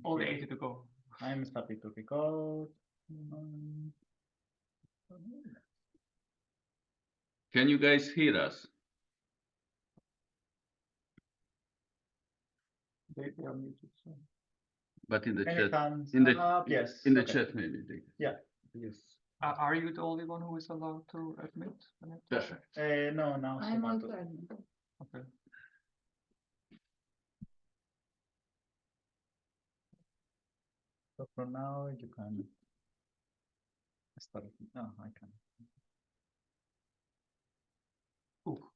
Only 80 to go. I'm starting to record. Can you guys hear us? They are muted. So. But in the Any chat, thumbs in the up? Yes. in the Okay. chat maybe. Yeah. Yes. Are you the only one who is allowed to admit? Perfect. No, now I'm also Sumato. admin. Okay. So for now you can start. No, I can. Ooh.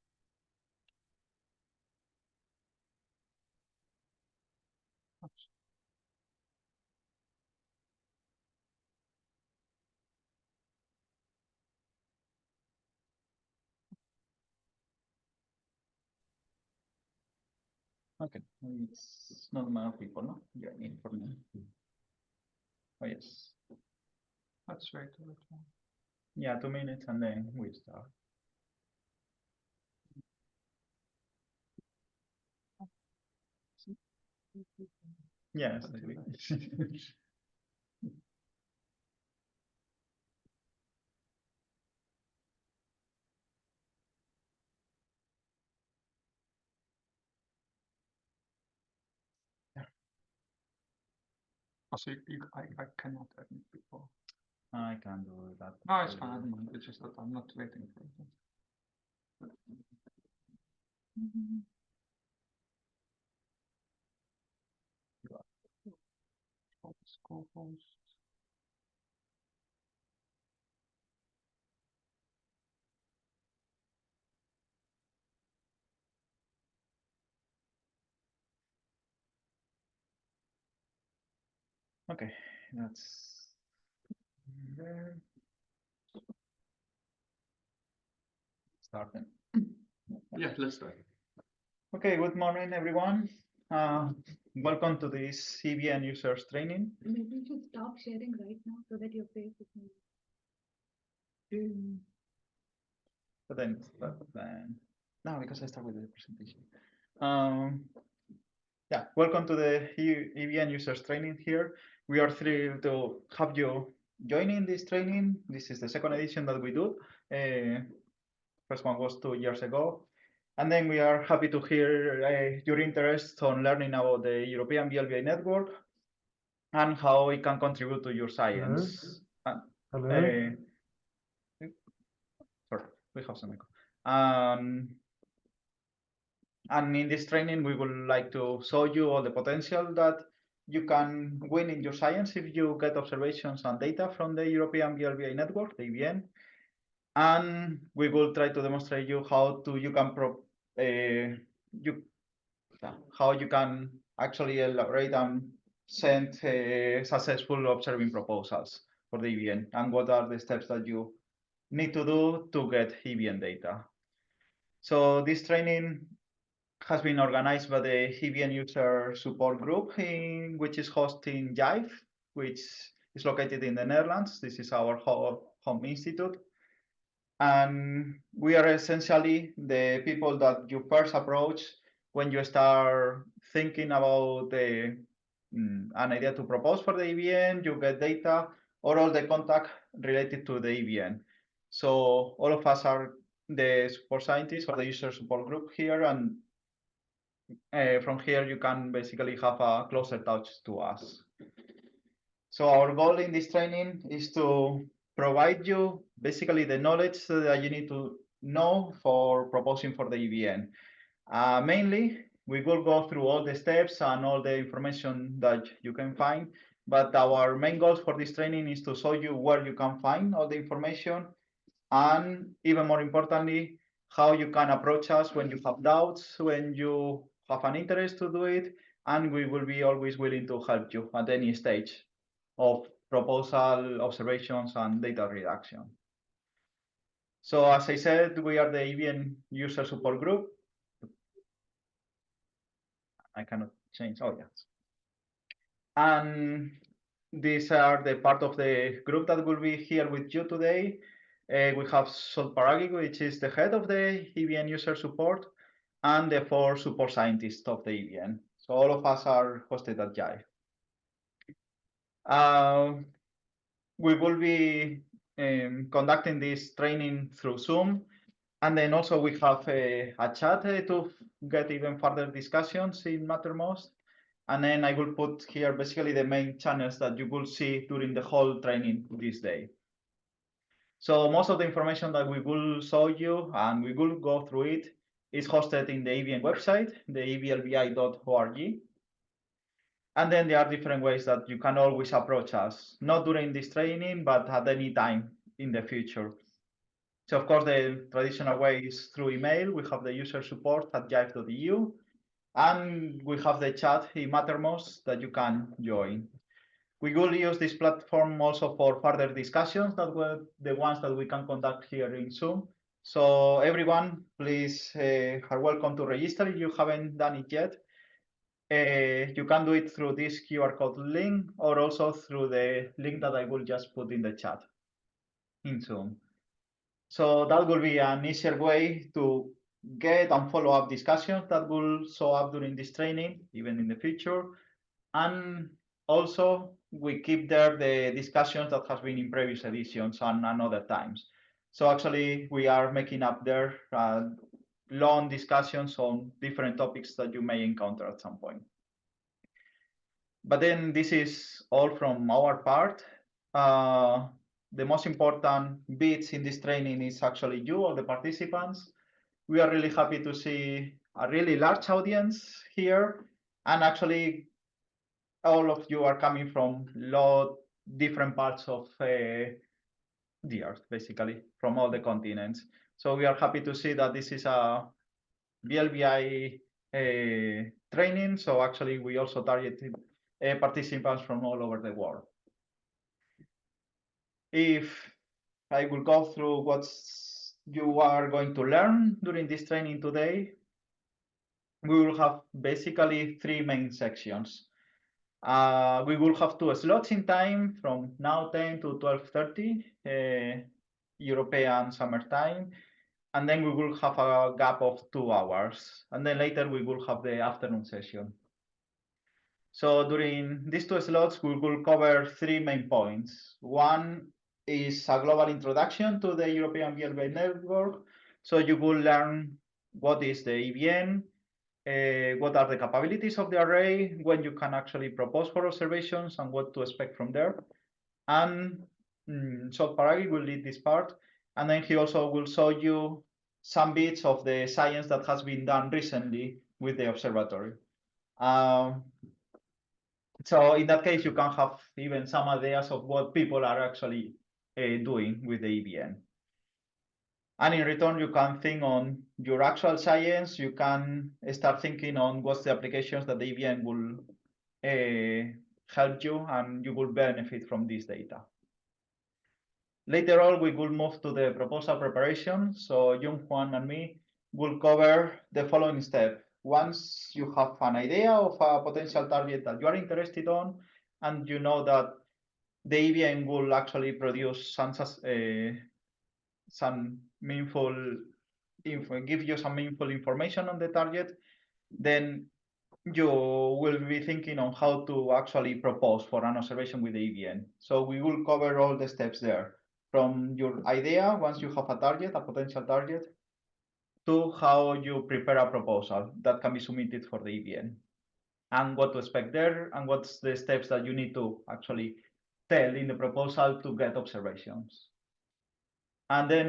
Oops. Okay, it's not many people, no? Yeah, in for me. Oh yes. Let's wait a little. Yeah, 2 minutes and then we start. Yes. Also, I cannot admit people. I can do that. No, it's fine. I don't mind. It's just that I'm not waiting for it. Co-host. Okay, that's there. Starting. Yeah, let's start. Okay, good morning, everyone. Welcome to this EVN users training. Maybe you should stop sharing right now so that your face is moving. But then, no, because I start with the presentation. Yeah, welcome to the EVN users training here. We are thrilled to have you joining this training. This is the second edition that we do. First one was 2 years ago. And then we are happy to hear your interest on learning about the European VLBI Network and how it can contribute to your science. Hello. Sorry, we have some echo. And in this training, we would like to show you all the potential that you can win in your science if you get observations and data from the European VLBI Network, the EVN. And we will try to demonstrate you how you can actually elaborate and send successful observing proposals for the EVN and what are the steps that you need to do to get EVN data. So this training has been organized by the EVN user support group, which is hosting JIVE, which is located in the Netherlands. This is our home institute. And we are essentially the people that you first approach when you start thinking about an idea to propose for the EVN, you get data, or all the contact related to the EVN. So all of us are the support scientists or the user support group here, and from here you can basically have a closer touch to us. So our goal in this training is to provide you basically the knowledge that you need to know for proposing for the EVN. Mainly, we will go through all the steps and all the information that you can find, but our main goal for this training is to show you where you can find all the information, and even more importantly, how you can approach us when you have doubts, when you have an interest to do it, and we will be always willing to help you at any stage of proposal, observations, and data reduction. So as I said, we are the EVN user support group. I cannot change, oh yes. And these are the part of the group that will be here with you today. We have Sol Paragi, which is the head of the EVN user support, and the 4 support scientists of the EVN. So all of us are hosted at JIVE. We will be conducting this training through Zoom. And then also we have a chat to get even further discussions in Mattermost. And then I will put here basically the main channels that you will see during the whole training this day. So most of the information that we will show you and we will go through it is hosted in the EVN website, the evlbi.org. And then there are different ways that you can always approach us, not during this training, but at any time in the future. So of course, the traditional way is through email. We have the user support at jive.eu, and we have the chat in Mattermost that you can join. We will use this platform also for further discussions that were the ones that we can conduct here in Zoom. So everyone, please are welcome to register if you haven't done it yet. You can do it through this QR code link or also through the link that I will just put in the chat in Zoom. So that will be an easier way to get and follow up discussions that will show up during this training, even in the future. And also we keep there the discussions that has been in previous editions and other times. So actually we are making up there long discussions on different topics that you may encounter at some point. But then this is all from our part. The most important bits in this training is actually you, all the participants. We are really happy to see a really large audience here. And actually, all of you are coming from different parts of the earth, basically, from all the continents. So we are happy to see that this is a VLBI training. So actually, we also targeted participants from all over the world. If I will go through what you are going to learn during this training today, we will have basically three main sections. We will have 2 slots in time from now 10 to 12:30 European summer time. And then we will have a gap of 2 hours. And then later we will have the afternoon session. So during these 2 slots, we will cover 3 main points. One is a global introduction to the European VLBI Network. So you will learn what is the EVN, what are the capabilities of the array, when you can actually propose for observations, and what to expect from there. And Shot Paragi will lead this part. And then he also will show you some bits of the science that has been done recently with the observatory. So in that case, you can have even some ideas of what people are actually doing with the EVN. And in return, you can think on your actual science. You can start thinking on what's the applications that the EVN will help you, and you will benefit from this data. Later on, we will move to the proposal preparation. So Jung, Juan, and me will cover the following step. Once you have an idea of a potential target that you are interested on, and you know that the EVN will actually produce some meaningful info, give you some meaningful information on the target, then you will be thinking on how to actually propose for an observation with the EVN. So we will cover all the steps there, from your idea, once you have a target, a potential target, to how you prepare a proposal that can be submitted for the EVN, and what to expect there, and what's the steps that you need to actually tell in the proposal to get observations. And then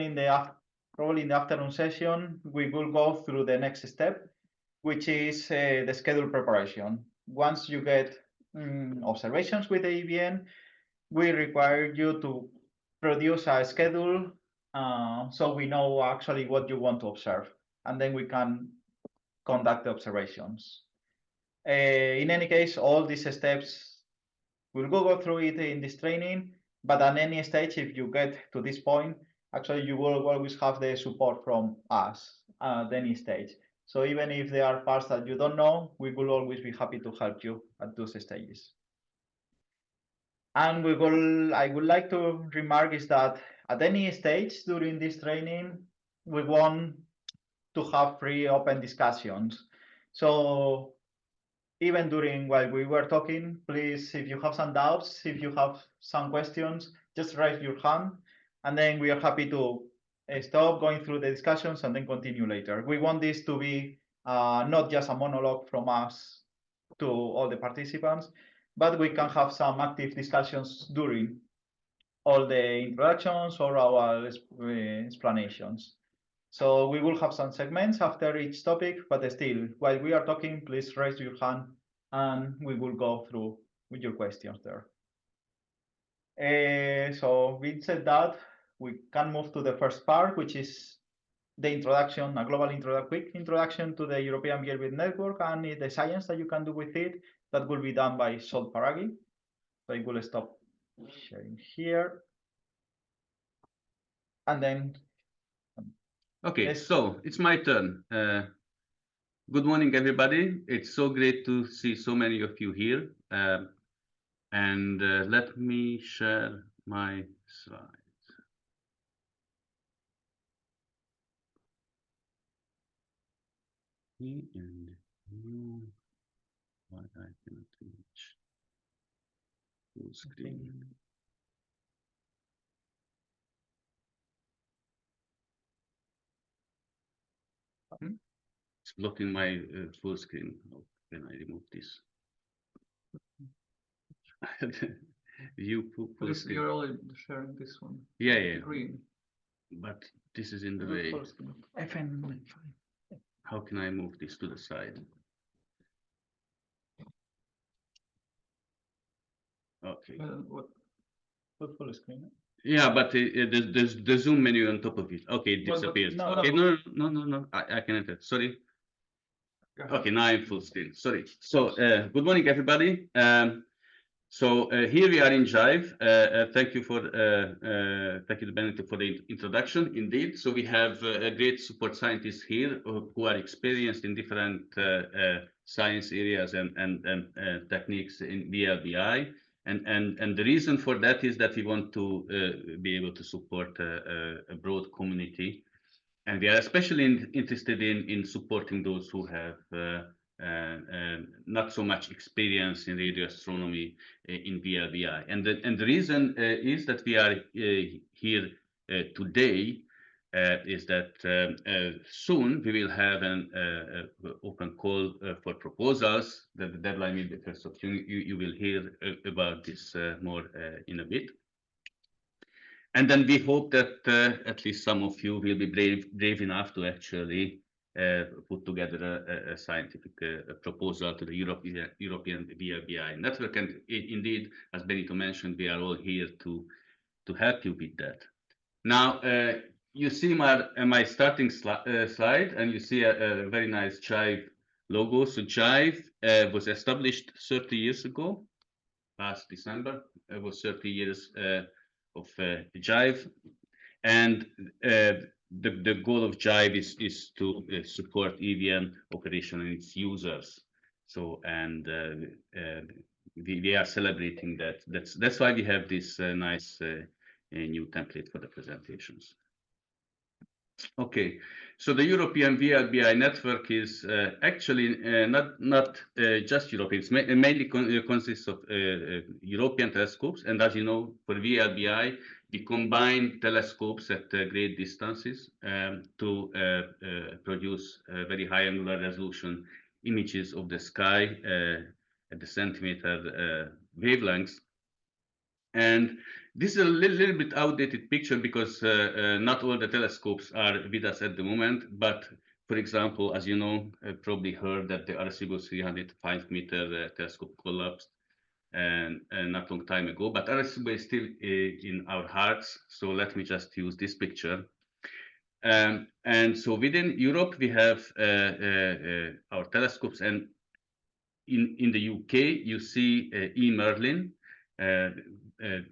probably in the afternoon session, we will go through the next step, which is the schedule preparation. Once you get observations with the EVN, we require you to produce a schedule so we know actually what you want to observe, and then we can conduct the observations. In any case, all these steps, we'll go through it in this training, but at any stage, if you get to this point, actually you will always have the support from us at any stage. So even if there are parts that you don't know, we will always be happy to help you at those stages. And I would like to remark is that at any stage during this training, we want to have free open discussions. So even during while we were talking, please, if you have some doubts, if you have some questions, just raise your hand, and then we are happy to stop going through the discussions and then continue later. We want this to be not just a monologue from us to all the participants, but we can have some active discussions during all the introductions or our explanations. So we will have some segments after each topic, but still, while we are talking, please raise your hand and we will go through with your questions there. So we said that, we can move to the first part, which is the introduction, a global quick introduction to the European VLBI Network and the science that you can do with it. That will be done by Sol Paragi. So I will stop sharing here. And then Okay, so it's my turn. Good morning, everybody. It's so great to see so many of you here. And let me share my slides. And you, why I cannot reach full screen. It's blocking my full screen. How can I remove this? View full screen. You're only sharing this one. Yeah, yeah. Green. But this is in the way. FN. How can I move this to the side? Okay. What? full screen. Yeah, but there's the zoom menu on top of it. Okay, it Well, disappeared. no, Okay, no. I can enter. Sorry. Okay, now I'm full screen. Sorry. So good morning, everybody. So here we are in Jive. Thank you for thank you, Benedict, for the introduction. Indeed, so we have great support scientists here who are experienced in different science areas and techniques in VLBI. And the reason for that is that we want to be able to support a broad community, and we are especially interested in supporting those who have not so much experience in radio astronomy in VLBI. And the reason is that we are here today is that soon we will have an open call for proposals. The deadline will be 1st of June. You will hear about this more in a bit. And then we hope that at least some of you will be brave enough to actually put together a scientific proposal to the European VLBI Network. And indeed, as Benito mentioned, we are all here to help you with that. Now, you see my starting slide, and you see a very nice Jive logo. So Jive was established 30 years ago. Last December, it was 30 years of Jive, and the goal of Jive is to support EVN operation and its users. So, and we are celebrating that. That's why we have this nice new template for the presentations. Okay, so the European VLBI network is actually not just European. It's mainly consists of European telescopes, and as you know, for VLBI, we combine telescopes at great distances to produce very high angular resolution images of the sky at the centimeter wavelengths. And this is a little bit outdated picture because not all the telescopes are with us at the moment. But for example, as you know, probably heard that the Arecibo 305-meter telescope collapsed and not long time ago. But Arecibo is still in our hearts. So let me just use this picture. And so within Europe, we have our telescopes, and in the UK, you see eMerlin.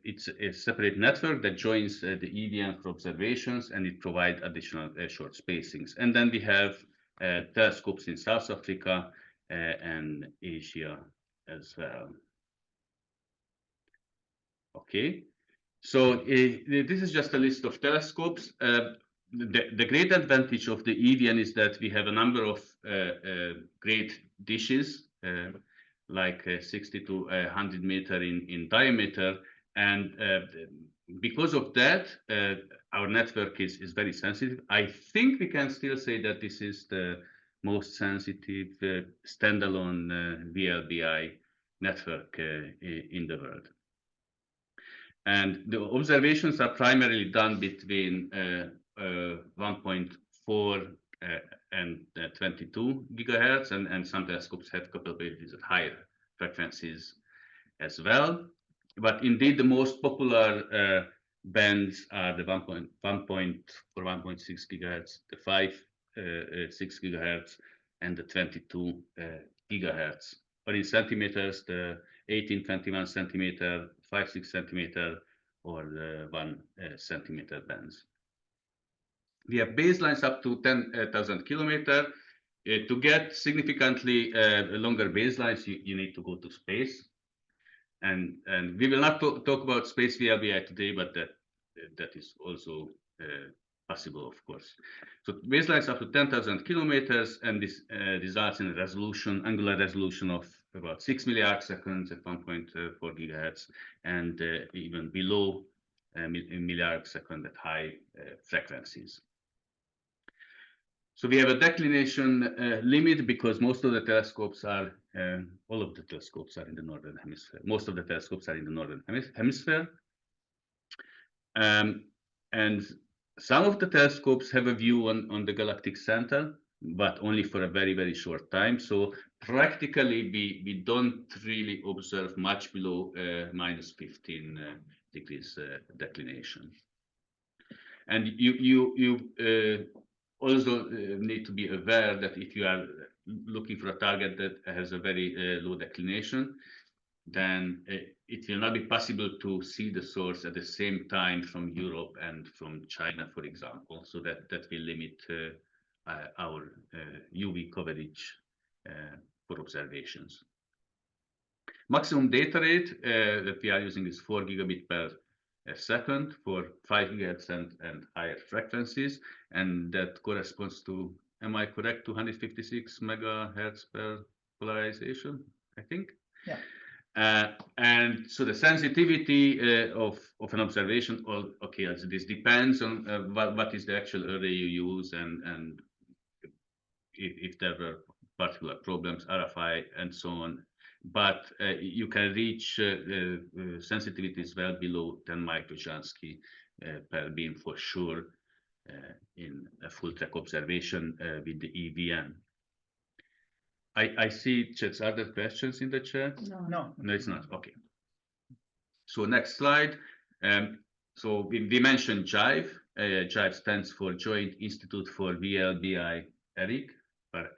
It's a separate network that joins the EVN for observations, and it provides additional short spacings. And then we have telescopes in South Africa and Asia as well. Okay, so this is just a list of telescopes. The great advantage of the EVN is that we have a number of great dishes. like 60 to 100 meter in diameter. And because of that, our network is very sensitive. I think we can still say that this is the most sensitive standalone VLBI network in the world. And the observations are primarily done between 1.4 and 22 gigahertz, and some telescopes have capabilities at higher frequencies as well. But indeed, the most popular bands are the 1.4, 1.6 gigahertz, the 5.6 gigahertz, and the 22 gigahertz. Or in centimeters, the 18-21 centimeter, 5-6 centimeter, or the 1 centimeter bands. We have baselines up to 10,000 kilometers. To get significantly longer baselines, you need to go to space. And we will not talk about space VLBI today, but that is also possible, of course. So baselines up to 10,000 kilometers, and this results in a resolution, angular resolution of about 6 milliarc seconds at 1.4 gigahertz, and even below a milliarc second at high frequencies. So we have a declination limit because most of the telescopes are, all of the telescopes are in the northern hemisphere. Most of the telescopes are in the northern hemisphere. And some of the telescopes have a view on the galactic center, but only for a very, very short time. So practically, we don't really observe much below minus 15 degrees declination. And you also need to be aware that if you are looking for a target that has a very low declination, then it will not be possible to see the source at the same time from Europe and from China, for example. So that will limit our UV coverage for observations. Maximum data rate that we are using is 4 gigabit per second for 5 gigahertz and higher frequencies, and that corresponds to, am I correct, 256 megahertz per polarization, I think? Yeah. And so the sensitivity of an observation, okay, this depends on what is the actual array you use, and if there were particular problems, RFI, and so on. But you can reach sensitivities well below 10 microjansky per beam for sure in a full track observation with the EVN. I see chat's other questions in the chat. No, It's not. Okay. So next slide. So we mentioned JIVE. JIVE stands for Joint Institute for VLBI ERIC.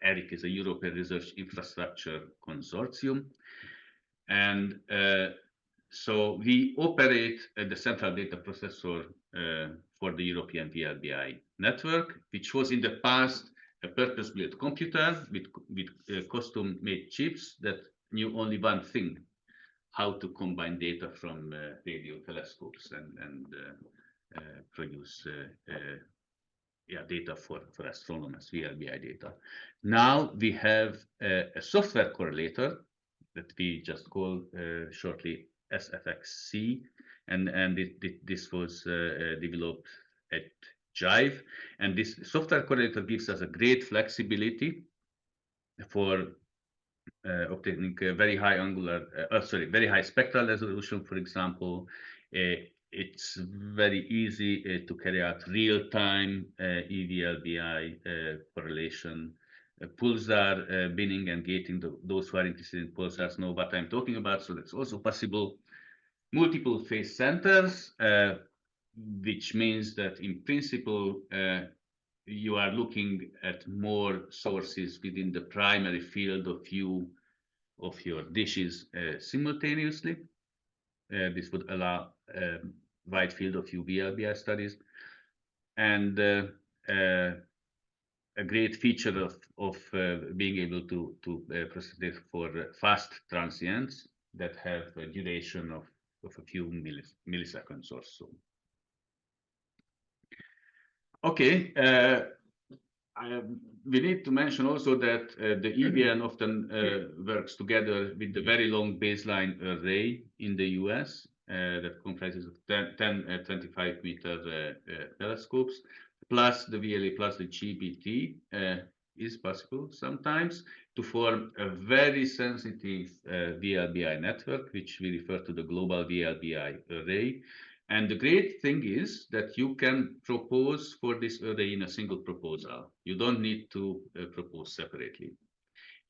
ERIC is a European Research Infrastructure Consortium. And so we operate the central data processor for the European VLBI network, which was in the past a purpose-built computer with custom-made chips that knew only one thing: how to combine data from radio telescopes and produce data for astronomers, VLBI data. Now we have a software correlator that we just call shortly SFXC, and this was developed at JIVE, and this software correlator gives us a great flexibility for obtaining very high very high spectral resolution, for example. It's very easy to carry out real-time EVLBI correlation. Pulsar binning and gating, those who are interested in pulsars know what I'm talking about. So that's also possible. Multiple phase centers, which means that in principle, you are looking at more sources within the primary field of view of your dishes simultaneously. This would allow wide field of view VLBI studies. And a great feature of being able to process data for fast transients that have a duration of a few milliseconds or so. Okay, we need to mention also that the EVN often works together with the very long baseline array in the US that comprises of 10 25-meter telescopes, plus the VLA, plus the GBT is possible sometimes to form a very sensitive VLBI network, which we refer to the global VLBI array. And the great thing is that you can propose for this array in a single proposal. You don't need to propose separately.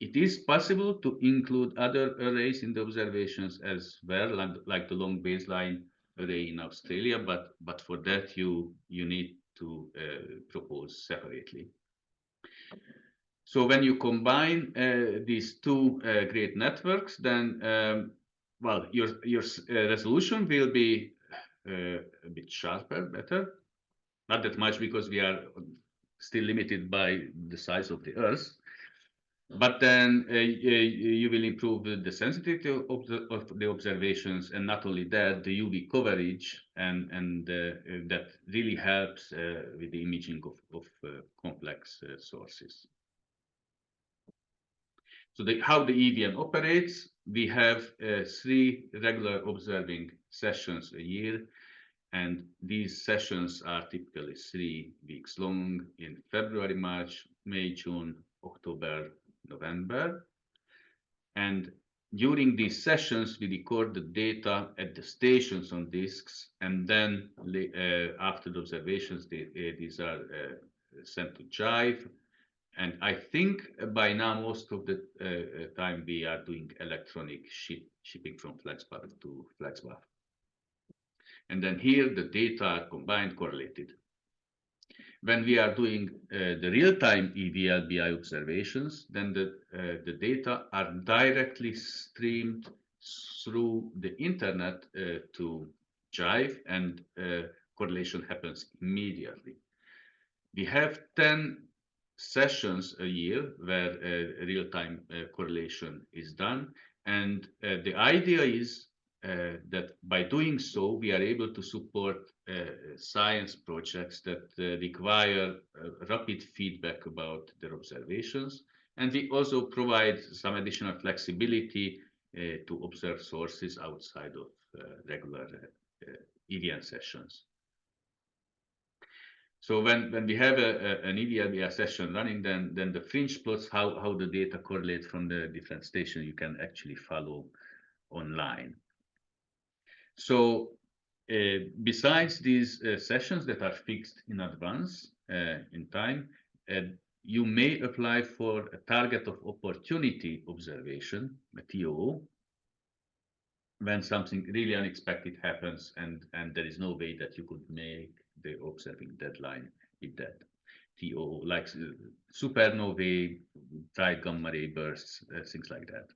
It is possible to include other arrays in the observations as well, like the long baseline array in Australia, but for that you need to propose separately. So when you combine these two great networks, then well, your resolution will be a bit sharper, better. Not that much because we are still limited by the size of the Earth. But then you will improve the sensitivity of the observations, and not only that, the UV coverage, and that really helps with the imaging of complex sources. So how the EVN operates, we have 3 regular observing sessions a year, and these sessions are typically 3 weeks long in February, March, May, June, October, November. And during these sessions, we record the data at the stations on disks, and then after the observations, these are sent to Jive. And I think by now, most of the time we are doing electronic shipping from FlexBuff to FlexBuff. And then here the data are combined, correlated. When we are doing the real-time EVLBI observations, then the data are directly streamed through the internet to Jive, and correlation happens immediately. We have 10 sessions a year where real-time correlation is done, and the idea is that by doing so, we are able to support science projects that require rapid feedback about their observations, and we also provide some additional flexibility to observe sources outside of regular EVN sessions. So when we have an EVLBI session running, then the fringe plots, how the data correlate from the different stations, you can actually follow online. So besides these sessions that are fixed in advance in time, you may apply for a target of opportunity observation, a TOO, when something really unexpected happens and there is no way that you could make the observing deadline with that TOO, like supernovae, bright gamma ray bursts, things like that.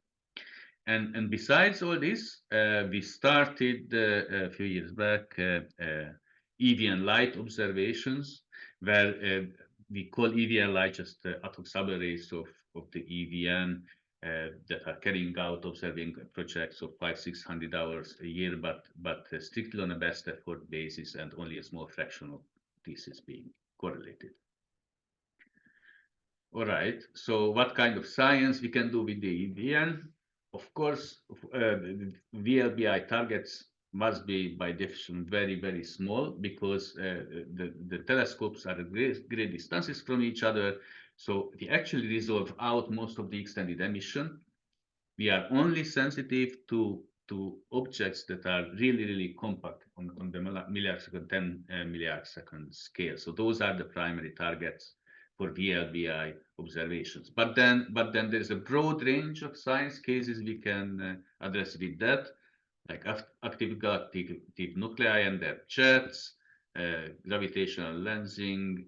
And besides all this, we started a few years back EVN light observations, where we call EVN light just ad hoc subarrays of the EVN that are carrying out observing projects of 500-600 hours a year, but strictly on a best effort basis, and only a small fraction of this is being correlated. All right, so what kind of science we can do with the EVN? Of course, VLBI targets must be by definition very, very small, because the telescopes are at great distances from each other. So we actually resolve out most of the extended emission. We are only sensitive to objects that are really, really compact on the millisecond, 10 millisecond scale. So those are the primary targets for VLBI observations. But then there's a broad range of science cases we can address with that, like active galactic nuclei and their jets, gravitational lensing,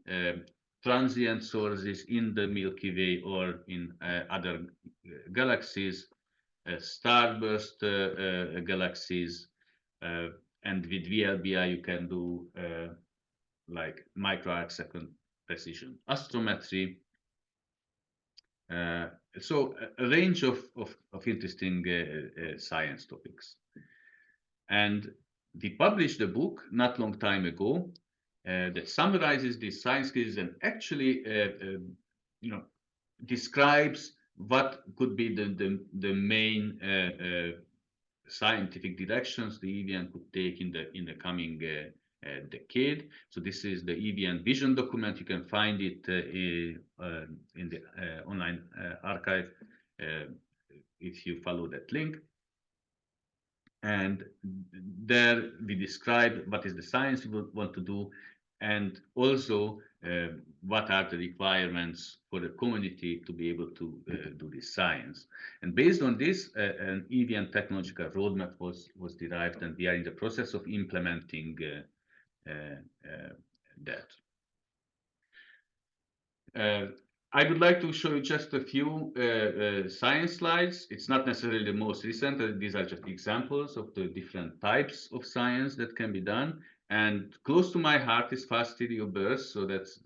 transient sources in the Milky Way or in other galaxies, starburst galaxies, and with VLBI you can do like micro-arc-second precision astrometry. So a range of interesting science topics. And we published a book not long time ago that summarizes these science cases and actually, describes what could be the main scientific directions the EVN could take in the coming decade. So this is the EVN vision document. You can find it in the online archive if you follow that link. And there we describe what is the science we want to do, and also what are the requirements for the community to be able to do this science. And based on this, an EVN technological roadmap was derived, and we are in the process of implementing that. I would like to show you just a few science slides. It's not necessarily the most recent. These are just examples of the different types of science that can be done. And close to my heart is fast stereo bursts. So that's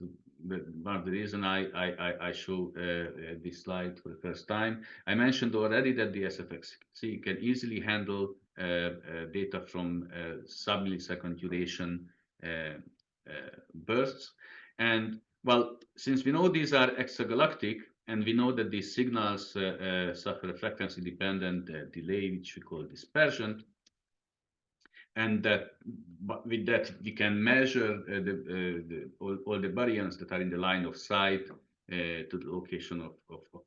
one of the reasons I show this slide for the first time. I mentioned already that the SFXC can easily handle data from sub-millisecond duration bursts. And well, since we know these are extragalactic, and we know that these signals suffer a frequency-dependent delay, which we call dispersion, and that with that we can measure all the baryons that are in the line of sight to the location of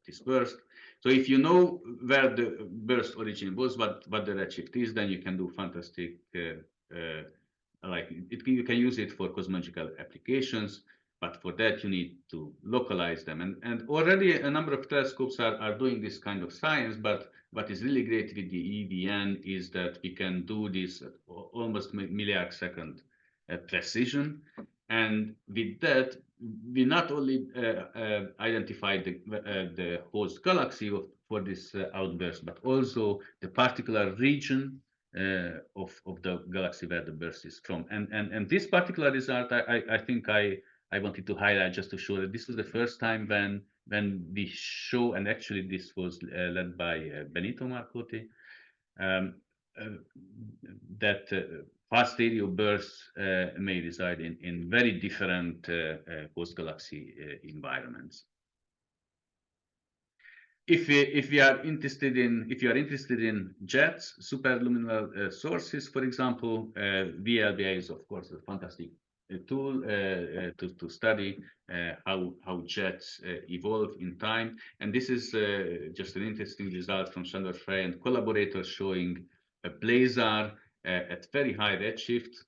this burst. So if you know where the burst origin was, what the redshift is, then you can do fantastic, you can use it for cosmological applications. But for that, you need to localize them. And already a number of telescopes are doing this kind of science. But what is really great with the EVN is that we can do this at almost millisecond precision. And with that, we not only identify the host galaxy for this outburst, but also the particular region of the galaxy where the burst is from. And this particular result, I think I wanted to highlight just to show that this was the first time when we show, and actually this was led by Benito Marcotti, that fast stereo bursts may reside in very different host galaxy environments. If you are interested in jets, superluminal sources, for example, VLBI is of course a fantastic tool to study how jets evolve in time. And this is just an interesting result from Chandra Frey and collaborators showing a blazar at very high redshift.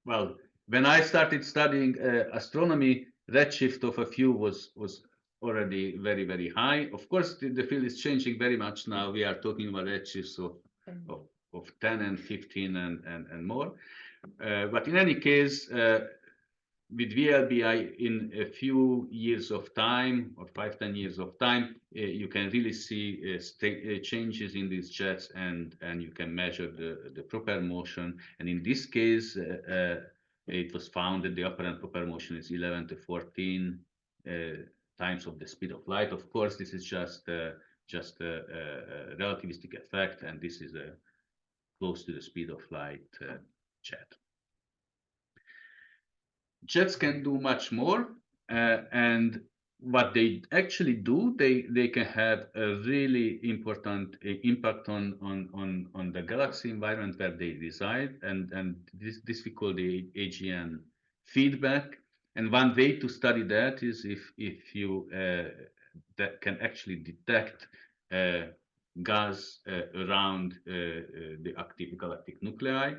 Well, when I started studying astronomy, redshift of a few was already very, very high. Of course, the field is changing very much now. We are talking about redshifts of 10 and 15 and more. But in any case, with VLBI, in a few years of time, or 5-10 years of time, you can really see changes in these jets, and you can measure the proper motion. And in this case, it was found that the apparent proper motion is 11 to 14 times of the speed of light. Of course, this is just a relativistic effect, and this is close to the speed of light jet. Jets can do much more, and what they actually do, they can have a really important impact on the galaxy environment where they reside, and this we call the AGN feedback. And one way to study that is if you that can actually detect gas around the active galactic nuclei.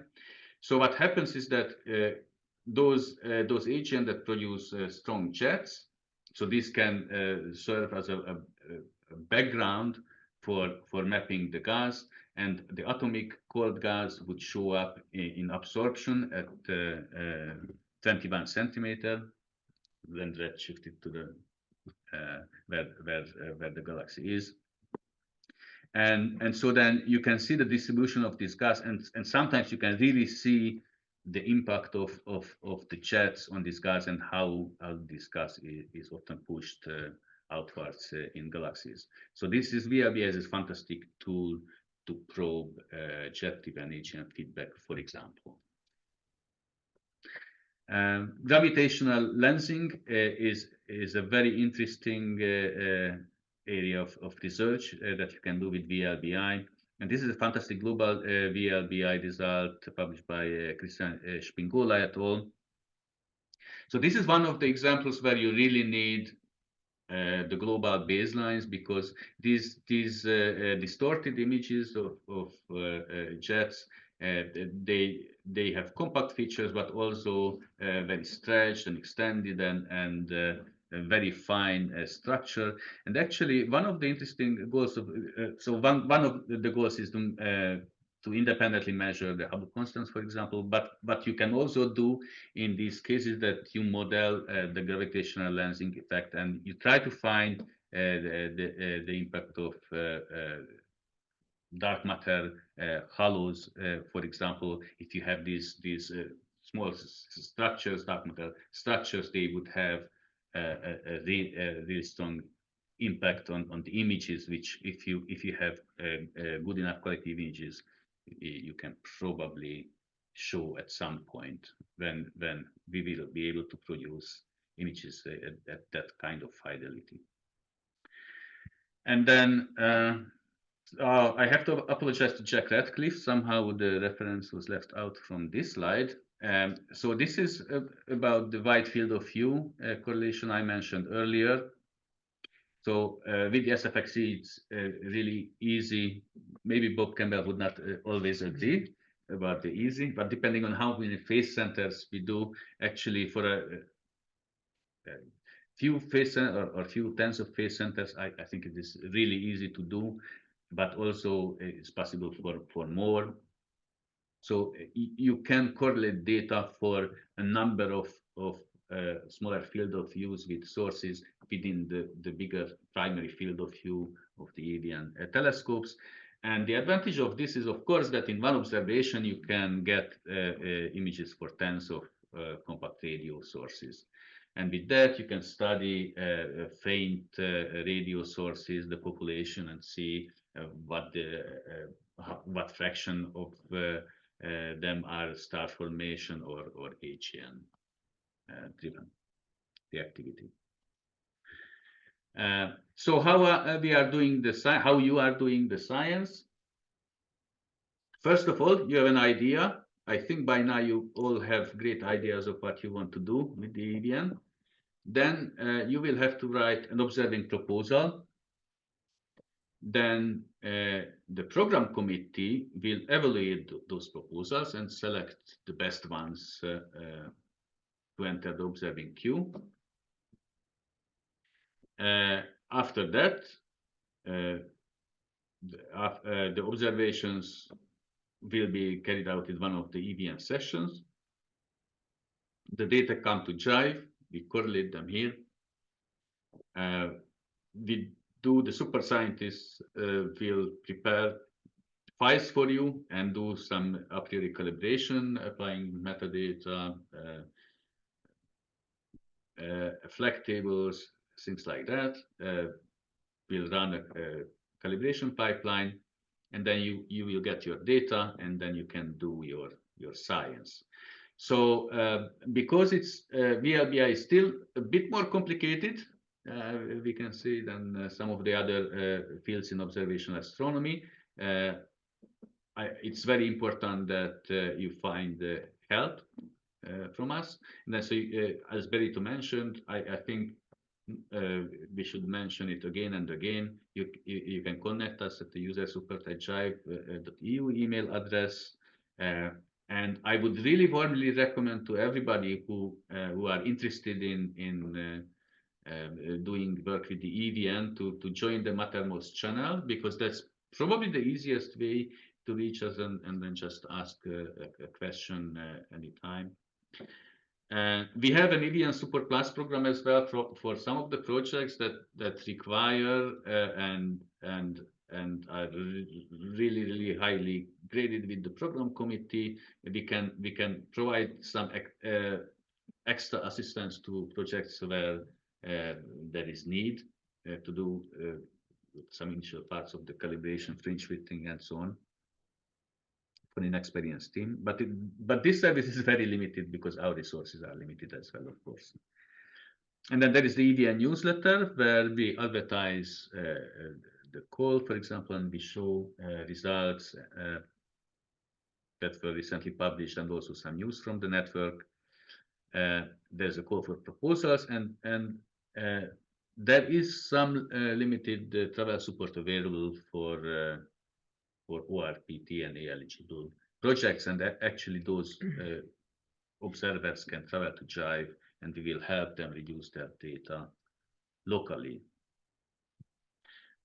So what happens is that those AGN that produce strong jets, so this can serve as a background for mapping the gas, and the atomic cold gas would show up in absorption at 21 centimeter when redshifted to the where the galaxy is. And so then you can see the distribution of this gas, and sometimes you can really see the impact of the jets on this gas, and how this gas is often pushed outwards in galaxies. So this is VLBI as a fantastic tool to probe jet-driven AGN feedback, for example. Gravitational lensing is a very interesting area of research that you can do with VLBI. And this is a fantastic global VLBI result published by Christian Spingola et al. So this is one of the examples where you really need the global baselines, because these distorted images of jets, they have compact features, but also very stretched and extended and a very fine structure. And actually, one of the interesting goals of one of the goals is to independently measure the Hubble constants, for example. But you can also do in these cases that you model the gravitational lensing effect, and you try to find the impact of dark matter halos. For example, if you have these small structures, dark matter structures, they would have a really strong impact on the images, which if you have good enough quality images, you can probably show at some point when we will be able to produce images at that kind of fidelity. And then I have to apologize to Jack Radcliffe. Somehow the reference was left out from this slide. So this is about the wide field of view correlation I mentioned earlier. So with the SFXC, it's really easy. Maybe Bob Campbell would not always agree about the easy, but depending on how many phase centers we do, actually for a few phase or few tens of phase centers, I think it is really easy to do, but also it's possible for more. So you can correlate data for a number of smaller field of views with sources within the bigger primary field of view of the EVN telescopes. And the advantage of this is, of course, that in one observation you can get images for tens of compact radio sources. And with that, you can study faint radio sources, the population, and see what fraction of them are star formation or HEN driven, the activity. So how we are doing how you are doing the science? First of all, you have an idea. I think by now you all have great ideas of what you want to do with the EVN. Then you will have to write an observing proposal. Then the program committee will evaluate those proposals and select the best ones to enter the observing queue. After that, the observations will be carried out in one of the EVN sessions. The data come to Jive. We correlate them here. The super scientists will prepare files for you and do some a priori calibration, applying metadata, flag tables, things like that. We'll run a calibration pipeline, and then you will get your data, and then you can do your science. So because it's VLBI is still a bit more complicated, we can see than some of the other fields in observational astronomy. It's very important that you find help from us. And then, so as Berito mentioned, I think we should mention it again and again. You can connect us at the user@jive.eu email address. And I would really warmly recommend to everybody who are interested in doing work with the EVN to join the Mattermost channel, because that's probably the easiest way to reach us and then just ask a question anytime. We have an EVN Super Plus program as well for some of the projects that require and are really highly graded with the program committee. We can provide some extra assistance to projects where there is need to do some initial parts of the calibration, fringe fitting, and so on. for inexperienced team. But this service is very limited because our resources are limited as well, of course. And then there is the EVN newsletter where we advertise the call, for example, and we show results that were recently published and also some news from the network. There's a call for proposals, and there is some limited travel support available for ORPT and A eligible projects, and actually those observers can travel to Jive, and we will help them reduce their data locally.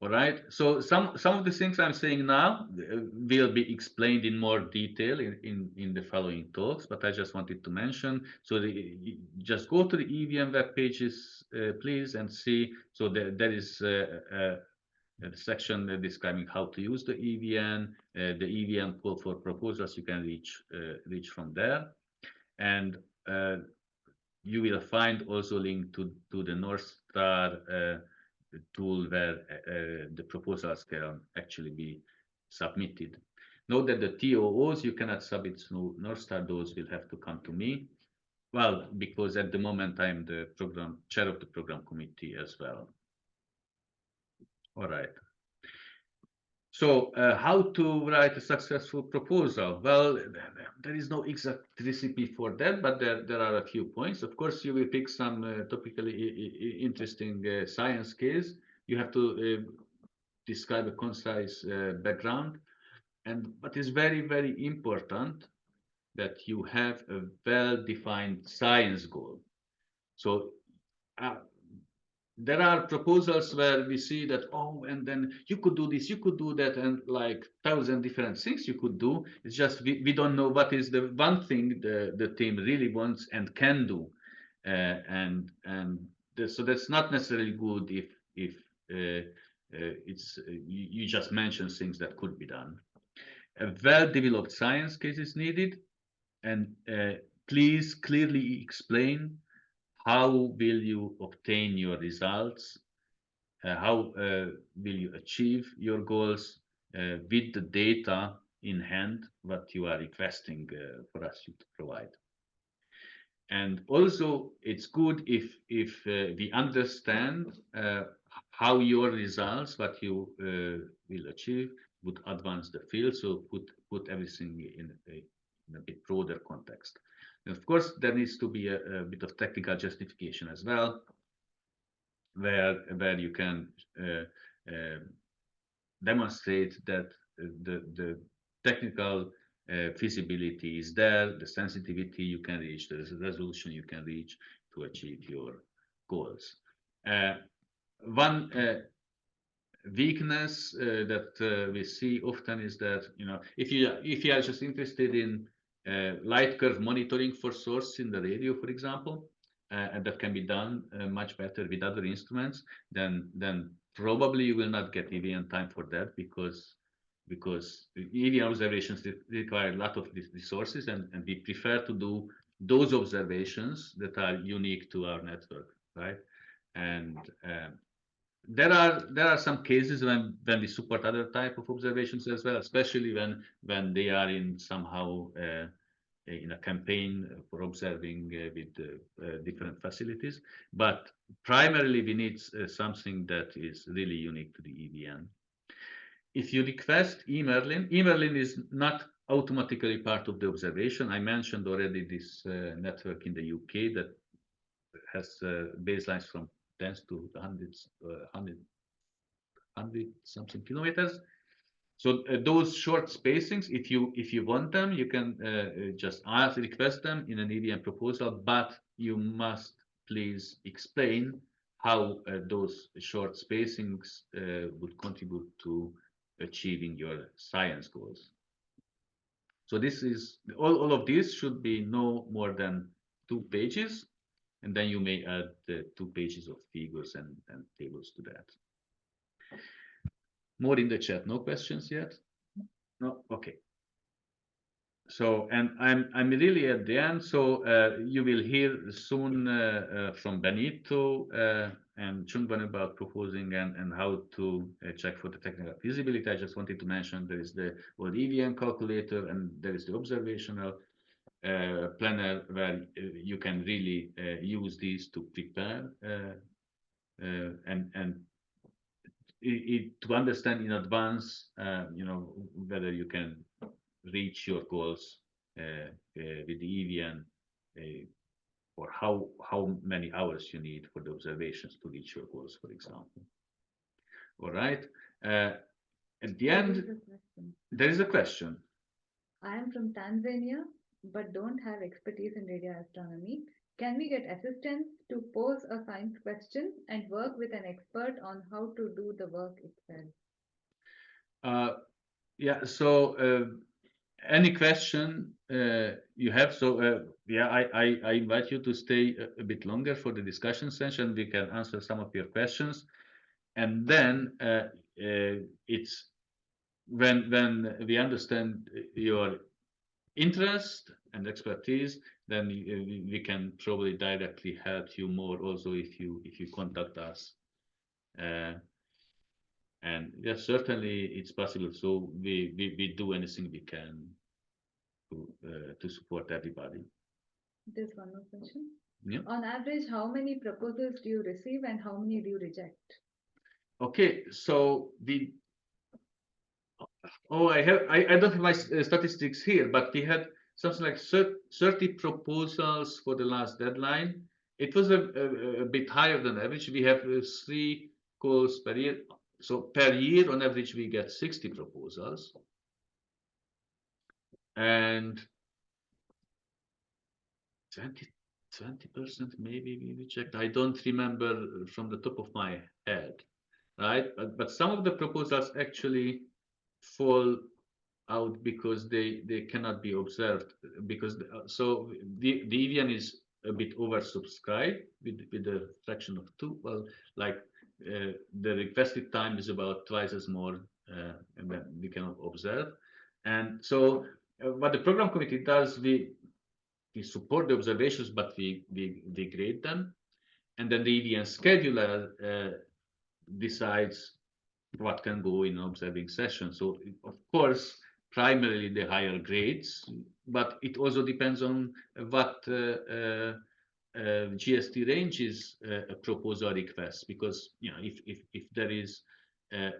All right, so some of the things I'm saying now will be explained in more detail in the following talks, but I just wanted to mention. So just go to the EVN web pages, please, and see. So there is a section describing how to use the EVN, the EVN call for proposals. You can reach from there, and you will find also link to the North Star tool where the proposals can actually be submitted. Note that the TOOs you cannot submit through North Star; those will have to come to me. Well, because at the moment I'm the chair of the program committee as well. All right. So how to write a successful proposal? Well, there is no exact recipe for that, but there are a few points. Of course, you will pick some topically interesting science case. You have to describe a concise background. And what is very, very important that you have a well-defined science goal. So there are proposals where we see that, oh, and then you could do this, you could do that, and like 1,000 different things you could do. It's just we don't know what is the one thing the team really wants and can do, so that's not necessarily good if you just mention things that could be done. A well-developed science case is needed, and please clearly explain how will you obtain your results, how will you achieve your goals with the data in hand, what you are requesting for us to provide. And also it's good if we understand how your results, what you will achieve, would advance the field. So put everything in a bit broader context. And of course, there needs to be a bit of technical justification as well, where you can demonstrate that the technical feasibility is there, the sensitivity you can reach, the resolution you can reach to achieve your goals. One weakness that we see often is that, you know, if you are just interested in light curve monitoring for source in the radio, for example, and that can be done much better with other instruments, then probably you will not get EVN time for that, because EVN observations require a lot of resources, and we prefer to do those observations that are unique to our network, right? And there are some cases when we support other type of observations as well, especially when they are in somehow in a campaign for observing with different facilities. But primarily we need something that is really unique to the EVN. If you request eMerlin, eMerlin is not automatically part of the observation. I mentioned already this network in the UK that has baselines from 10 to 100 something kilometers. So those short spacings, if you want them, you can just request them in an EVN proposal, but you must please explain how those short spacings would contribute to achieving your science goals. So this is all of this should be no more than 2 pages, and then you may add 2 pages of figures and tables to that. More in the chat. No questions yet? No? Okay. So, and I'm really at the end. So you will hear soon from Benito and Chungban about proposing and how to check for the technical feasibility. I just wanted to mention there is the old EVN calculator and there is the observational planner where you can really use these to prepare and to understand in advance, whether you can reach your goals with the EVN, or how many hours you need for the observations to reach your goals, for example. All right. At the end, there is a question. I am from Tanzania, but don't have expertise in radio astronomy. Can we get assistance to pose a science question and work with an expert on how to do the work itself? Yeah, so any question you have, so yeah, I invite you to stay a bit longer for the discussion session. We can answer some of your questions, and then it's when we understand your interest and expertise, then we can probably directly help you more also if you contact us. And yes, certainly it's possible. So we do anything we can to support everybody. There's one more question. Yeah. On average, how many proposals do you receive and how many do you reject? Okay, so I don't have my statistics here, but we had something like 30 proposals for the last deadline. It was a bit higher than average. We have 3 calls per year. So per year, on average, we get 60 proposals. And 20% maybe we reject. I don't remember from the top of my head, right? But some of the proposals actually fall out because they cannot be observed because so the EVN is a bit oversubscribed with a fraction of 2. Well, like the requested time is about twice as more, and then we cannot observe. And so what the program committee does, we support the observations, but we grade them, and then the EVN scheduler decides what can go in observing session. So of course, primarily the higher grades, but it also depends on what GST ranges a proposal requests, because if there is a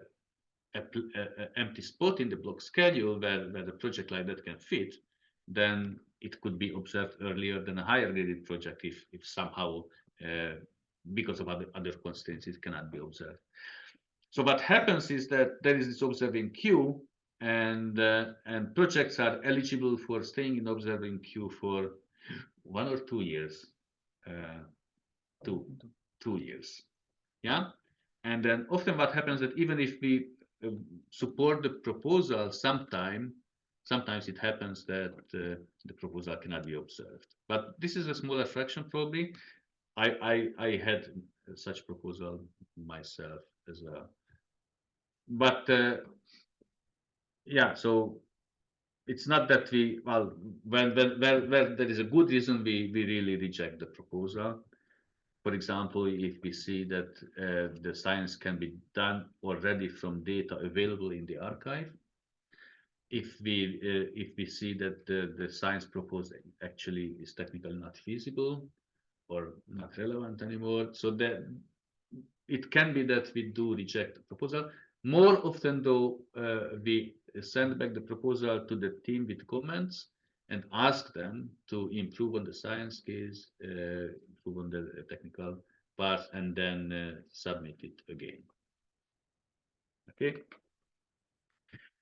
empty spot in the block schedule where the project like that can fit, then it could be observed earlier than a higher graded project if somehow because of other constraints it cannot be observed. So what happens is that there is this observing queue, and projects are eligible for staying in observing queue for 1 or 2 years, 2 years, yeah. And then often what happens that even if we support the proposal, sometimes it happens that the proposal cannot be observed. But this is a smaller fraction probably. I had such proposal myself as well. But yeah, so it's not that where there is a good reason, we really reject the proposal. For example, if we see that the science can be done already from data available in the archive, if we see that the science proposed actually is technically not feasible or not relevant anymore, so that it can be that we do reject the proposal. More often though, we send back the proposal to the team with comments and ask them to improve on the science case, improve on the technical part, and then submit it again. Okay.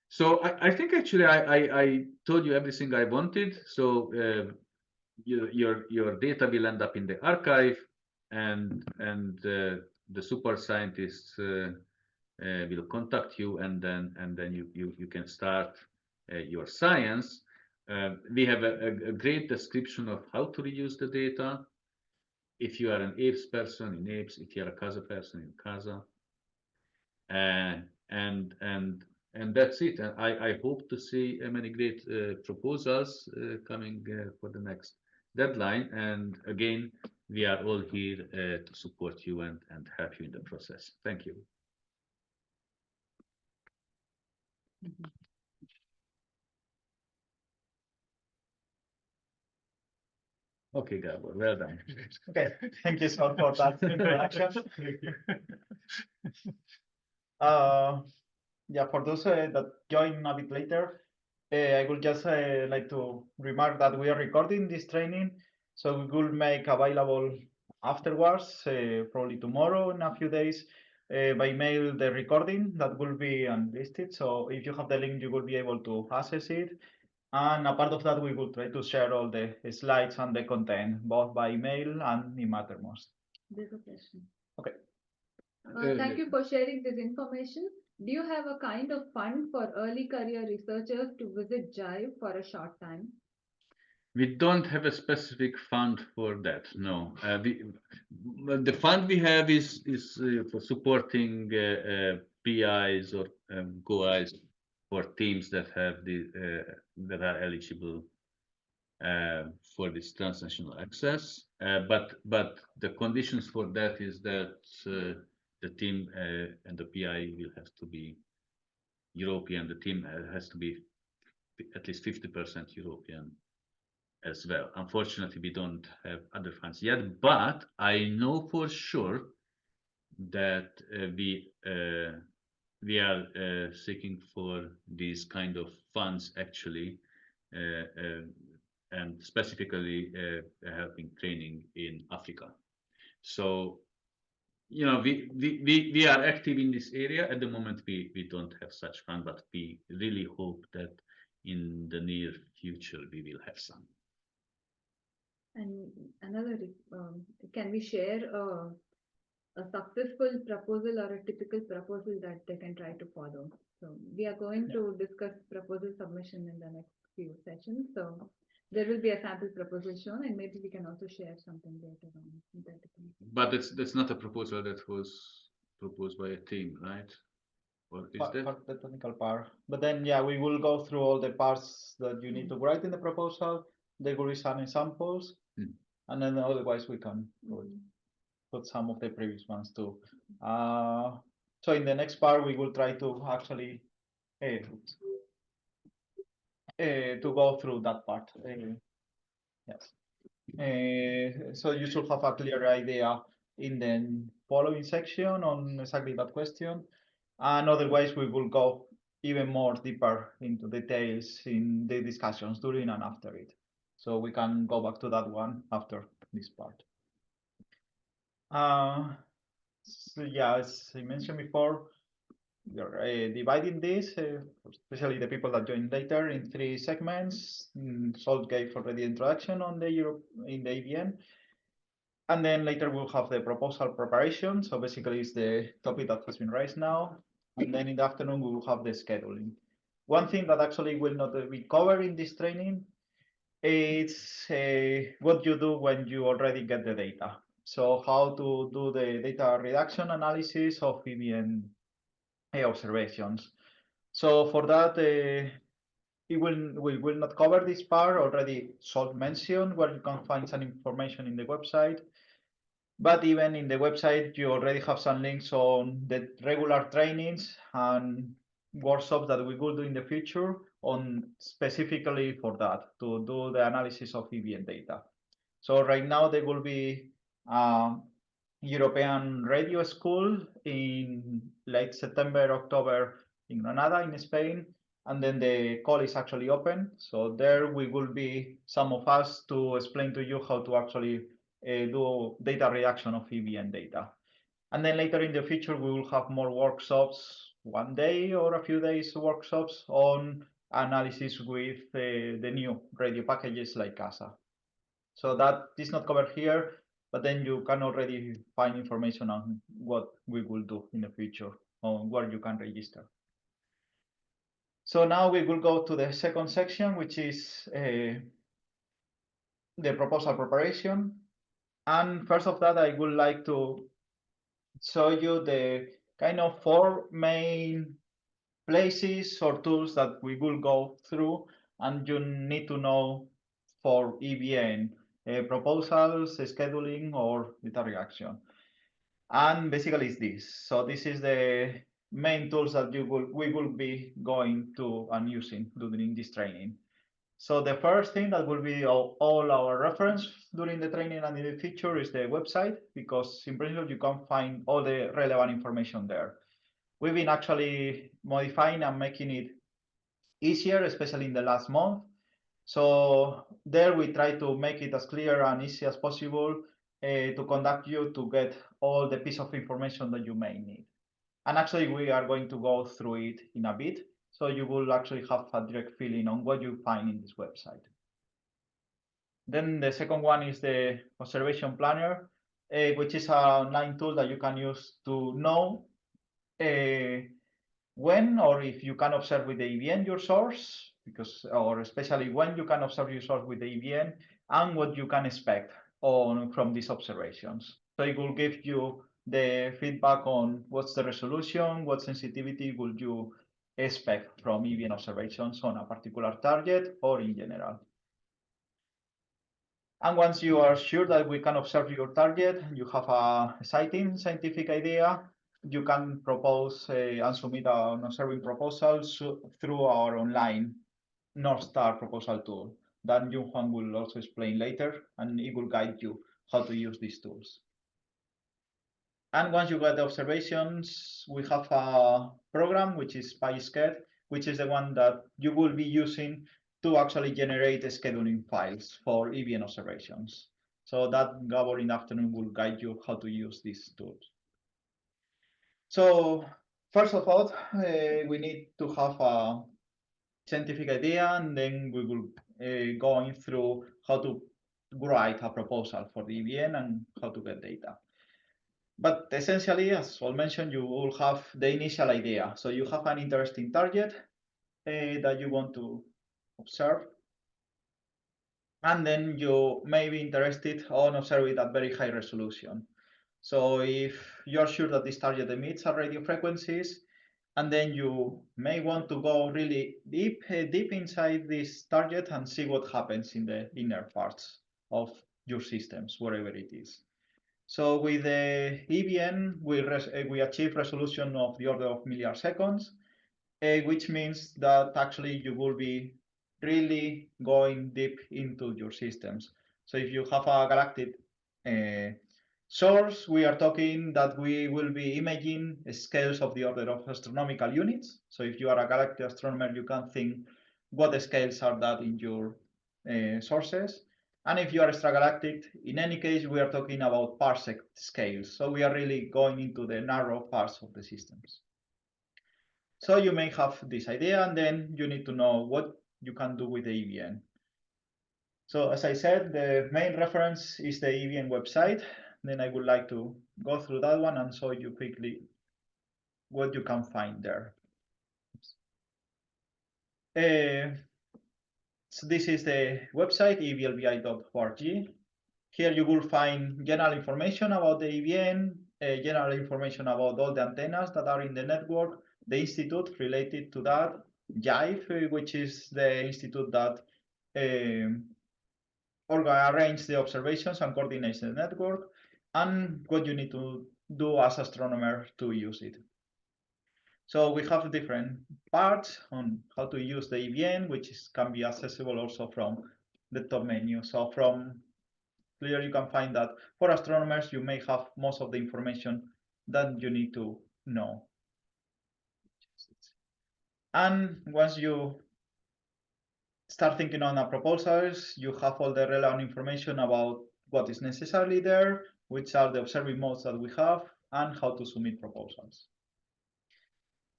So I think actually I told you everything I wanted. So your data will end up in the archive, and the super scientists will contact you, and then you can start your science. We have a great description of how to reuse the data. If you are an APES person, in APES. If you are a CASA person, in CASA. And And that's it. And I hope to see many great proposals coming for the next deadline. And again, we are all here to support you and help you in the process. Thank you. Okay, Gabor, well done. Okay, thank you so for that introduction. Yeah, for those that join a bit later, I would just like to remark that we are recording this training, so we will make available afterwards, probably tomorrow in a few days, by mail the recording that will be unlisted. So if you have the link, you will be able to access it. And a part of that, we will try to share all the slides and the content, both by email and in Mattermost. There's a question. Okay. Thank you for sharing this information. Do you have a kind of fund for early career researchers to visit Jive for a short time? We don't have a specific fund for that. No, the fund we have is for supporting PIs or GOIs for teams that have that are eligible for this transnational access. But the conditions for that is that the team and the PI will have to be European. The team has to be at least 50% European as well. Unfortunately, we don't have other funds yet, but I know for sure that we are seeking for these kind of funds actually, and specifically helping training in Africa. So, you know, we are active in this area. At the moment, we don't have such fund, but we really hope that in the near future we will have some. And another, can we share a successful proposal or a typical proposal that they can try to follow? So we are going to discuss proposal submission in the next few sessions. So there will be a sample proposal shown, and maybe we can also share something later on. But that's not a proposal that was proposed by a team, right? Or is that? Part the technical part. But then, yeah, we will go through all the parts that you need to write in the proposal. There will be some examples, and then otherwise we can put some of the previous ones too. So in the next part, we will try to actually to go through that part. Yes. So you should have a clear idea in the following section on exactly that question. And otherwise, we will go even more deeper into details in the discussions during and after it. So we can go back to that one after this part. So yeah, as I mentioned before, we are dividing this, especially the people that join later, in 3 segments. Salt gave already introduction on the in the EVN. And then later we'll have the proposal preparation. So basically it's the topic that has been raised now. And then in the afternoon, we will have the scheduling. One thing that actually will not be covered in this training is what you do when you already get the data. So how to do the data reduction analysis of EVN observations. So for that, we will not cover this part. Already Salt mentioned where you can find some information in the website. But even in the website, you already have some links on the regular trainings and workshops that we will do in the future on specifically for that, to do the analysis of EVN data. So right now there will be European radio school in late September, October in Granada, in Spain. And then the call is actually open. So there we will be some of us to explain to you how to actually do data reduction of EVN data. And then later in the future, we will have more workshops, one day or a few days workshops on analysis with the new radio packages like CASA. So that is not covered here, but then you can already find information on what we will do in the future, on where you can register. So now we will go to the second section, which is the proposal preparation. And first of that, I would like to show you the kind of 4 main places or tools that we will go through, and you need to know for EVN proposals, scheduling, or data reaction. And basically it's this. So this is the main tools that we will be going to and using during this training. So the first thing that will be all our reference during the training and in the future is the website, because in principle you can find all the relevant information there. We've been actually modifying and making it easier, especially in the last month. So there we try to make it as clear and easy as possible to conduct you to get all the piece of information that you may need. And actually we are going to go through it in a bit, so you will actually have a direct feeling on what you find in this website. Then the second one is the Observation Planner, which is an online tool that you can use to know when or if you can observe with the EVN your source, or especially when you can observe your source with the EVN, and what you can expect from these observations. So it will give you the feedback on what's the resolution, what sensitivity would you expect from EVN observations on a particular target or in general. And once you are sure that we can observe your target, you have a exciting scientific idea, you can propose and submit an observing proposal through our online North Star proposal tool that Juan will also explain later, and it will guide you how to use these tools. And once you get the observations, we have a program which is PySched, which is the one that you will be using to actually generate scheduling files for EVN observations. So that Gabor in the afternoon will guide you how to use these tools. So first of all, we need to have a scientific idea, and then we will go through how to write a proposal for the EVN and how to get data. But essentially, as I mentioned, you will have the initial idea. So you have an interesting target that you want to observe. And then you may be interested on observing at very high resolution. So if you're sure that this target emits at radio frequencies, and then you may want to go really deep inside this target and see what happens in the inner parts of your systems, wherever it is. So with the EVN, we achieve resolution of the order of milliseconds, which means that actually you will be really going deep into your systems. So if you have a galactic source, we are talking that we will be imaging scales of the order of astronomical units. So if you are a galactic astronomer, you can think what scales are that in your sources. And if you are extragalactic, in any case, we are talking about parsec scales. So we are really going into the narrow parts of the systems. So you may have this idea, and then you need to know what you can do with the EVN. So as I said, the main reference is the EVN website. Then I would like to go through that one and show you quickly what you can find there. So this is the website, evlbi.org. Here you will find general information about the EVN, general information about all the antennas that are in the network, the institute related to that, JIVE, which is the institute that arranges the observations and coordinates the network, and what you need to do as astronomer to use it. So we have different parts on how to use the EVN, which can be accessible also from the top menu. So from here you can find that for astronomers, you may have most of the information that you need to know. And once you start thinking on the proposals, you have all the relevant information about what is necessarily there, which are the observing modes that we have, and how to submit proposals.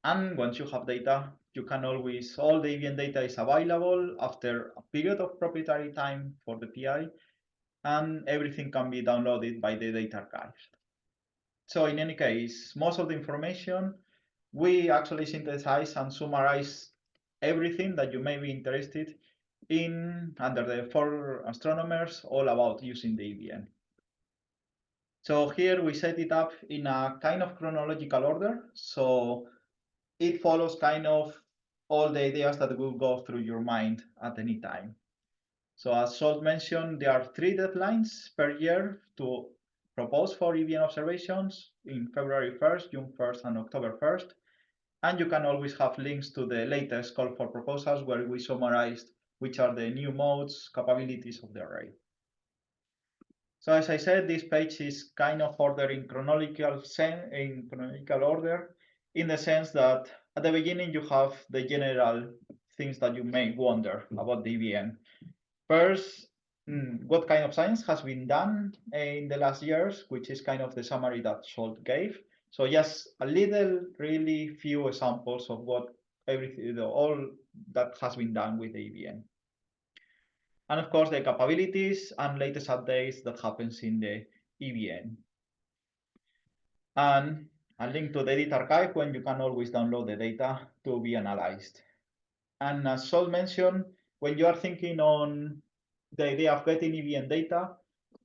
And once you have data, you can always, all the EVN data is available after a period of proprietary time for the PI, and everything can be downloaded by the data archive. So in any case, most of the information, we actually synthesize and summarize everything that you may be interested in under the 4 astronomers, all about using the EVN. So here we set it up in a kind of chronological order. So it follows kind of all the ideas that will go through your mind at any time. So as Salt mentioned, there are 3 deadlines per year to propose for EVN observations in February 1st, June 1st, and October 1st. And you can always have links to the latest call for proposals where we summarized which are the new modes, capabilities of the array. So as I said, this page is kind of ordered in chronological order, in the sense that at the beginning you have the general things that you may wonder about the EVN. First, what kind of science has been done in the last years, which is kind of the summary that Scholt gave. So just a little, really few examples of what all that has been done with the EVN. And of course, the capabilities and latest updates that happens in the EVN. And a link to the edit archive when you can always download the data to be analyzed. And as Sol mentioned, when you are thinking on the idea of getting EVN data,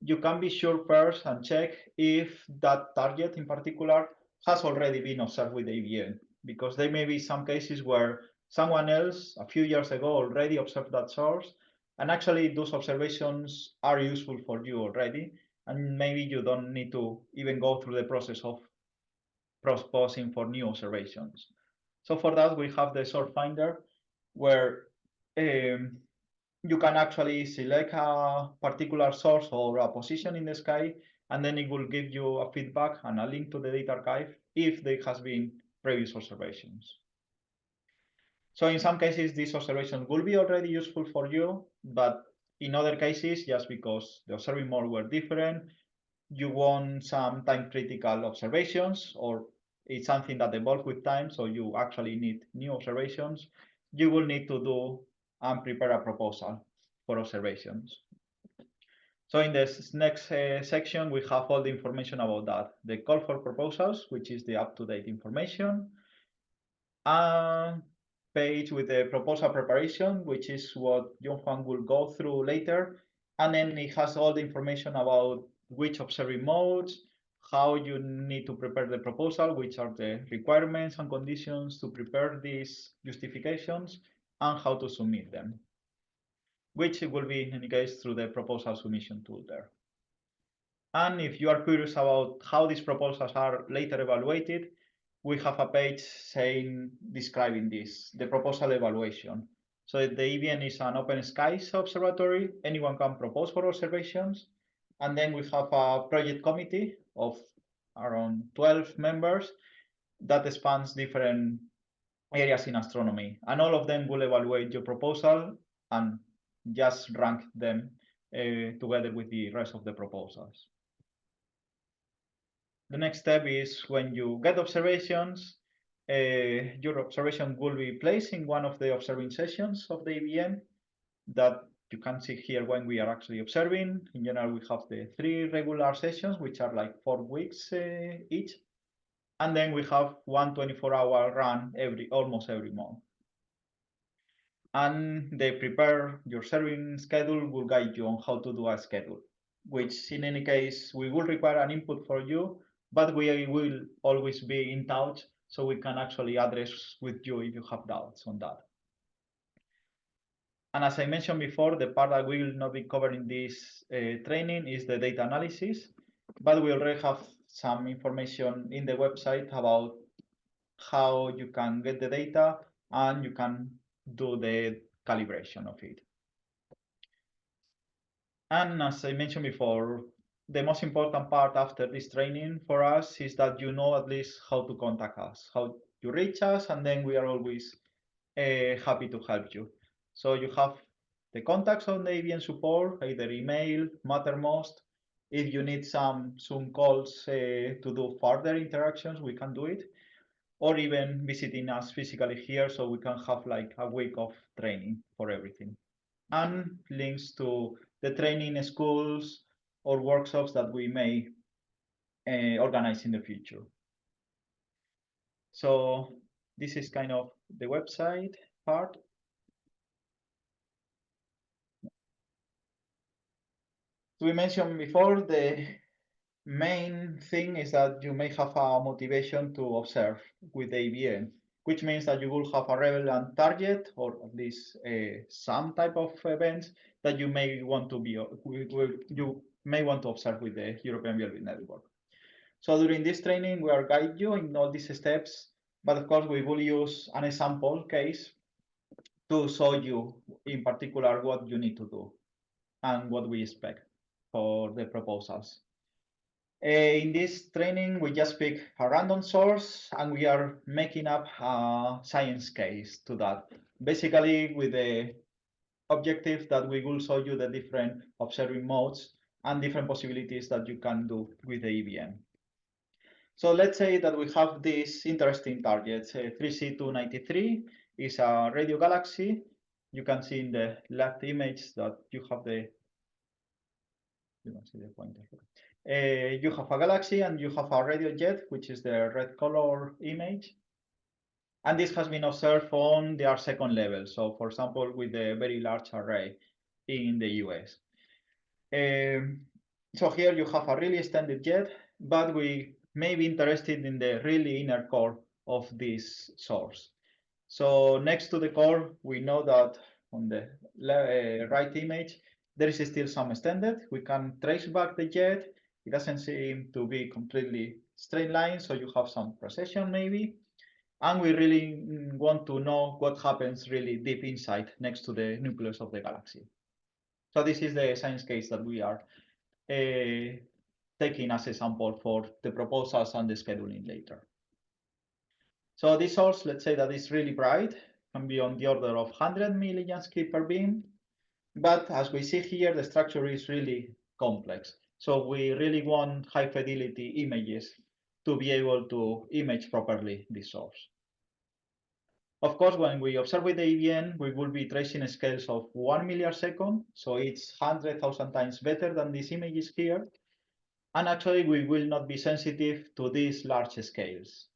you can be sure first and check if that target in particular has already been observed with the EVN, because there may be some cases where someone else a few years ago already observed that source, and actually those observations are useful for you already, and maybe you don't need to even go through the process of proposing for new observations. So for that, we have the source finder, where you can actually select a particular source or a position in the sky, and then it will give you a feedback and a link to the data archive if there has been previous observations. So in some cases, this observation will be already useful for you, but in other cases, just because the observing mode were different, you want some time critical observations, or it's something that evolves with time, so you actually need new observations, you will need to do and prepare a proposal for observations. So in this next section, we have all the information about that. The call for proposals, which is the up-to-date information. Page with the proposal preparation, which is what John Juan will go through later. And then it has all the information about which observing modes, how you need to prepare the proposal, which are the requirements and conditions to prepare these justifications, and how to submit them, which will be in any case through the proposal submission tool there. And if you are curious about how these proposals are later evaluated, we have a page describing this, the proposal evaluation. So the EVN is an open skies observatory. Anyone can propose for observations. And then we have a project committee of around 12 members that spans different areas in astronomy. And all of them will evaluate your proposal and just rank them together with the rest of the proposals. The next step is when you get observations, your observation will be placed in one of the observing sessions of the EVN that you can see here when we are actually observing. In general, we have the 3 regular sessions, which are like 4 weeks each. And then we have one 24-hour run almost every month. And they prepare your serving schedule, will guide you on how to do a schedule, which in any case, we will require an input for you, but we will always be in touch so we can actually address with you if you have doubts on that. And as I mentioned before, the part that we will not be covering this training is the data analysis, but we already have some information in the website about how you can get the data and you can do the calibration of it. And as I mentioned before, the most important part after this training for us is that you know at least how to contact us, how you reach us, and then we are always happy to help you. So you have the contacts on the EVN support, either email, Mattermost. If you need some Zoom calls to do further interactions, we can do it. Or even visiting us physically here so we can have like a week of training for everything. And links to the training schools or workshops that we may organize in the future. So this is kind of the website part. So we mentioned before, the main thing is that you may have a motivation to observe with the EVN. which means that you will have a relevant target or at least some type of events that you may want to observe with the European VLBI network. So during this training, we are guide you in all these steps, but of course we will use an example case to show you in particular what you need to do and what we expect for the proposals. In this training, we just pick a random source and we are making up a science case to that. Basically, with the objective that we will show you the different observing modes and different possibilities that you can do with the EVN. So let's say that we have this interesting target, 3C293 is a radio galaxy. You can see in the left image that you have the, you can see the pointer. You have a galaxy and you have a radio jet, which is the red color image. And this has been observed on their second level. So for example, with the Very Large Array in the US. So here you have a really extended jet, but we may be interested in the really inner core of this source. So next to the core, we know that on the right image, there is still some extended. We can trace back the jet. It doesn't seem to be completely straight line, so you have some precession maybe. And we really want to know what happens really deep inside next to the nucleus of the galaxy. So this is the science case that we are taking as a sample for the proposals and the scheduling later. So this source, let's say that is really bright, can be on the order of 100 millijansky per beam. But as we see here, the structure is really complex. So we really want high fidelity images to be able to image properly this source. Of course, when we observe with the EVN, we will be tracing scales of 1 millisecond. So it's 100,000 times better than these images here. And actually, we will not be sensitive to these large scales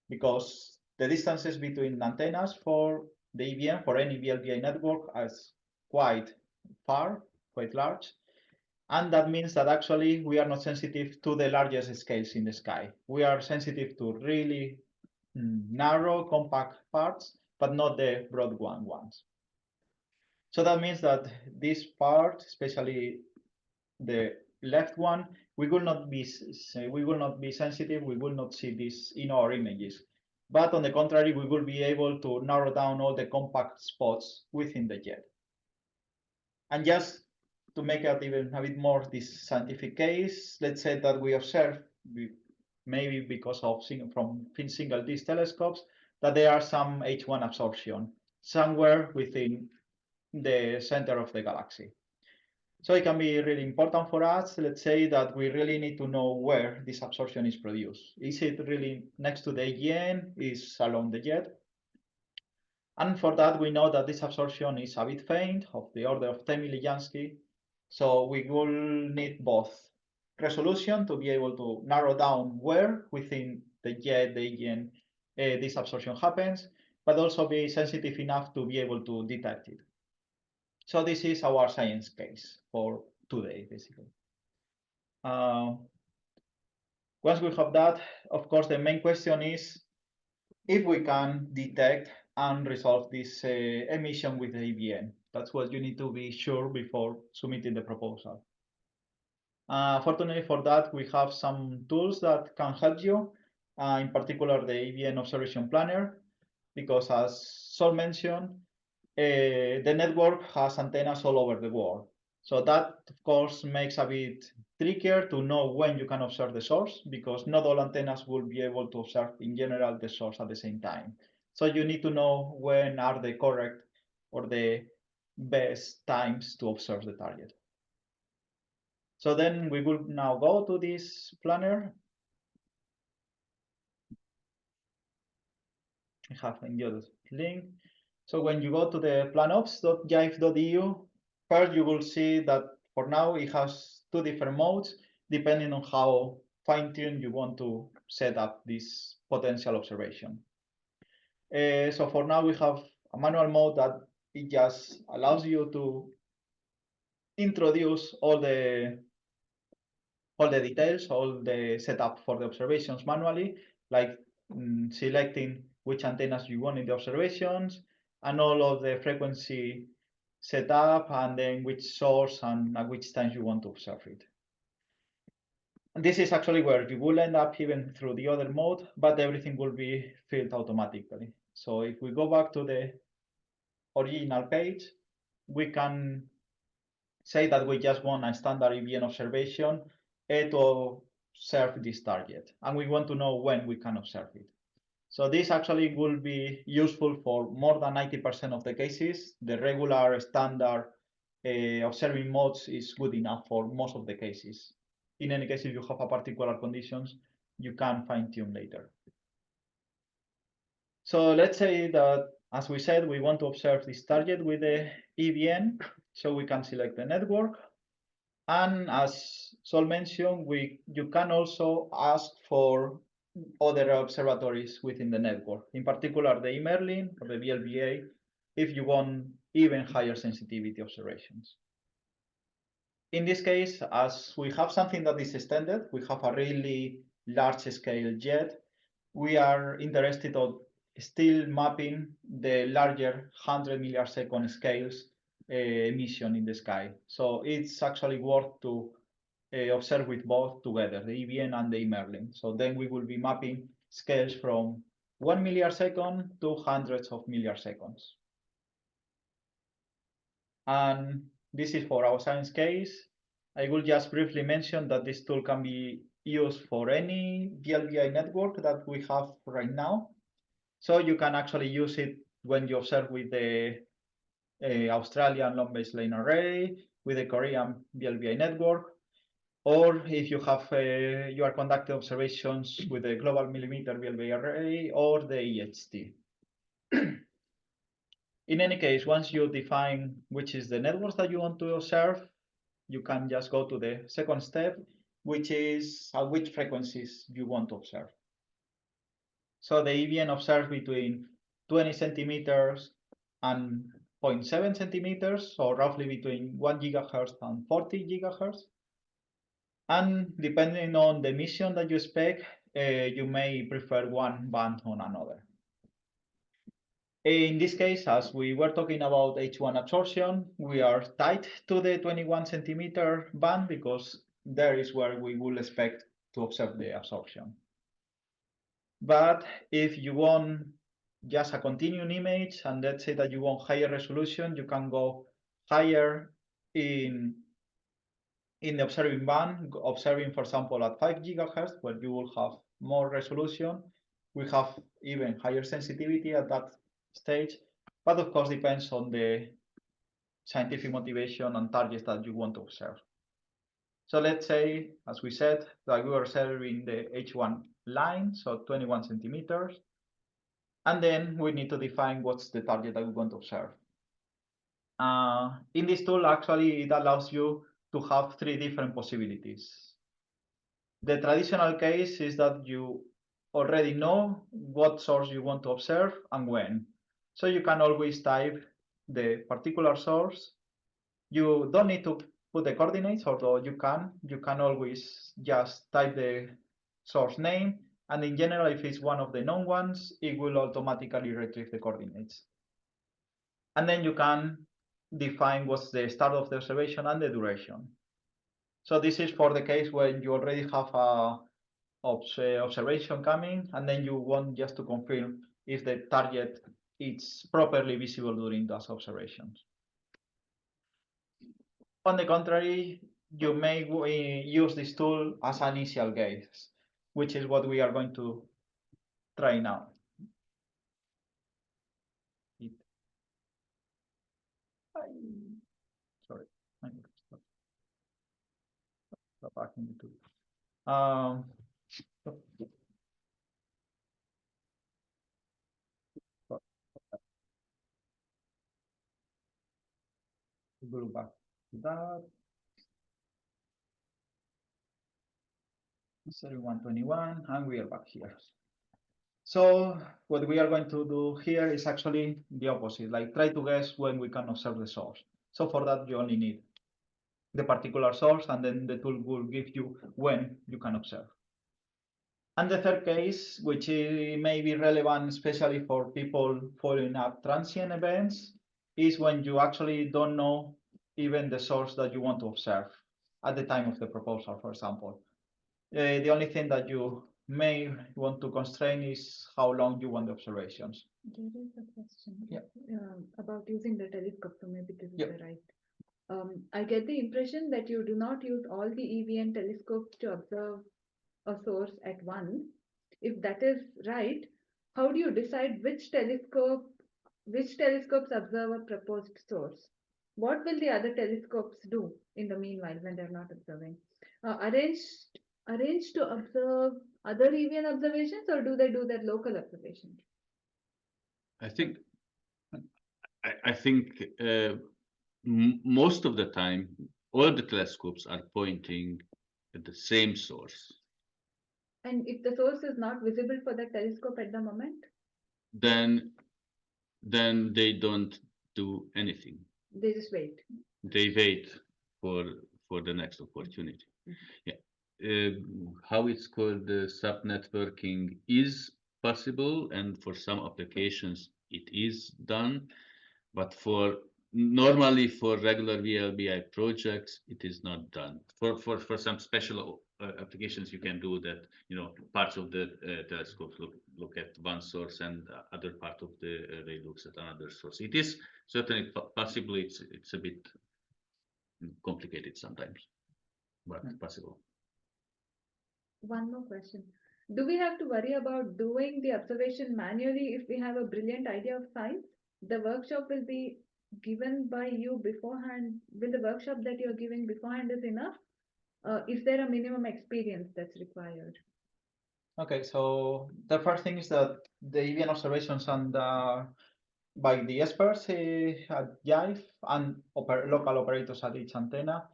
because the distances between antennas for the EVN, for any VLBI network, is quite far, quite large. And that means that actually we are not sensitive to the largest scales in the sky. We are sensitive to really narrow, compact parts, but not the broad ones. So that means that this part, especially the left one, we will not be sensitive. We will not see this in our images. But on the contrary, we will be able to narrow down all the compact spots within the jet. And just to make it even a bit more this scientific case, let's say that we observe, maybe because of from single dish telescopes, that there are some H1 absorption somewhere within the center of the galaxy. So it can be really important for us, let's say that we really need to know where this absorption is produced. Is it really next to the EVN? Is along the jet? And for that, we know that this absorption is a bit faint, of the order of 10 millijansky. So we will need both resolution to be able to narrow down where within the jet, the EVN, this absorption happens, but also be sensitive enough to be able to detect it. So this is our science case for today, basically. Once we have that, of course, the main question is if we can detect and resolve this emission with the EVN. That's what you need to be sure before submitting the proposal. Fortunately for that, we have some tools that can help you, in particular the EVN Observation Planner, because as Sol mentioned, the network has antennas all over the world. So that, of course, makes a bit trickier to know when you can observe the source, because not all antennas will be able to observe in general the source at the same time. So you need to know when are the correct or the best times to observe the target. So then we will now go to this planner. I have in your link. So when you go to the planops.jive.eu, first you will see that for now it has two different modes, depending on how fine-tuned you want to set up this potential observation. So for now we have a manual mode that it just allows you to introduce all the details, all the setup for the observations manually, like selecting which antennas you want in the observations, and all of the frequency setup, and then which source and at which times you want to observe it. And this is actually where you will end up even through the other mode, but everything will be filled automatically. So if we go back to the original page, we can say that we just want a standard EVN observation to observe this target, and we want to know when we can observe it. So this actually will be useful for more than 90% of the cases. The regular standard observing modes is good enough for most of the cases. In any case, if you have a particular conditions, you can fine tune later. So let's say that, as we said, we want to observe this target with the EVN, so we can select the network. And as Sol mentioned, you can also ask for other observatories within the network, in particular the eMerlin or the VLBI, if you want even higher sensitivity observations. In this case, as we have something that is extended, we have a really large scale jet, we are interested in still mapping the larger 100 millisecond scales emission in the sky. So it's actually worth to observe with both together, the EVN and the eMerlin. So then we will be mapping scales from 1 millisecond to hundreds of milliseconds. And this is for our science case. I will just briefly mention that this tool can be used for any VLBI network that we have right now. So you can actually use it when you observe with the Australian long-base lane array, with the Korean VLBI network, or if you have you are conducting observations with the global millimeter VLBI array or the EHT. In any case, once you define which is the networks that you want to observe, you can just go to the second step, which is at which frequencies you want to observe. So the EVN observes between 20 centimeters and 0.7 centimeters, so roughly between 1 gigahertz and 40 gigahertz. And depending on the mission that you expect, you may prefer one band on another. In this case, as we were talking about H1 absorption, we are tied to the 21 centimeter band because there is where we will expect to observe the absorption. But if you want just a continuum image, and let's say that you want higher resolution, you can go higher in the observing band, observing, for example, at 5 gigahertz, where you will have more resolution. We have even higher sensitivity at that stage, but of course depends on the scientific motivation and targets that you want to observe. So let's say, as we said, that we are observing the H1 line, so 21 centimeters, and then we need to define what's the target that we want to observe. In this tool, actually, it allows you to have 3 different possibilities. The traditional case is that you already know what source you want to observe and when. So you can always type the particular source. You don't need to put the coordinates, although you can always just type the source name. And in general, if it's one of the known ones, it will automatically retrieve the coordinates. And then you can define what's the start of the observation and the duration. So this is for the case when you already have a observation coming, and then you want just to confirm if the target is properly visible during those observations. On the contrary, you may use this tool as an initial guess, which is what we are going to try now. Sorry. Stop backing the tool. Go back to that. 121, and we are back here. So what we are going to do here is actually the opposite, like try to guess when we can observe the source. So for that, you only need the particular source, and then the tool will give you when you can observe. And the third case, which may be relevant especially for people following up transient events, is when you actually don't know even the source that you want to observe at the time of the proposal, for example. The only thing that you may want to constrain is how long you want the observations. There is a question Yeah. about using the telescope, so maybe this is Yeah. the right. I get the impression that you do not use all the EVN telescopes to observe a source at once. If that is right, how do you decide which telescopes observe a proposed source? What will the other telescopes do in the meanwhile when they're not observing? Arranged to observe other EVN observations, or do they do their local observations? I think most of the time, all the telescopes are pointing at the same source. And if the source is not visible for the telescope at the moment, Then they don't do anything. they just wait. They wait for the next opportunity. Yeah. How it's called, the sub-networking is possible, and for some applications it is done, but normally for regular VLBI projects it is not done. For some special applications you can do that. Parts of the telescope look at one source, and other part of the array looks at another source. It is certainly possible. It's a bit complicated sometimes, but possible. One more question. Do we have to worry about doing the observation manually if we have a brilliant idea of science? The workshop will be given by you beforehand. Will the workshop that you're giving beforehand is enough? Is there a minimum experience that's required? Okay, so the first thing is that the EVN observations and by the experts at YIVE and local operators at each antenna.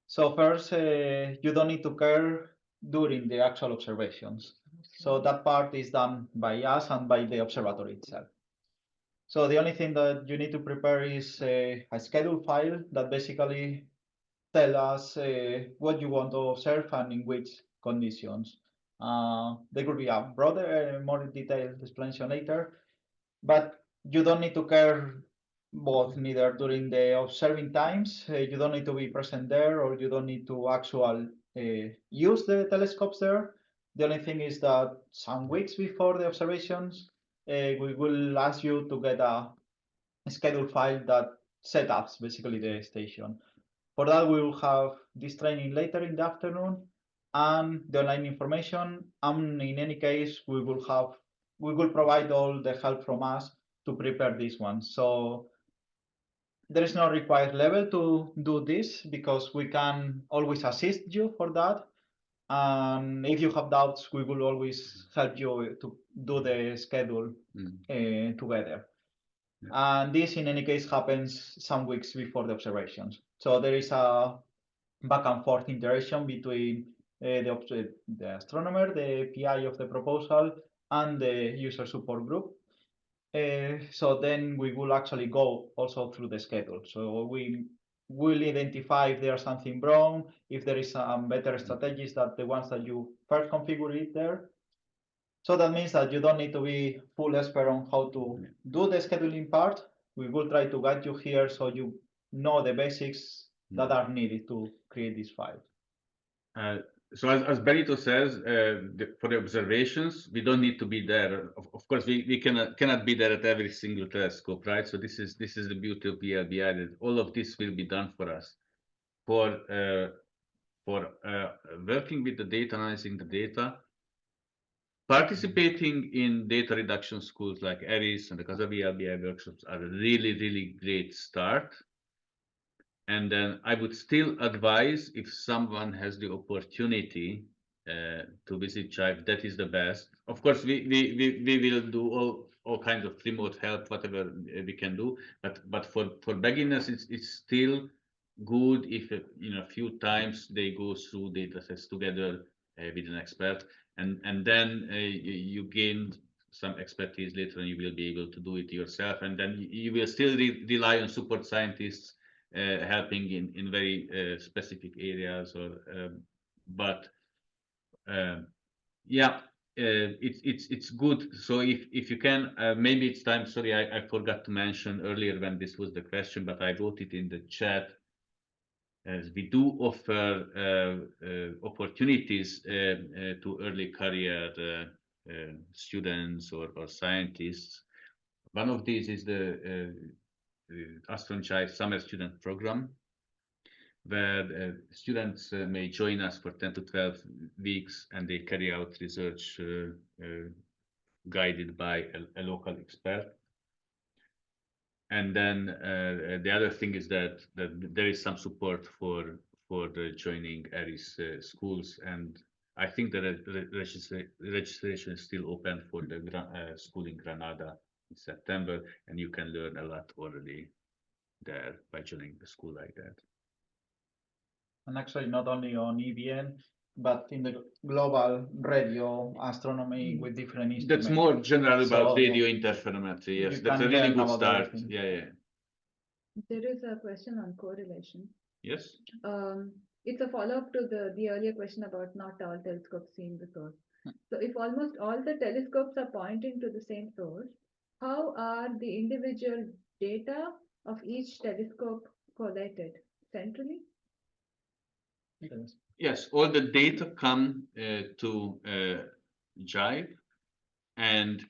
So first, you don't need to care during the actual observations. So that part is done by us and by the observatory itself. So the only thing that you need to prepare is a schedule file that basically tell us what you want to observe and in which conditions. There could be a broader, more detailed explanation later, but you don't need to care both neither during the observing times, you don't need to be present there, or you don't need to actually use the telescopes there. The only thing is that some weeks before the observations, we will ask you to get a schedule file that sets up basically the station. For that, we will have this training later in the afternoon and the online information. And in any case, we will provide all the help from us to prepare this one. So there is no required level to do this because we can always assist you for that. And if you have doubts, we will always help you to do the schedule together. And this, in any case, happens some weeks before the observations. So there is a back and forth interaction between the astronomer, the PI of the proposal, and the user support group. So then we will actually go also through the schedule. So we will identify if there's something wrong, if there is some better strategies than the ones that you first configure it there. So that means that you don't need to be full expert on how to do the scheduling part. We will try to guide you here so you know the basics that are needed to create this file. So as Benito says, for the observations, we don't need to be there. Of course, we cannot be there at every single telescope, right? So this is the beauty of VLBI, that all of this will be done for us. For working with the data, analyzing the data, participating in data reduction schools like ARIS and the Casa VLBI workshops are a really, really great start. And then I would still advise, if someone has the opportunity to visit Chive, that is the best. Of course, we will do all kinds of remote help, whatever we can do. But for beginners, it's still good if a few times they go through data sets together with an expert, and then you gain some expertise later, and you will be able to do it yourself, and then you will still rely on support scientists helping in very specific areas, or yeah, it's good. So if you can, maybe it's time. Sorry, I forgot to mention earlier when this was the question, but I wrote it in the chat. As we do offer opportunities to early career students or scientists. One of these is the Astronchild Summer Student Program, where students may join us for 10 to 12 weeks, and they carry out research guided by a local expert. And then the other thing is that there is some support for the joining ARIS schools, and I think the registration is still open for the school in Granada in September, and you can learn a lot already there by joining the school like that. And actually, not only on EVN, but in the global radio astronomy with different instruments. That's more general about So, radio interferometry. Yes, you that's a can really learn good about start. everything. Yeah. There is a question on correlation. Yes. It's a follow-up to the earlier question about not all telescopes seeing the source. So if almost all the telescopes are pointing to the same source, how are the individual data of each telescope collated? Centrally? Yes. Yes, all the data come to Jive, and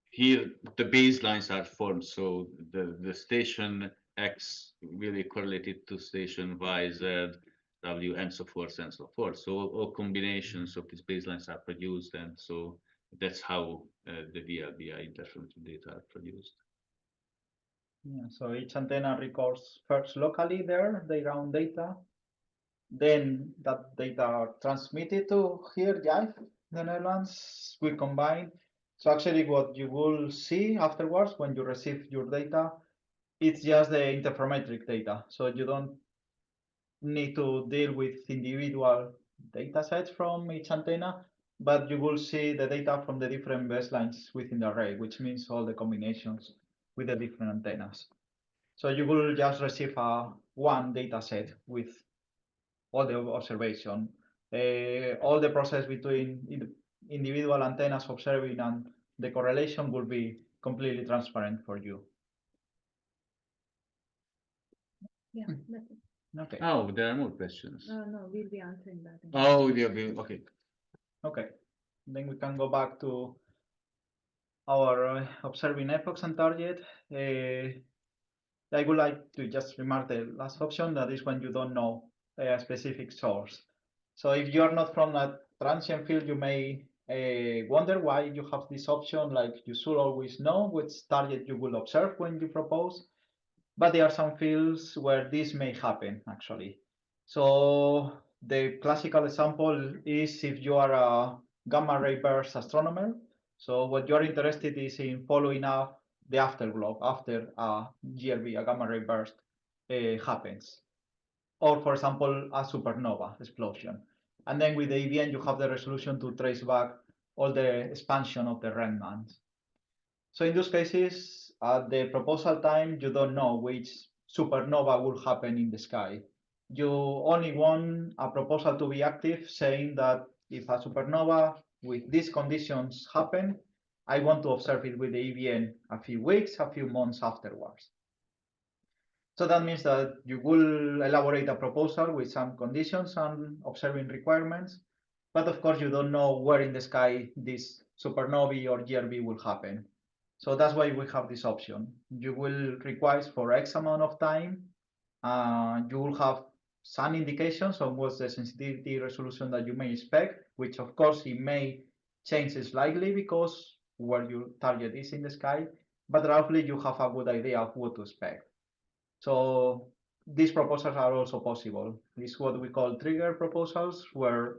here the baselines are formed. So the station X will be correlated to station Y, Z, W, and so forth and so forth. So all combinations of these baselines are produced, and so that's how the VLBI interferometry data are produced. Yeah, so each antenna records first locally their own data. Then that data are transmitted to here, Jive, the Netherlands. We combine. So actually what you will see afterwards when you receive your data, it's just the interferometric data. So you don't need to deal with individual data sets from each antenna, but you will see the data from the different baselines within the array, which means all the combinations with the different antennas. So you will just receive one data set with all the observation, all the process between individual antennas observing and the correlation will be completely transparent for you. Yeah, that's it. Okay. Oh, there are more questions. No, we'll be answering that. Oh, yeah, okay. Okay. Then we can go back to our observing epochs and target. I would like to just remark the last option, that is when you don't know a specific source. So if you are not from a transient field, you may wonder why you have this option, like you should always know which target you will observe when you propose. But there are some fields where this may happen, actually. So the classical example is if you are a gamma ray burst astronomer. So what you're interested is in following up the afterglow after a GRB, a gamma ray burst, happens. Or for example, a supernova explosion. And then with the EVN, you have the resolution to trace back all the expansion of the remnants. So in those cases, at the proposal time, you don't know which supernova will happen in the sky. You only want a proposal to be active saying that if a supernova with these conditions happen, I want to observe it with the EVN a few weeks, a few months afterwards. So that means that you will elaborate a proposal with some conditions and observing requirements, but of course you don't know where in the sky this supernovae or GRB will happen. So that's why we have this option. You will request for X amount of time. You will have some indications on what's the sensitivity resolution that you may expect, which of course it may change slightly because where your target is in the sky, but roughly you have a good idea of what to expect. So these proposals are also possible. It's what we call trigger proposals, where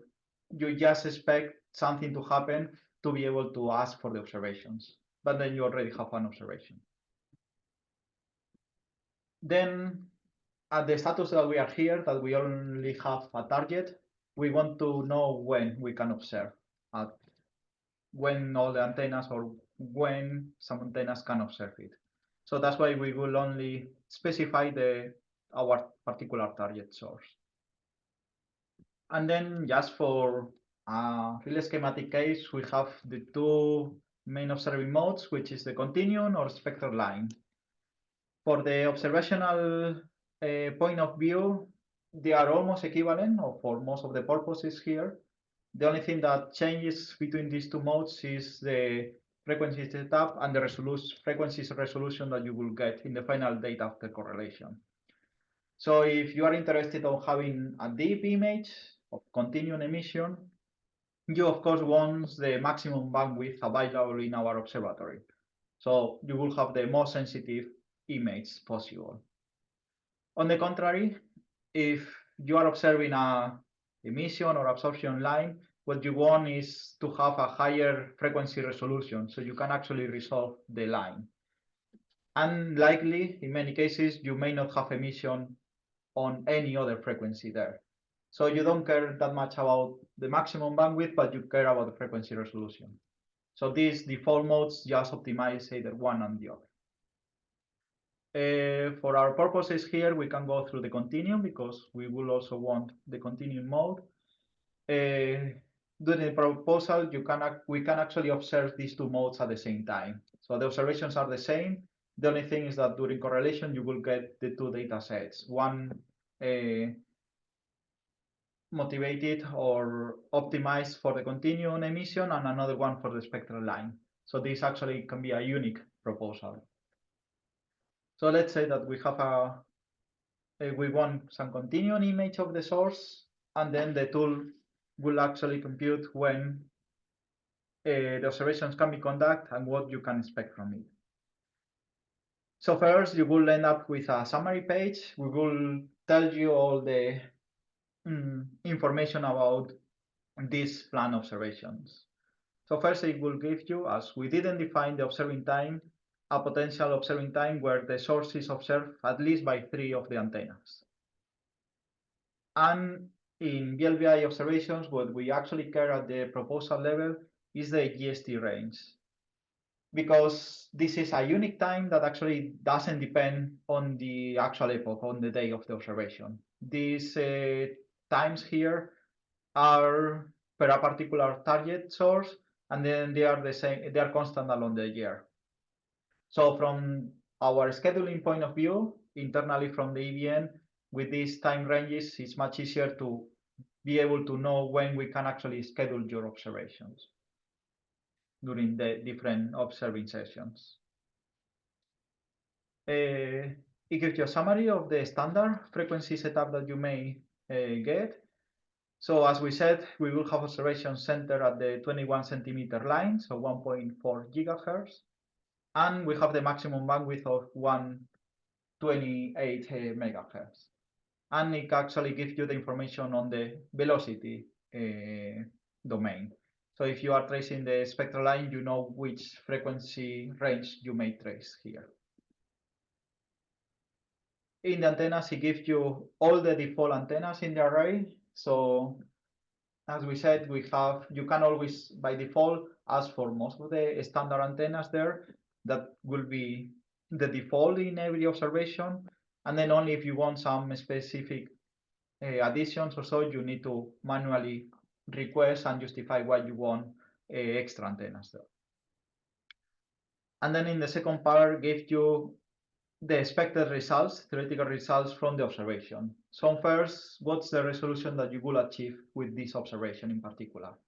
you just expect something to happen to be able to ask for the observations, but then you already have an observation. Then at the status that we are here, that we only have a target, we want to know when we can observe, when all the antennas or when some antennas can observe it. So that's why we will only specify our particular target source. And then just for real schematic case, we have the two main observing modes, which is the continuum or spectral line. For the observational point of view, they are almost equivalent, or for most of the purposes here. The only thing that changes between these two modes is the frequency setup and the frequency resolution that you will get in the final data after correlation. So if you are interested in having a deep image of continuum emission, you of course want the maximum bandwidth available in our observatory. So you will have the most sensitive image possible. On the contrary, if you are observing a emission or absorption line, what you want is to have a higher frequency resolution, so you can actually resolve the line. And likely, in many cases, you may not have emission on any other frequency there. So you don't care that much about the maximum bandwidth, but you care about the frequency resolution. So these default modes just optimize either one and the other. For our purposes here, we can go through the continuum because we will also want the continuum mode. During the proposal, we can actually observe these two modes at the same time. So the observations are the same. The only thing is that during correlation, you will get the two data sets, one motivated or optimized for the continuum emission and another one for the spectral line. So this actually can be a unique proposal. So let's say that we have we want some continuum image of the source, and then the tool will actually compute when the observations can be conducted and what you can expect from it. So first, you will end up with a summary page. We will tell you all the information about these planned observations. So first, it will give you, as we didn't define the observing time, a potential observing time where the source is observed at least by 3 of the antennas. And in VLBI observations, what we actually care at the proposal level is the GST range, because this is a unique time that actually doesn't depend on the actual epoch, on the day of the observation. These times here are per a particular target source, and then they are the same, they are constant along the year. So from our scheduling point of view, internally from the EVN, with these time ranges, it's much easier to be able to know when we can actually schedule your observations during the different observing sessions. It gives you a summary of the standard frequency setup that you may get. So as we said, we will have observations centered at the 21 centimeter line, so 1.4 gigahertz. And we have the maximum bandwidth of 128 megahertz. And it actually gives you the information on the velocity domain. So if you are tracing the spectral line, you know which frequency range you may trace here. In the antennas, it gives you all the default antennas in the array. So as we said, you can always by default ask for most of the standard antennas there. That will be the default in every observation. And then only if you want some specific additions or so, you need to manually request and justify why you want extra antennas there. And then in the second part, gives you the expected results, theoretical results from the observation. So first, what's the resolution that you will achieve with this observation in particular?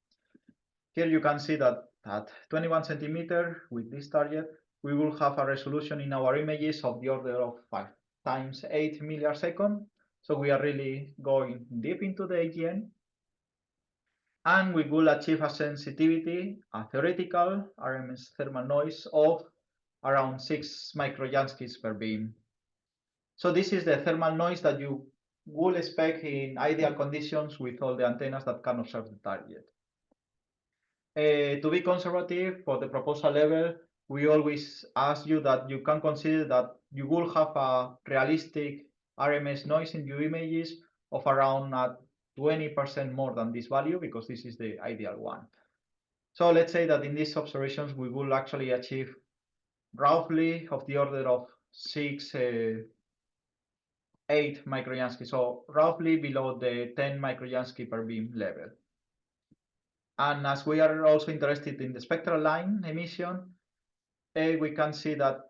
Here you can see that at 21 centimeter with this target, we will have a resolution in our images of the order of 5 times 8 milliseconds. So we are really going deep into the EVN. And we will achieve a sensitivity, a theoretical RMS thermal noise of around 6 microjanskis per beam. So this is the thermal noise that you will expect in ideal conditions with all the antennas that can observe the target. To be conservative for the proposal level, we always ask you that you can consider that you will have a realistic RMS noise in your images of around 20% more than this value, because this is the ideal one. So let's say that in these observations, we will actually achieve roughly of the order of 8 microjansky, so roughly below the 10 microjansky per beam level. And as we are also interested in the spectral line emission, we can see that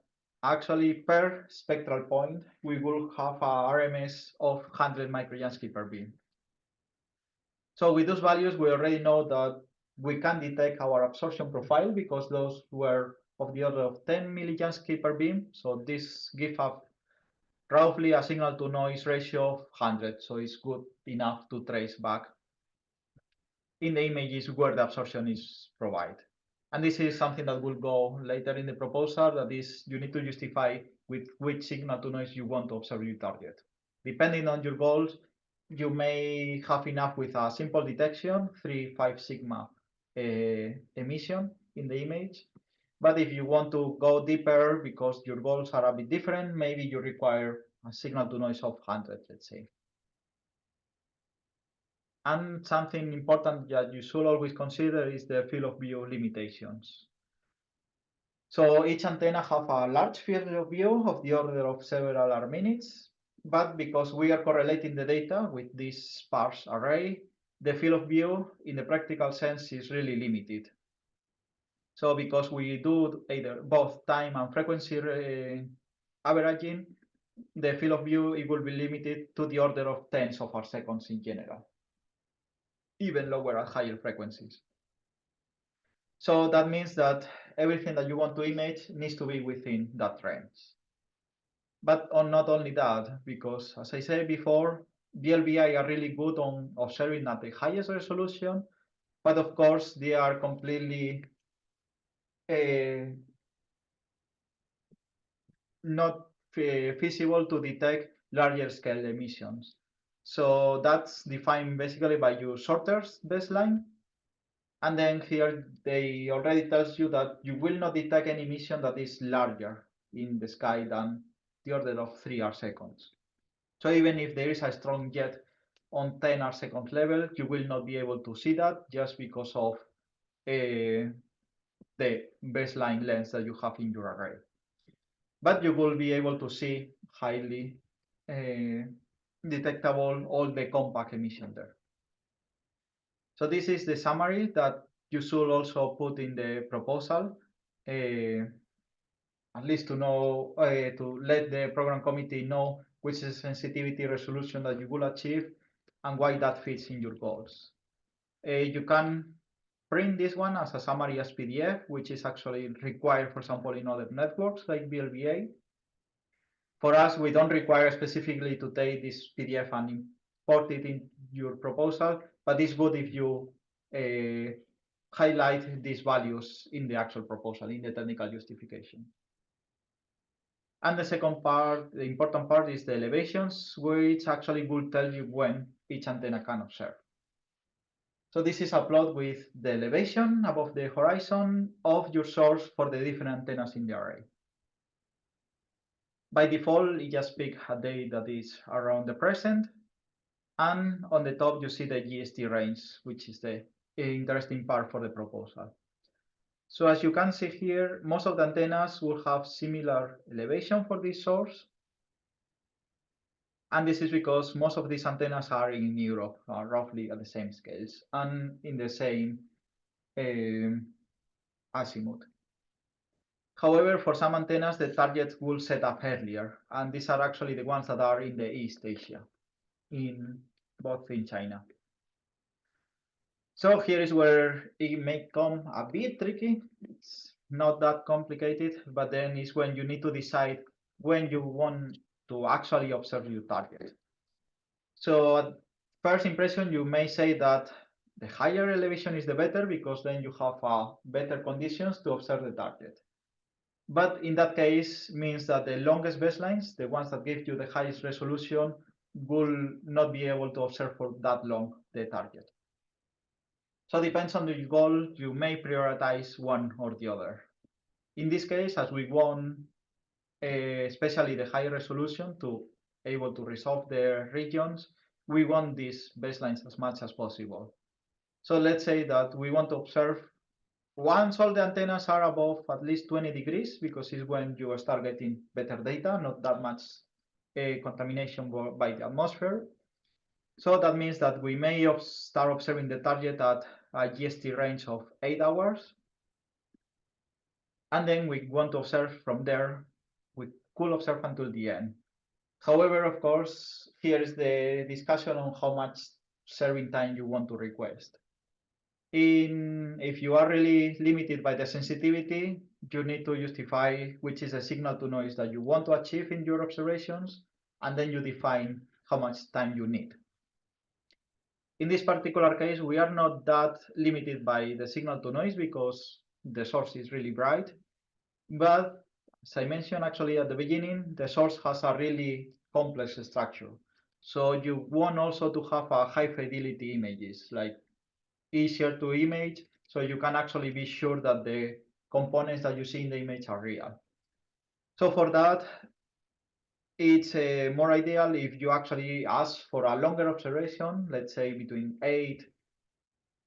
actually per spectral point, we will have a RMS of 100 microjansky per beam. So with those values, we already know that we can detect our absorption profile because those were of the order of 10 millijansky per beam. So this gives us roughly a signal to noise ratio of 100. So it's good enough to trace back in the images where the absorption is provided. And this is something that will go later in the proposal, that is, you need to justify with which signal to noise you want to observe your target. Depending on your goals, you may have enough with a simple detection, 3-5 sigma emission in the image. But if you want to go deeper because your goals are a bit different, maybe you require a signal to noise of 100, let's say. And something important that you should always consider is the field of view limitations. So each antenna have a large field of view of the order of several arc minutes, but because we are correlating the data with this sparse array, the field of view in the practical sense is really limited. So because we do either both time and frequency averaging, the field of view, it will be limited to the order of tens of arcseconds in general, even lower at higher frequencies. So that means that everything that you want to image needs to be within that range. But not only that, because as I said before, VLBI are really good on observing at the highest resolution, but of course they are completely not feasible to detect larger scale emissions. So that's defined basically by your shortest baseline. And then here they already tells you that you will not detect any emission that is larger in the sky than the order of 3 arcseconds. So even if there is a strong jet on 10 arcseconds level, you will not be able to see that just because of the baseline length that you have in your array. But you will be able to see highly detectable all the compact emission there. So this is the summary that you should also put in the proposal, at least to know, to let the program committee know which is the sensitivity resolution that you will achieve and why that fits in your goals. You can print this one as a summary as PDF, which is actually required, for example, in other networks like VLBA. For us, we don't require specifically to take this PDF and import it in your proposal, but it's good if you highlight these values in the actual proposal, in the technical justification. And the second part, the important part, is the elevations, which actually will tell you when each antenna can observe. So this is a plot with the elevation above the horizon of your source for the different antennas in the array. By default, it just picks a date that is around the present. And on the top, you see the GST range, which is the interesting part for the proposal. So as you can see here, most of the antennas will have similar elevation for this source. And this is because most of these antennas are in Europe, roughly at the same scales and in the same azimuth. However, for some antennas, the targets will set up earlier, and these are actually the ones that are in the East Asia, both in China. So here is where it may come a bit tricky. It's not that complicated, but then it's when you need to decide when you want to actually observe your target. So at first impression, you may say that the higher elevation is the better because then you have better conditions to observe the target. But in that case, means that the longest baselines, the ones that give you the highest resolution, will not be able to observe for that long the target. So it depends on your goal, you may prioritize one or the other. In this case, as we want especially the high resolution to able to resolve the regions, we want these baselines as much as possible. So let's say that we want to observe once all the antennas are above at least 20 degrees, because it's when you start getting better data, not that much contamination by the atmosphere. So that means that we may start observing the target at a GST range of 8 hours. And then we want to observe from there. We could observe until the end. However, of course, here is the discussion on how much serving time you want to request. If you are really limited by the sensitivity, you need to justify which is the signal to noise that you want to achieve in your observations, and then you define how much time you need. In this particular case, we are not that limited by the signal to noise because the source is really bright. But as I mentioned actually at the beginning, the source has a really complex structure. So you want also to have a high fidelity images, like easier to image, so you can actually be sure that the components that you see in the image are real. So for that, it's more ideal if you actually ask for a longer observation, let's say between 8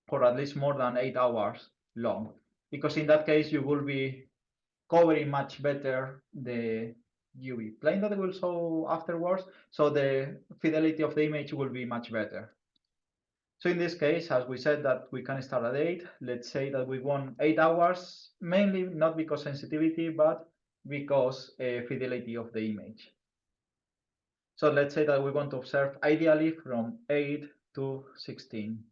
or at least more than 8 hours long, because in that case you will be covering much better the UV plane that we'll show afterwards, so the fidelity of the image will be much better. So in this case, as we said that we can start at 8, let's say that we want 8 hours, mainly not because sensitivity, but because fidelity of the image. So let's say that we want to observe ideally from 8 to 16.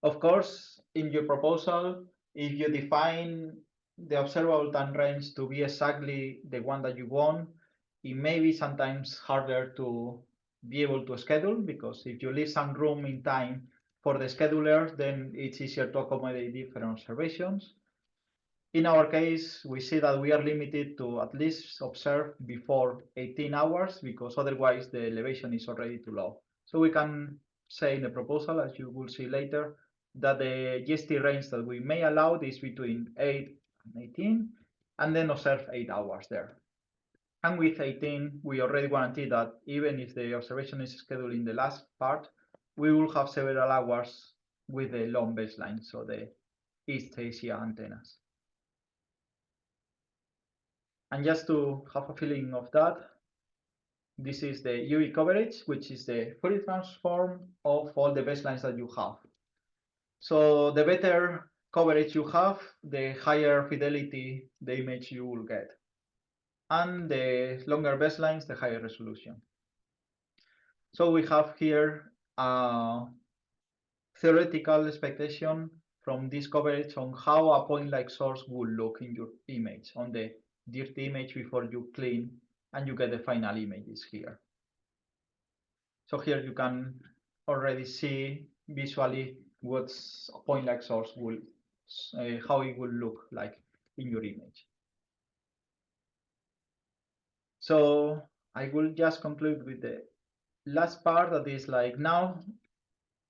Of course, in your proposal, if you define the observable time range to be exactly the one that you want, it may be sometimes harder to be able to schedule, because if you leave some room in time for the schedulers, then it's easier to accommodate different observations. In our case, we see that we are limited to at least observe before 18 hours, because otherwise the elevation is already too low. So we can say in the proposal, as you will see later, that the GST range that we may allow is between 8 and 18, and then observe 8 hours there. And with 18, we already guarantee that even if the observation is scheduled in the last part, we will have several hours with the long baseline, so the East Asia antennas. And just to have a feeling of that, this is the UV coverage, which is the Fourier transform of all the baselines that you have. So the better coverage you have, the higher fidelity the image you will get. And the longer baselines, the higher resolution. So we have here a theoretical expectation from this coverage on how a point-like source will look in your image, on the dirty image before you clean, and you get the final images here. So here you can already see visually what's a point-like source will, how it will look like in your image. So I will just conclude with the last part, that is like, now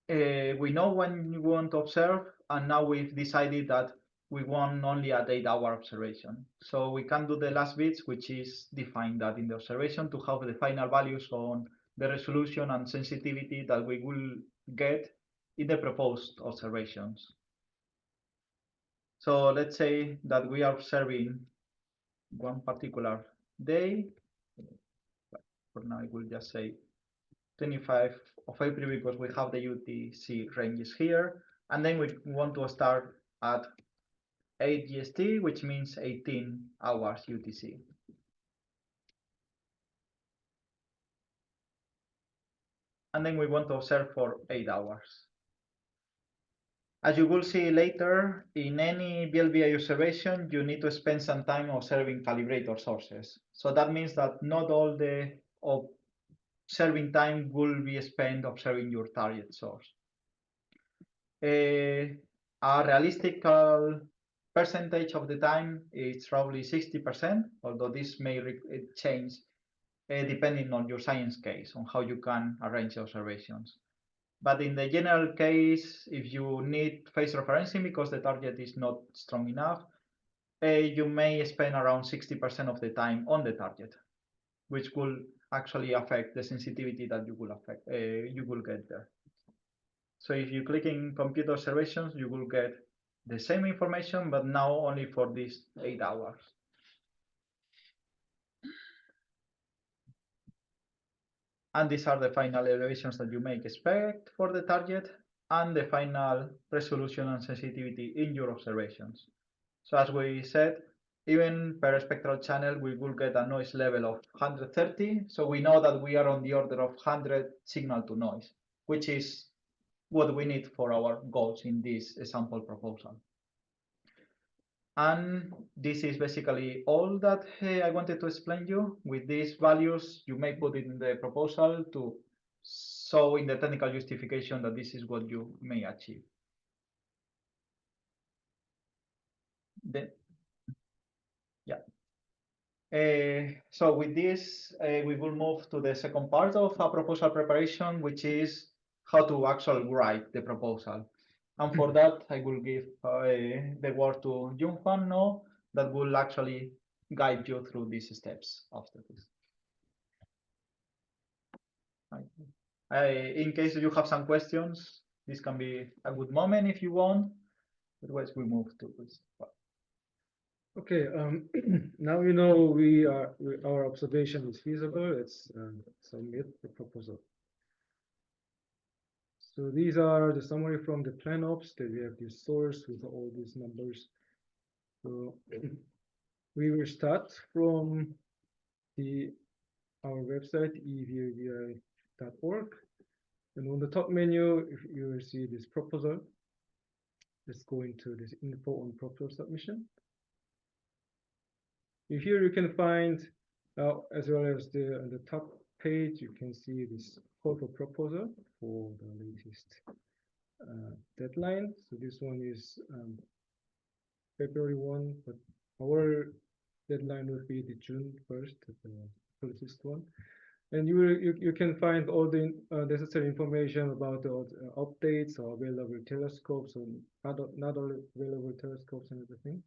we know when you want to observe, and now we've decided that we want only a 8-hour observation. So we can do the last bits, which is define that in the observation to have the final values on the resolution and sensitivity that we will get in the proposed observations. So let's say that we are observing one particular day. For now, I will just say 25 of April, because we have the UTC ranges here. And then we want to start at 8 GST, which means 18 hours UTC. And then we want to observe for 8 hours. As you will see later, in any VLBI observation, you need to spend some time observing calibrator sources. So that means that not all the observing time will be spent observing your target source. A realistic percentage of the time is probably 60%, although this may change depending on your science case, on how you can arrange observations. But in the general case, if you need phase referencing because the target is not strong enough, you may spend around 60% of the time on the target, which will actually affect the sensitivity that you will get there. So if you click in compute observations, you will get the same information, but now only for these 8 hours. And these are the final elevations that you may expect for the target and the final resolution and sensitivity in your observations. So as we said, even per spectral channel, we will get a noise level of 130. So we know that we are on the order of 100 signal to noise, which is what we need for our goals in this sample proposal. And this is basically all that I wanted to explain you. With these values, you may put it in the proposal to show in the technical justification that this is what you may achieve. Then, yeah. So with this, we will move to the second part of our proposal preparation, which is how to actually write the proposal. And for that, I will give the word to Jungfan now, that will actually guide you through these steps after this. In case you have some questions, this can be a good moment if you want. Otherwise, we move to this part. Okay, now our observation is feasible. Let's submit the proposal. So these are the summary from the plan ops that we have this source with all these numbers. So we will start from our website evlbi.org, and on the top menu, if you will see this proposal, let's go into this info on proposal submission. Here you can find, as well as on the top page, you can see this call for proposal for the latest deadline. So this one is February 1, but our deadline would be the June 1st, the closest one. And you can find all the necessary information about the updates or available telescopes and not all available telescopes and everything.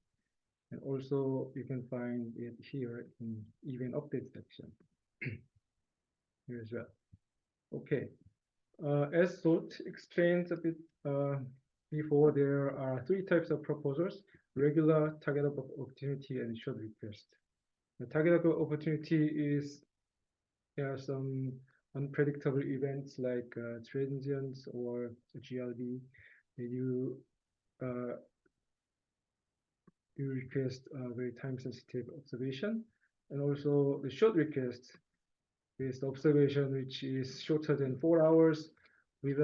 And also you can find it here in EVN update section here as well. Okay, as Salt explained a bit before, there are three types of proposals: regular, target opportunity, and short request. The target opportunity is there are some unpredictable events like transients or GLB. You request a very time-sensitive observation, and also the short request is the observation which is shorter than 4 hours, with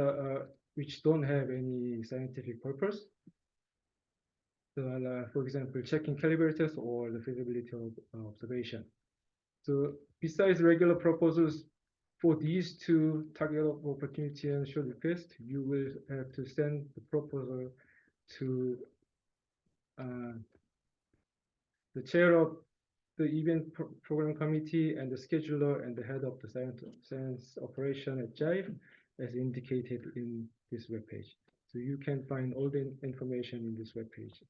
which don't have any scientific purpose. So, for example, checking calibrators or the feasibility of observation. So, besides regular proposals, for these two, target opportunity and short request, you will have to send the proposal to the chair of the EVN program committee and the scheduler and the head of the science operation at JIVE, as indicated in this webpage. So you can find all the information in this webpage.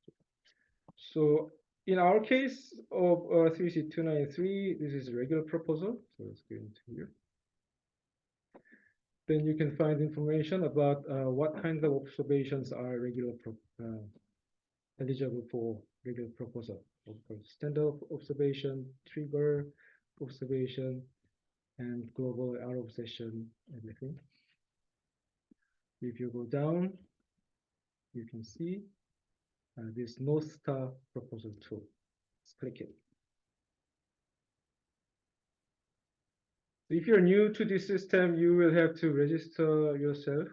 So in our case of 3C293, this is a regular proposal. So let's go into here. Then you can find information about what kinds of observations are eligible for regular proposal. Of course, standard observation, trigger observation, and global out of session, everything. If you go down, you can see this North Star proposal tool. Let's click it. If you're new to this system, you will have to register yourself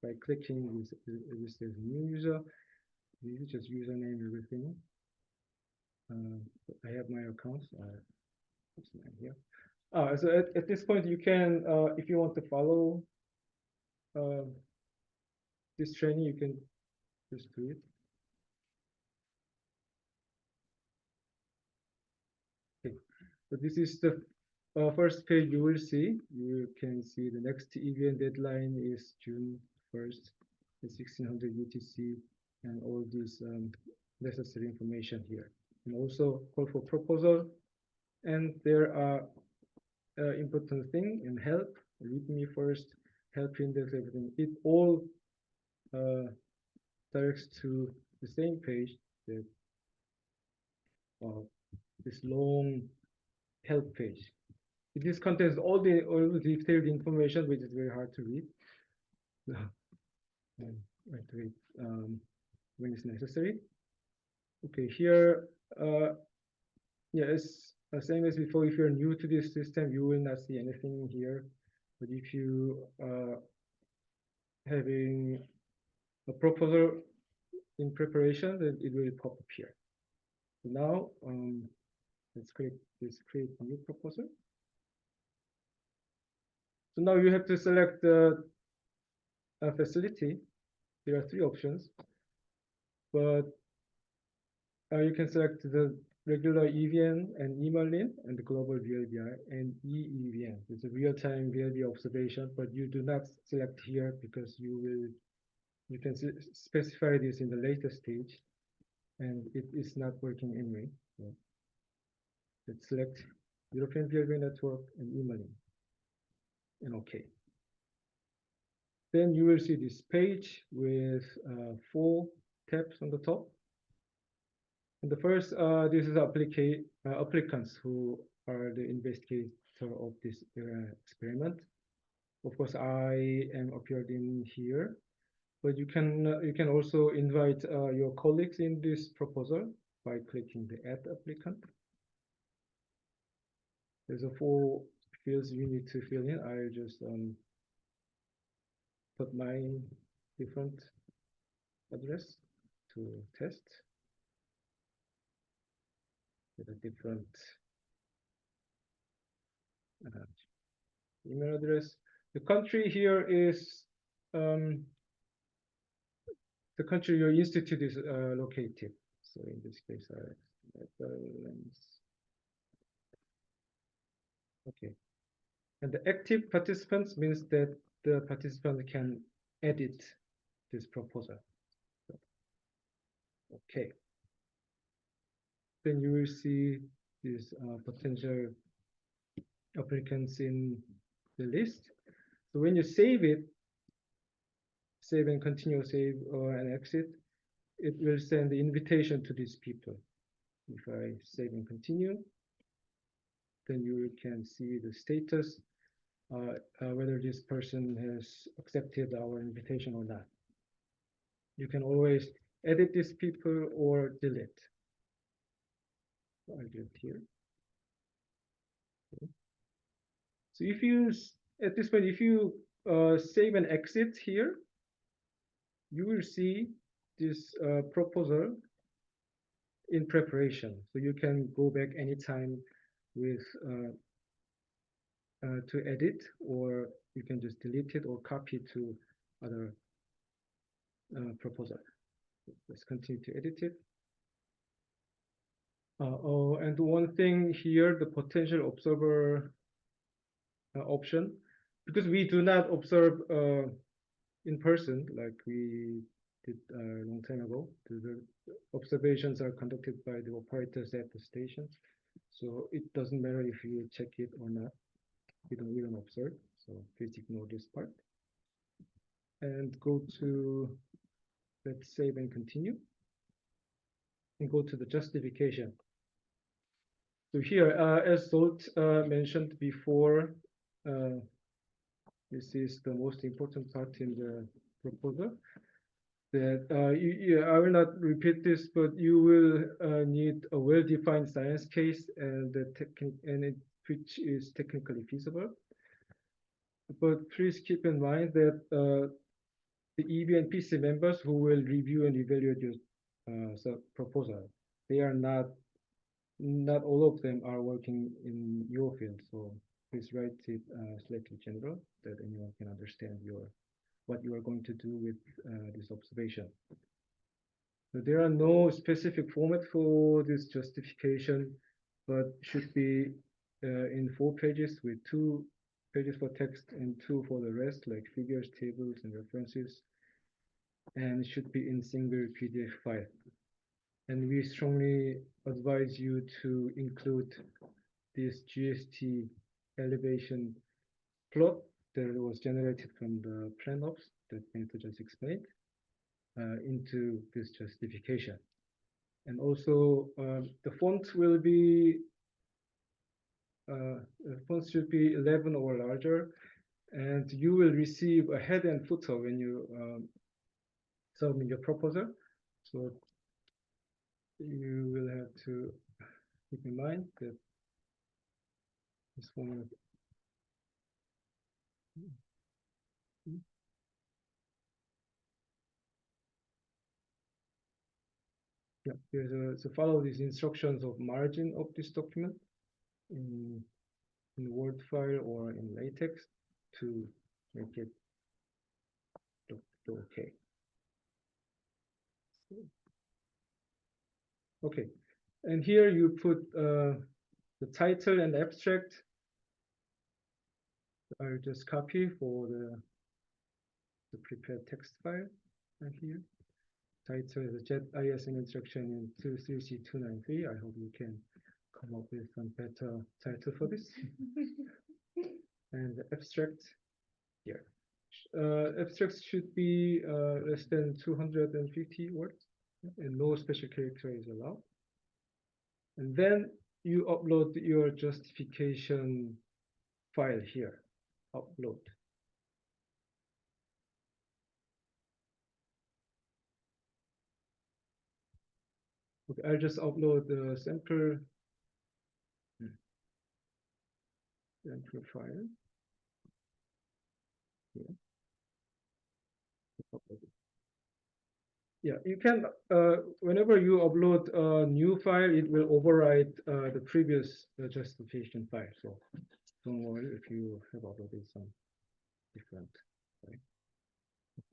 by clicking this register as a new user. You just username, everything. I have my account. What's mine here? So at this point, you can, if you want to follow this training, you can just do it. Okay. So this is the first page you will see. You can see the next EVN deadline is June 1st, at 1600 UTC, and all this necessary information here. And also call for proposal. And there are important thing in help, read me first, help index, everything. It all directs to the same page, that this long help page. This contains all the detailed information, which is very hard to read. Right, read when it's necessary. Okay, here, yeah, it's the same as before. If you're new to this system, you will not see anything here. But if you having a proposal in preparation, then it will pop up here. So now, let's create a new proposal. So now you have to select the facility. There are 3 options, but you can select the regular EVN and EMALIN and the global VLBI and EEVN. It's a real-time VLBI observation, but you do not select here because you can specify this in the later stage, and it is not working anyway. So let's select European VLBI Network and EMALIN, and OK. Then you will see this page with 4 tabs on the top. And the first, this is applicants who are the investigator of this experiment. Of course, I am appeared in here, but you can also invite your colleagues in this proposal by clicking the Add Applicant. There's 4 fields you need to fill in. I'll just put my different address to test with a different email address. The country here is the country your institute is located. So in this case, Netherlands. Okay. And the active participants means that the participant can edit this proposal. Okay. Then you will see these potential applicants in the list. So when you save it, save and continue, save and exit, it will send the invitation to these people. If I save and continue, then you can see the status, whether this person has accepted our invitation or not. You can always edit these people or delete. So I'll do it here. Okay. So if you, at this point, if you save and exit here, you will see this proposal in preparation. So you can go back anytime with to edit, or you can just delete it or copy it to other proposal. Let's continue to edit it. And one thing here, the potential observer option, because we do not observe in person like we did a long time ago. The observations are conducted by the operators at the stations. So it doesn't matter if you check it or not. We don't observe. So please ignore this part. And go to, let's save and continue. And go to the justification. So here, as Zolt mentioned before, this is the most important part in the proposal. That I will not repeat this, but you will need a well-defined science case and which is technically feasible. But please keep in mind that the EVN PC members who will review and evaluate your proposal, they are not all of them are working in your field. So please write it slightly general that anyone can understand what you are going to do with this observation. So there are no specific format for this justification, but should be in 4 pages with 2 pages for text and 2 for the rest, like figures, tables, and references, and it should be in single PDF file. And we strongly advise you to include this GST elevation plot that was generated from the plan ops that Benito just explained into this justification. And also the font will be font should be 11 or larger, and you will receive a head and footer when you submit your proposal. So you will have to keep in mind that this one. Yeah, so follow these instructions of margin of this document in Word file or in LaTeX to make it look okay. Okay, and here you put the title and abstract. I'll just copy for the prepared text file right here. Title is a JET ISM instruction in 23293. I hope you can come up with some better title for this. And the abstract here. Abstracts should be less than 250 words, and no special character is allowed. And then you upload your justification file here. Upload. Okay, I'll just upload the sample file. Here. Yeah, you can, whenever you upload a new file, it will override the previous justification file. So don't worry if you have uploaded some different. Right?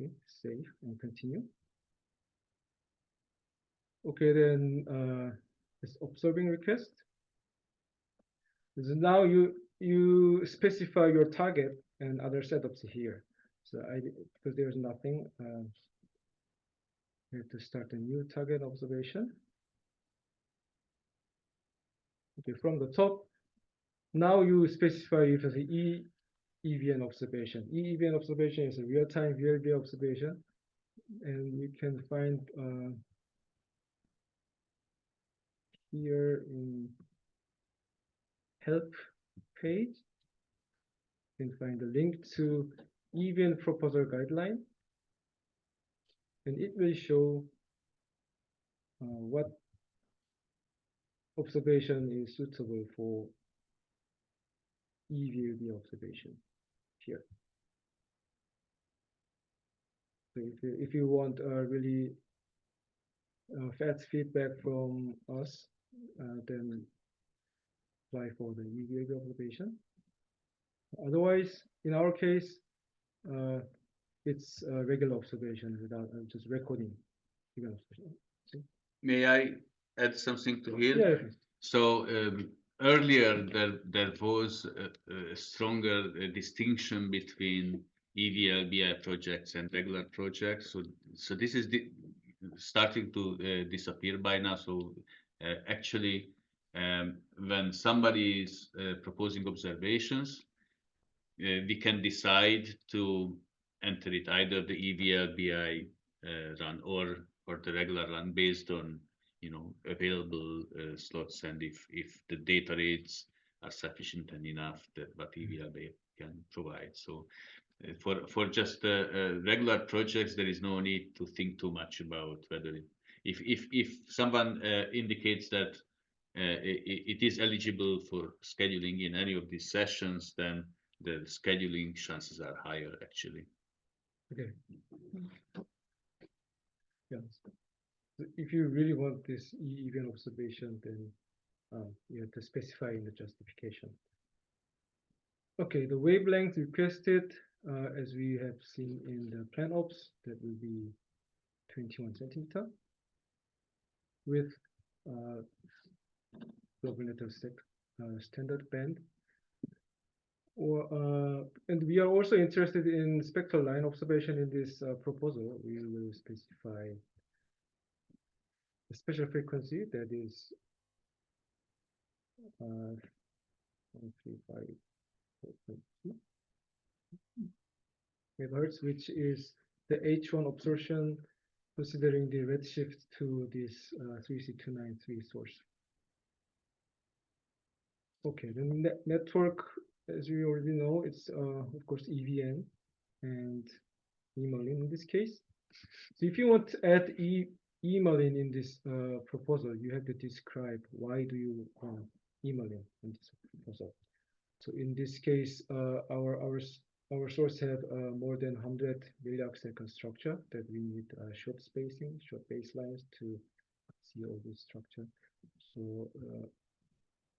Okay, save and continue. Okay, then this observing request. So now you specify your target and other setups here. So because there's nothing, we have to start a new target observation. Okay, from the top, now you specify if it's the EVN observation. EVN observation is a real-time VLBI observation, and you can find here in help page, you can find a link to EVN proposal guideline, and it will show what observation is suitable for EVLBI observation here. So if you want really fast feedback from us, then apply for the EVLBI observation. Otherwise, in our case, it's a regular observation without just recording. May I add something to here? Yeah. So earlier there was a stronger distinction between EVLBI projects and regular projects. So this is starting to disappear by now. So actually, when somebody is proposing observations, we can decide to enter it either the EVLBI run or the regular run based on available slots, and if the data rates are sufficient and enough that what EVLBI can provide. So for just regular projects, there is no need to think too much about whether if someone indicates that it is eligible for scheduling in any of these sessions, then the scheduling chances are higher actually. Okay. Yes. If you really want this EVN observation, then you have to specify in the justification. Okay, the wavelength requested, as we have seen in the plan ops, that will be 21 centimeter with global network standard band. And we are also interested in spectral line observation in this proposal. We will specify a special frequency that is 135 megahertz, which is the H1 absorption considering the redshift to this 36293 source. Okay, the network, as we already know, it's of course EVN and Emalin in this case. So if you want to add Emalin in this proposal, you have to describe why do you want Emalin in this proposal. So in this case, our source have more than 100 millisecond structure that we need short spacing, short baselines to see all this structure. So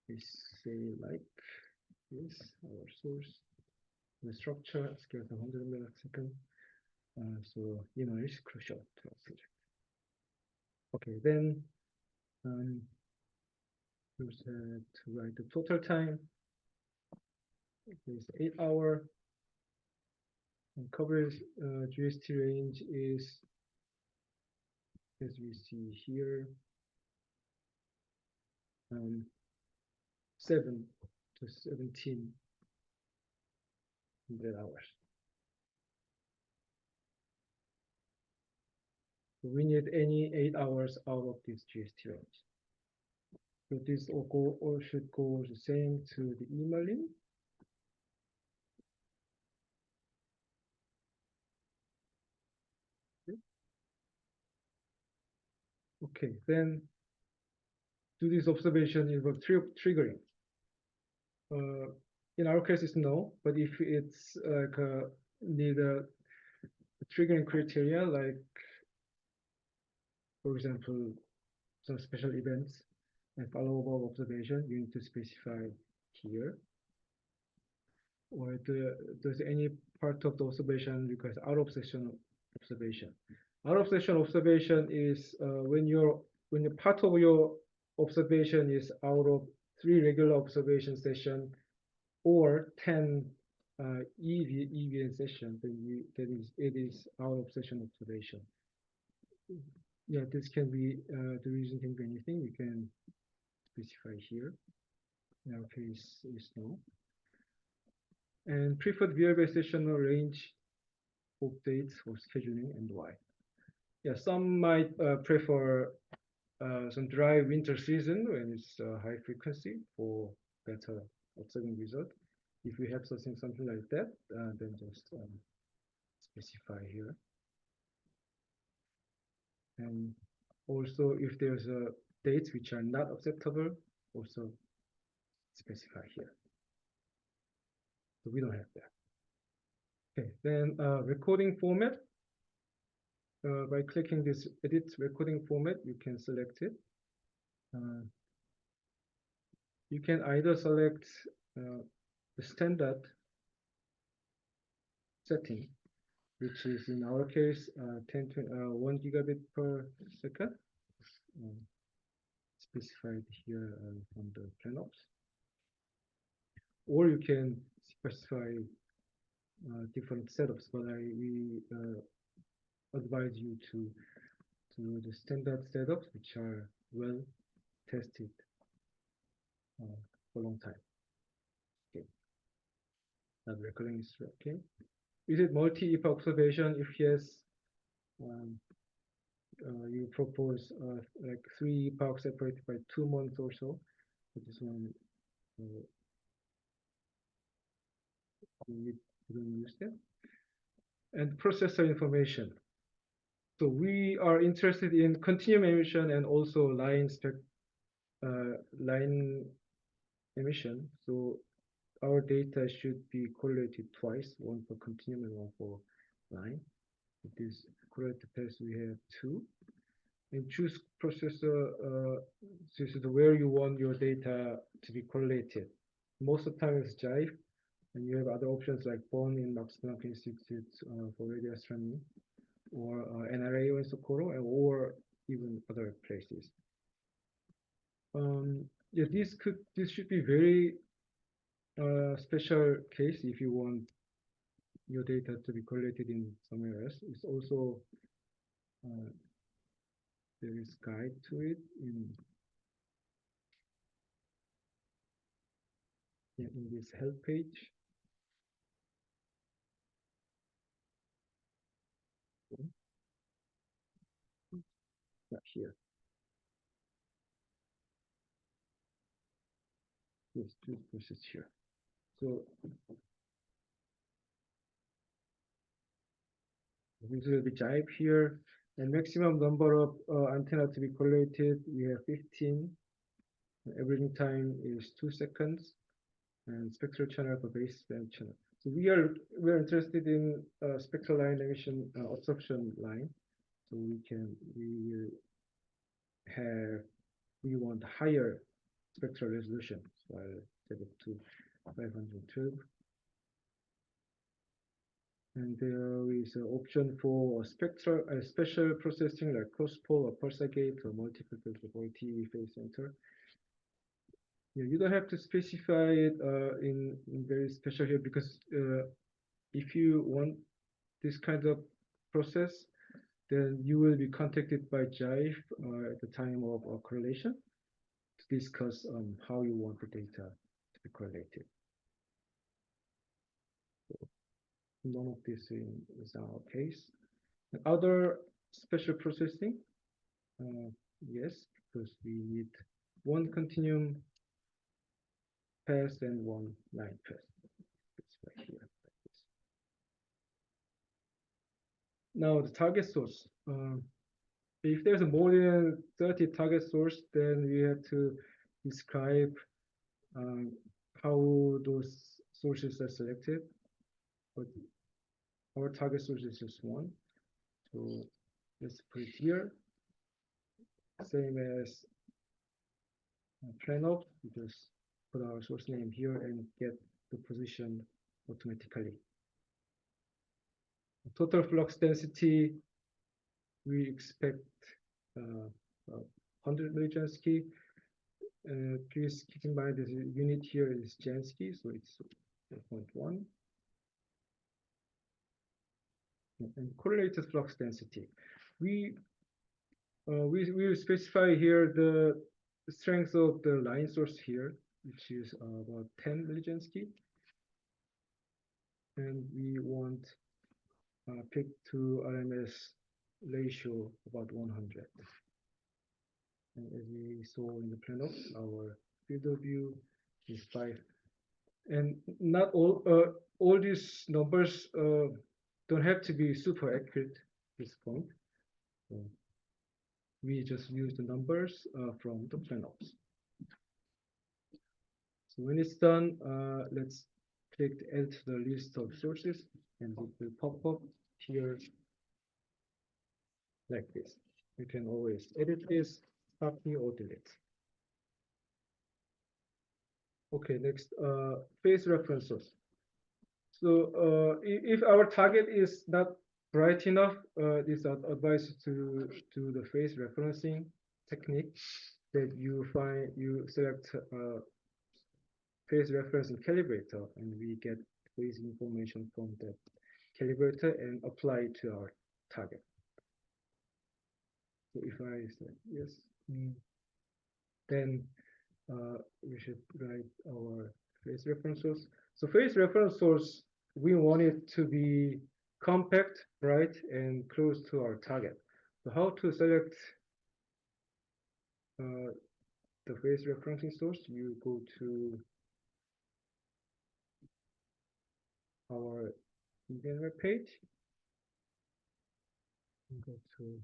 we say like this, our source, the structure scale of 100 millisecond. So is crucial to our project. Okay, then we have to write the total time. It is 8 hours. And coverage GST range is, as we see here, 7 to 1700 hours. So we need any 8 hours out of this GST range. So this all should go the same to the emailing. Okay, then do this observation involve triggering? In our case, it's no, but if it's like need a triggering criteria, like for example, some special events and followable observation, you need to specify here. Or does any part of the observation requires out of session observation? Out of session observation is when the part of your observation is out of 3 regular observation session or 10 EVN session, then it is out of session observation. Yeah, this can be the reason can be anything. You can specify here. In our case, is no. And preferred VLBI session range of dates for scheduling and why. Yeah, some might prefer some dry winter season when it's high frequency for better observing result. If we have something like that, then just specify here. And also, if there's dates which are not acceptable, also specify here. So we don't have that. Okay, then recording format. By clicking this edit recording format, you can select it. You can either select the standard setting, which is in our case 1 gigabit per second, specified here from the planops. Or you can specify different setups, but we advise you to the standard setups, which are well tested for a long time. Okay. That recording is okay. Is it multi-epoch observation? If yes, you propose like 3 epochs separated by 2 months or so. So this one we don't use them. And processor information. So we are interested in continuum emission and also line emission. So our data should be correlated twice, one for continuum and one for line. With this correlated test, we have 2. And choose processor. This is where you want your data to be correlated. Most of the time it's Jive, and you have other options like Bonn in Max Planck Institute for radio astronomy, or NRAO in Socorro, or even other places. Yeah, this should be very special case if you want your data to be correlated in somewhere else. It's also there is guide to it in this help page. Not here. Yeah. There's two process here. So this will be jibe here, and maximum number of antenna to be correlated. We have 15. Averaging time is 2 seconds, and spectral channel for baseband channel. So we are interested in spectral line emission absorption line. So we want higher spectral resolution. So I'll set it to 512. And there is an option for special processing like cross-pole or pulsar gate or multiple filter or TV phase center. Yeah, you don't have to specify it in very special here, because if you want this kind of process, then you will be contacted by jive at the time of correlation to discuss how you want the data to be correlated. So none of this is our case. And other special processing, yes, because we need one continuum path and one line path. It's right here. Like this. Now the target source. If there's more than 30 target source, then we have to describe how those sources are selected. But our target source is just one. So let's put it here. Same as plan up, we just put our source name here and get the position automatically. Total flux density, we expect 100 millijansky. Please keep in mind this unit here is Jansky, so it's 0.1. And correlated flux density. We will specify here the strength of the line source here, which is about 10 millijansky. And we want peak to RMS ratio about 100. And as we saw in the plan, our field of view is 5. And not all these numbers don't have to be super accurate at this point. So we just use the numbers from the planops. So when it's done, let's click add to the list of sources, and it will pop up here like this. You can always edit this, copy or delete. Okay, next, phase reference source. So if our target is not bright enough, this advice to do the phase referencing technique that you select phase referencing calibrator, and we get phase information from that calibrator and apply it to our target. So if I say yes, then we should write our phase reference source. So phase reference source, we want it to be compact, bright, and close to our target. So how to select the phase referencing source? You go to our EVN web page. You go to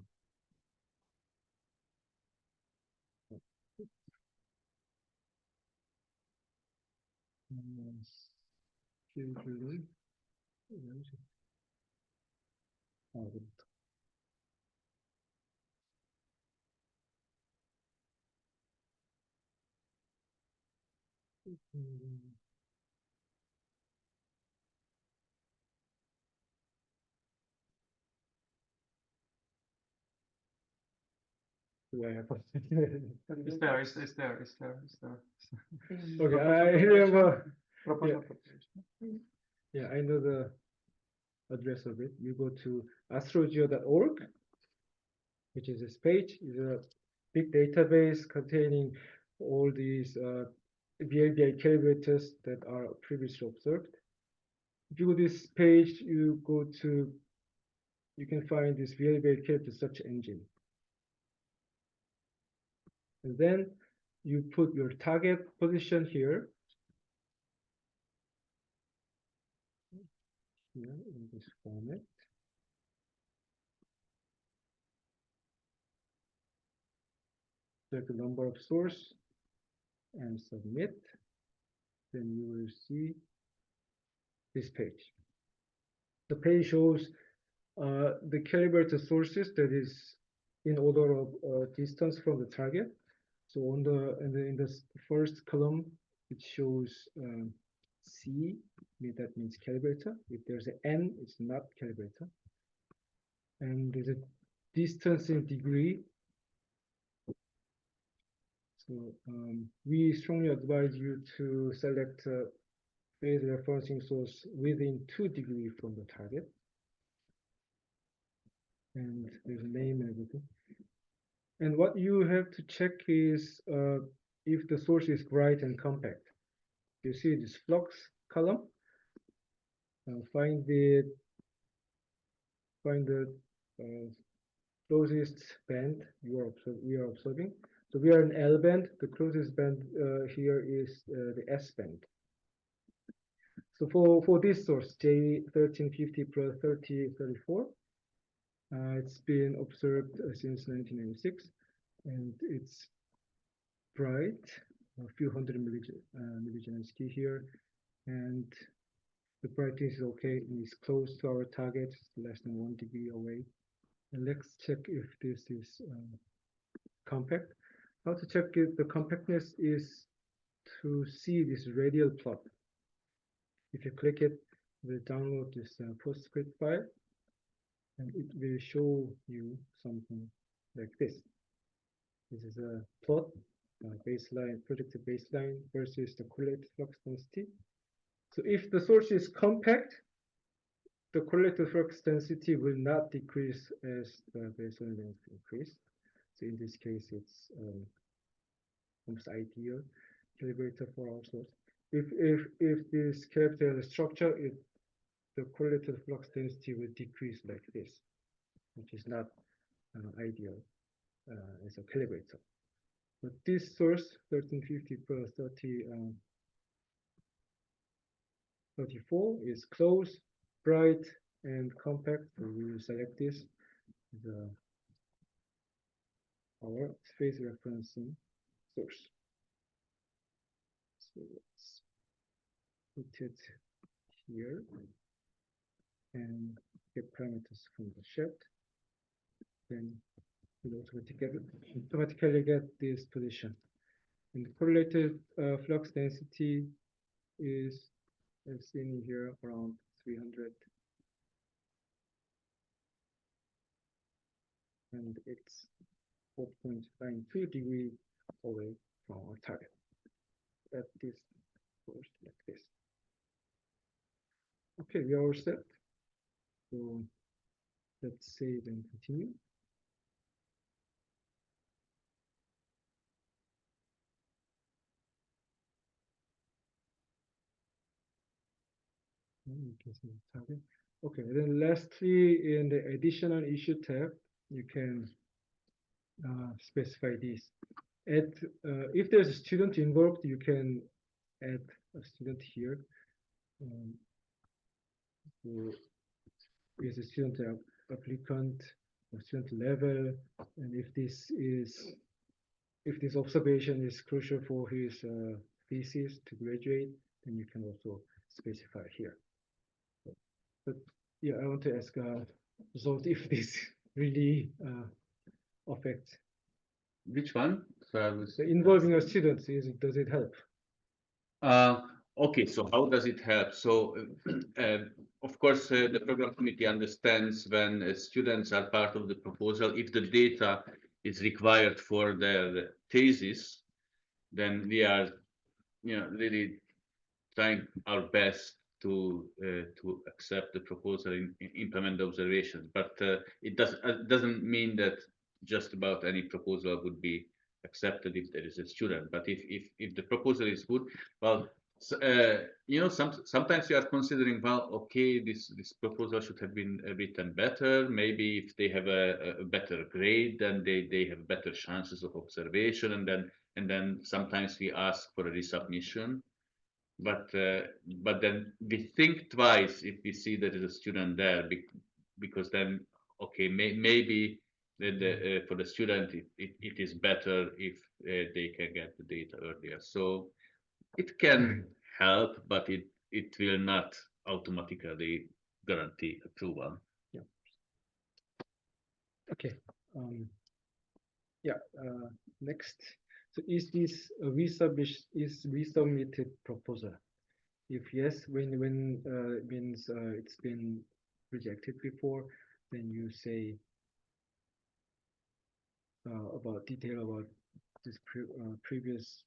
It's there, it's there, it's there, it's there. Okay, I remember. Proposal. Yeah, I know the address of it. You go to astrogeo.org, which is this page. Is a big database containing all these VLBI calibrators that are previously observed. If you go to this page, you can find this VLBI calibrator search engine. And then you put your target position here. here in this format. Check the number of source and submit. Then you will see this page. The page shows the calibrated sources that is in order of distance from the target. So on in the first column, it shows C, that means calibrator. If there's an N, it's not calibrator. And there's a distance in degree. So we strongly advise you to select phase referencing source within 2 degrees from the target. And there's a name and everything. And what you have to check is if the source is bright and compact. You see this flux column. Find the closest band we are observing. So we are in L band. The closest band here is the S band. So for this source, J1350 plus 3034, it's been observed since 1996, and it's bright, a few hundred milligensky here, and the brightness is okay, and it's close to our target, less than 1 degree away. And let's check if this is compact. How to check if the compactness is to see this radial plot. If you click it, we'll download this PostScript file, and it will show you something like this. This is a plot, baseline, projected baseline versus the correlated flux density. So if the source is compact, the correlated flux density will not decrease as the baseline length increase. So in this case, it's almost ideal calibrator for our source. If this character has a structure, the correlated flux density will decrease like this, which is not ideal as a calibrator. But this source, 1350 per 34, is close, bright, and compact. So we will select this as our phase referencing source. So let's put it here and get parameters from the shed. Then we'll automatically get this position. And the correlated flux density is, as seen here, around 300. And it's 4.92 degrees away from our target. At this source like this. Okay, we are all set. So let's save and continue. You can see the target. Okay, then lastly, in the additional issue tab, you can specify this. If there's a student involved, you can add a student here. So is a student applicant, or student level, and if this observation is crucial for his thesis to graduate, then you can also specify here. But yeah, I want to ask Zsolt if this really affects. Which one? So I was Involving a student, does it help? Okay, so how does it help? So, of course, the program committee understands when students are part of the proposal, if the data is required for their thesis, then we are, really trying our best to accept the proposal and implement the observations. But it doesn't mean that just about any proposal would be accepted if there is a student. But if the proposal is good, well, sometimes you are considering, well, okay, this proposal should have been written better. Maybe if they have a better grade, then they have better chances of observation, and then sometimes we ask for a resubmission. but then we think twice if we see that there's a student there, because then, okay, maybe for the student it is better if they can get the data earlier. So it can help, but it will not automatically guarantee approval. Okay. Yeah. Next. So is this a resubmitted proposal? If yes, when means it's been rejected before, then you say about detail about this previous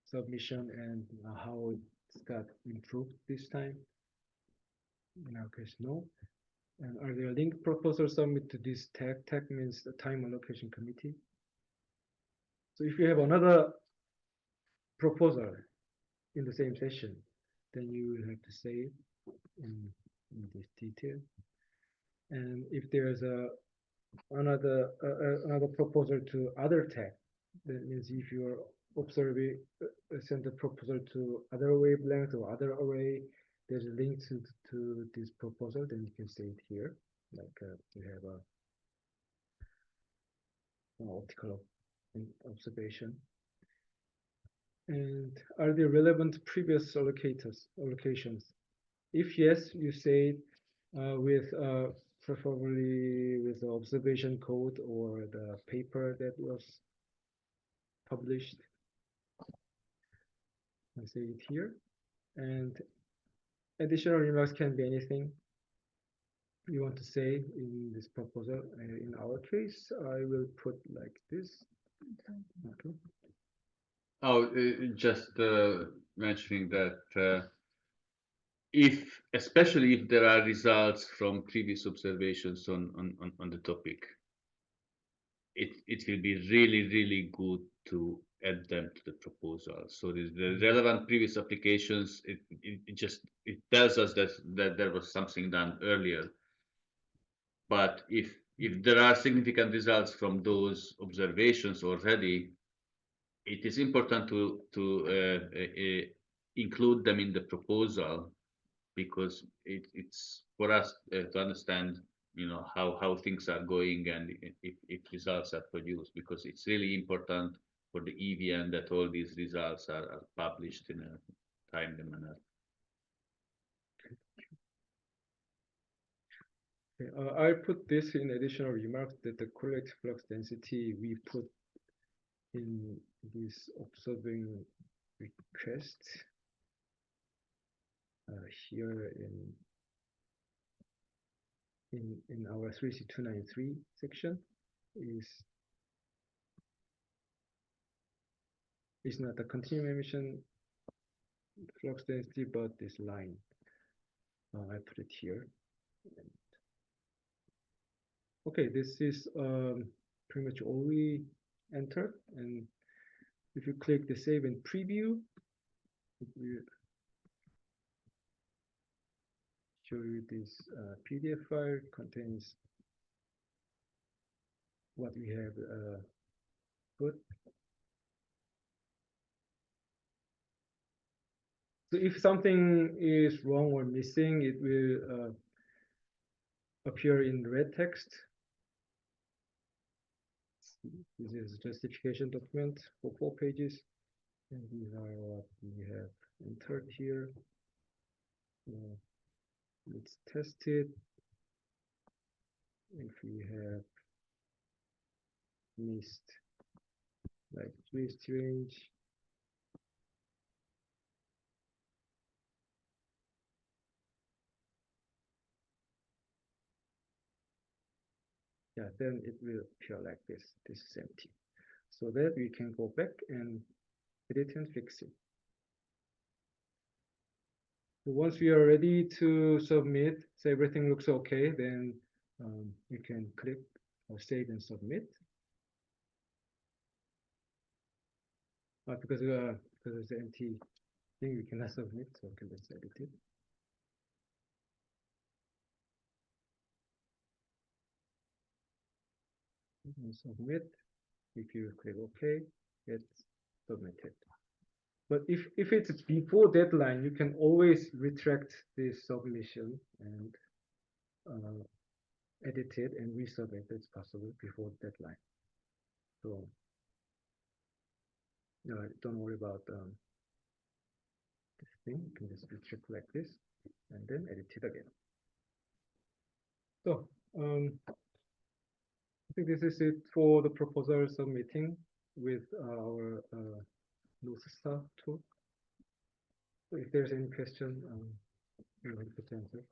submission and how it's got improved this time. In our case, no. And are there linked proposals submitted to this tag? Tag means the time allocation committee. So if you have another proposal in the same session, then you will have to say it in this detail. And if there's another proposal to other tag, that means if you're observing send a proposal to other wavelength or other array, there's a link to this proposal, then you can say it here. Like you have an optical observation. And are there relevant previous allocations? If yes, you say with preferably with the observation code or the paper that was published. I say it here. And additional remarks can be anything you want to say in this proposal. In our case, I will put like this. Okay. Oh, just mentioning that especially if there are results from previous observations on the topic, it will be really good to add them to the proposal. So the relevant previous applications, it tells us that there was something done earlier. But if there are significant results from those observations already, it is important to include them in the proposal, because it's for us to understand, how things are going and if results are produced, because it's really important for the EVN that all these results are published in a timely manner. I put this in additional remarks that the correct flux density we put in this observing request here in our 3C293 section is not the continuum emission flux density, but this line. I put it here. Okay, this is pretty much all we entered. And if you click the save and preview, it will show you this PDF file contains what we have put. So if something is wrong or missing, it will appear in red text. This is a justification document for 4 pages. And these are what we have entered here. Let's test it. If we have missed like twist range, yeah, then it will appear like this. This is empty. So that we can go back and edit and fix it. So once we are ready to submit, so everything looks okay, then you can click or save and submit. Because it's an empty thing, we cannot submit. So okay, let's edit it. And submit. If you click OK, it's submitted. But if it's before deadline, you can always retract this submission and edit it and resubmit. It's possible before deadline. So don't worry about this thing. You can just retract like this and then edit it again. So I think this is it for the proposal submitting with our North Star tool. So if there's any question, we'll be happy to answer.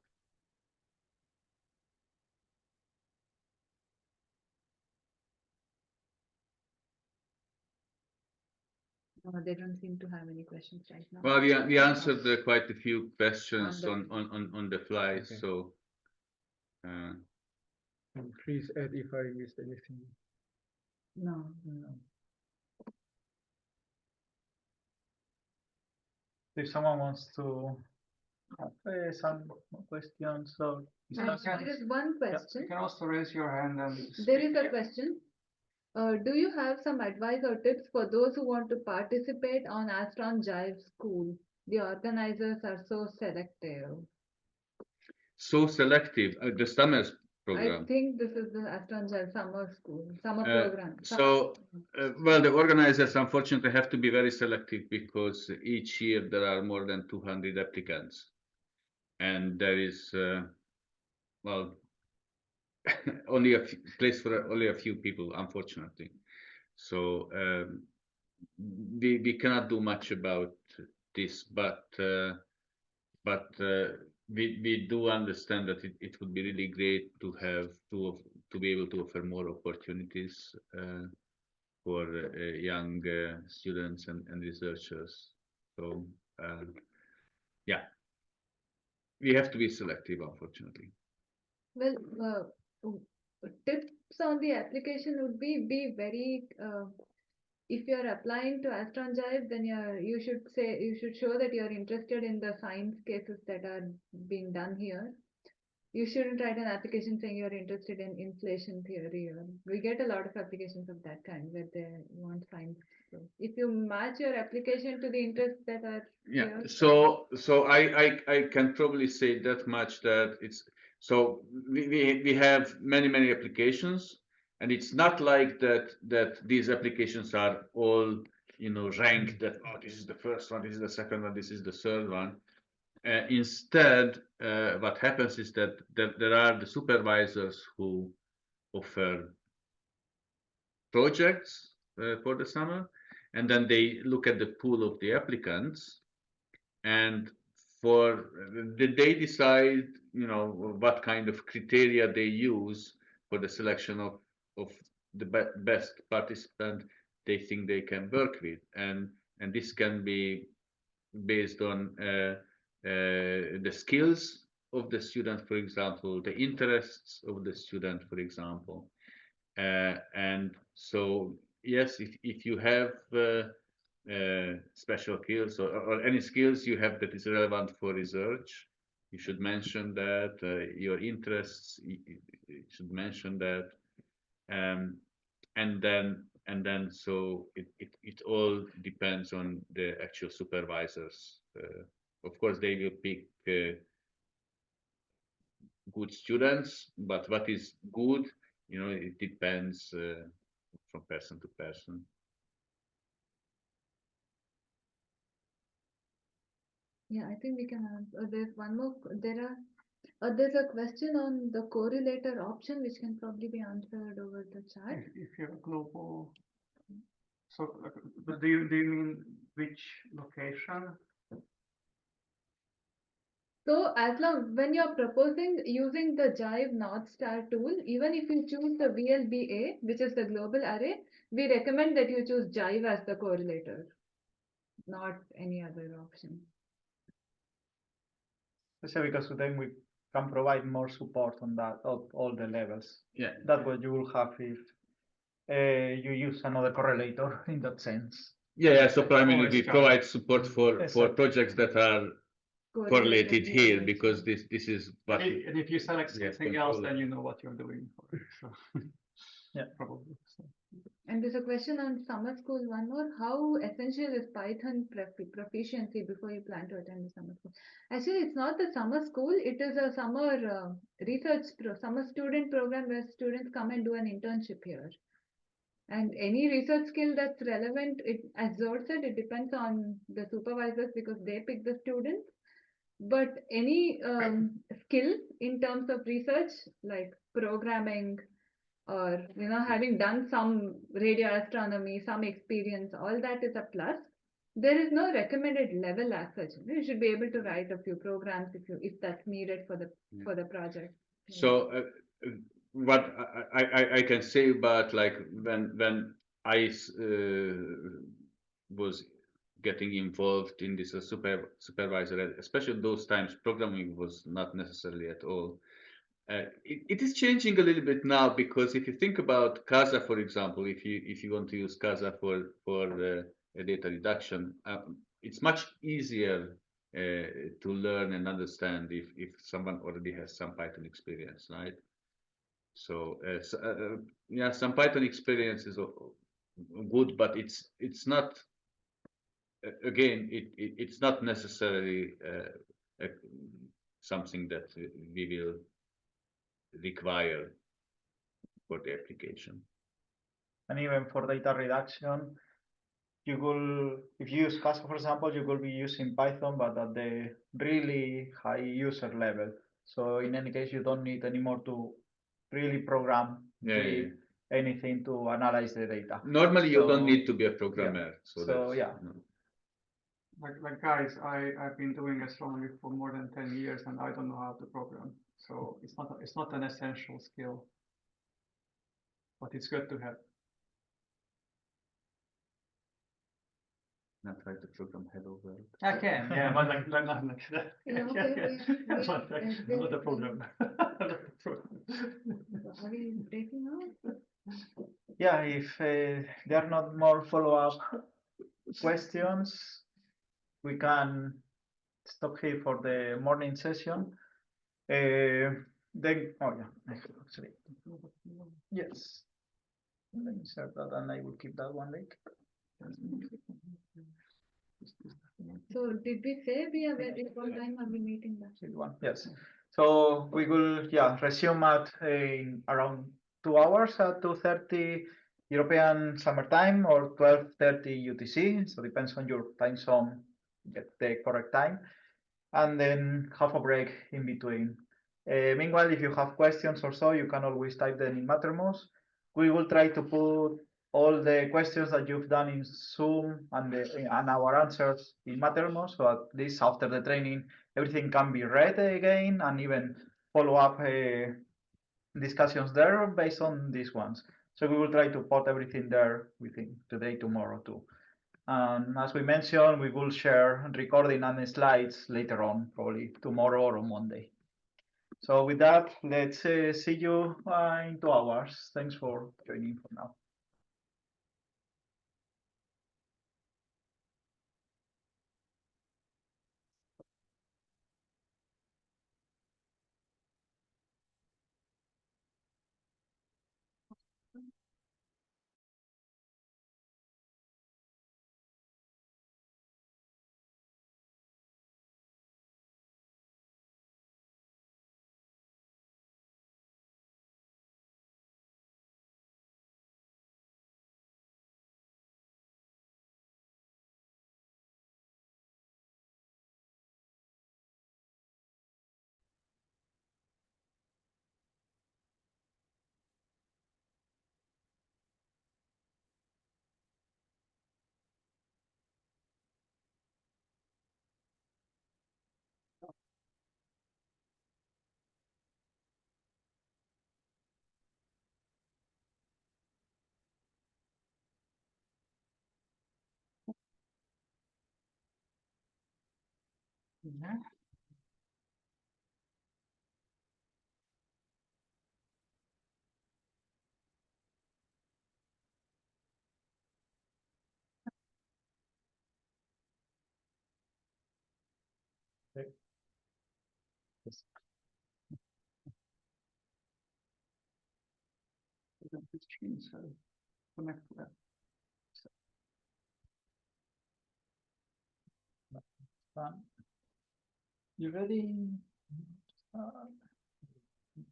They don't seem to have any questions right now. Well, we answered quite a few questions On on the fly, Okay. so. And please add if I missed anything. No. If someone wants to have some questions or discuss. There is one You question. can also raise your hand and. There is a question. Do you have some advice or tips for those who want to participate on Astron Jive School? The organizers are so selective. So selective, the summer I program. think this is the Astron Jive summer school, summer program. Well, the organizers unfortunately have to be very selective because each year there are more than 200 applicants. And there is, well, only a place for only a few people, unfortunately. So we cannot do much about this, but we do understand that it would be really great to have to be able to offer more opportunities for young students and researchers. So yeah, we have to be selective, unfortunately. Well, tips on the application would be very. If you are applying to Astron Jive, then you should show that you are interested in the science cases that are being done here. You shouldn't write an application saying you're interested in inflation theory. We get a lot of applications of that kind where they want science. So if you match your application to the interests that are Yeah, here, so I can probably say that much, that it's so we have many applications, and it's not like that these applications are all, you know, ranked that, oh, this is the first one, this is the second one, this is the third one. Instead, what happens is that there are the supervisors who offer projects for the summer, and then they look at the pool of the applicants, and they decide, you know, what kind of criteria they use for the selection of the best participant they think they can work with, and this can be based on the skills of the student, for example, the interests of the student, for example. And so, yes, if you have special skills or any skills you have that is relevant for research, you should mention that. Your interests, you should mention that. And then so it all depends on the actual supervisors. Of course, they will pick good students, but what is good, you know, it depends from person to person. yeah, I think we can answer. There's one more. There's a question on the correlator option, which can probably be answered over the chat. If you're global. So, but do you mean which location? So as long when you're proposing using the Jive North Star tool, even if you choose the VLBA, which is the global array, we recommend that you choose Jive as the correlator, not any other option. Especially because then we can provide more support on that of all the levels. Yeah, That's what you will have if you use another correlator in that sense. yeah. So primarily Always we try. provide support for Exactly. projects that are correlated yeah, here, that's because right. this is what. And if you select Yes, something else, control. then you know what you're doing for it. So Yeah. probably. So. And there's a question on summer school, one more. How essential is Python proficiency before you plan to attend the summer school? Actually, it's not the summer school. It is a summer summer student program where students come and do an internship here. And any research skill that's relevant, as Zod said, it depends on the supervisors because they pick the students. But any skill in terms of research, like programming, or having done some radio astronomy, some experience, all that is a plus. There is no recommended level as such. You should be able to write a few programs if that's needed for the project. So what I can say about, like, when I was getting involved in this supervisor, especially those times, programming was not necessarily at all. It is changing a little bit now, because if you think about CASA, for example, if you want to use CASA for data reduction, it's much easier to learn and understand if someone already has some Python experience, right? So, yeah, some Python experience is good, but it's not. Again, it's not necessarily something that we will require for the application. And even for data reduction, you will, if you use CASA, for example, you will be using Python, but at the really high user level. So in any case, you don't need anymore to really program anything to analyze the data. Normally, you don't need to be a programmer. Yeah. So yeah. Like guys, I've been doing astronomy for more than 10 years and I don't know how to program. So it's not an essential skill, but it's good to have. Not try to program hello world. I can, yeah, but like not like that. Not a program. Are we breaking out? Yeah, if there are not more follow-up questions, we can stop here for the morning session. Then, oh yeah, actually, yes. Let me insert that, and I will keep that one link. So did we say we are ready? What time are we meeting that? Yes. So we will, resume at around 2 hours at 2:30 European summertime or 12:30 UTC. So depends on your time zone, get the correct time, and then have a break in between. Meanwhile, if you have questions or so, you can always type them in Mattermost. We will try to put all the questions that you've done in Zoom and our answers in Mattermost, so at least after the training, everything can be read again and even follow up discussions there based on these ones. So we will try to put everything there within today, tomorrow too. And as we mentioned, we will share recording and slides later on, probably tomorrow or on Monday. So with that, let's see you in 2 hours. Thanks for joining for now. Yeah. Yes. Connect to that. Fun. You ready?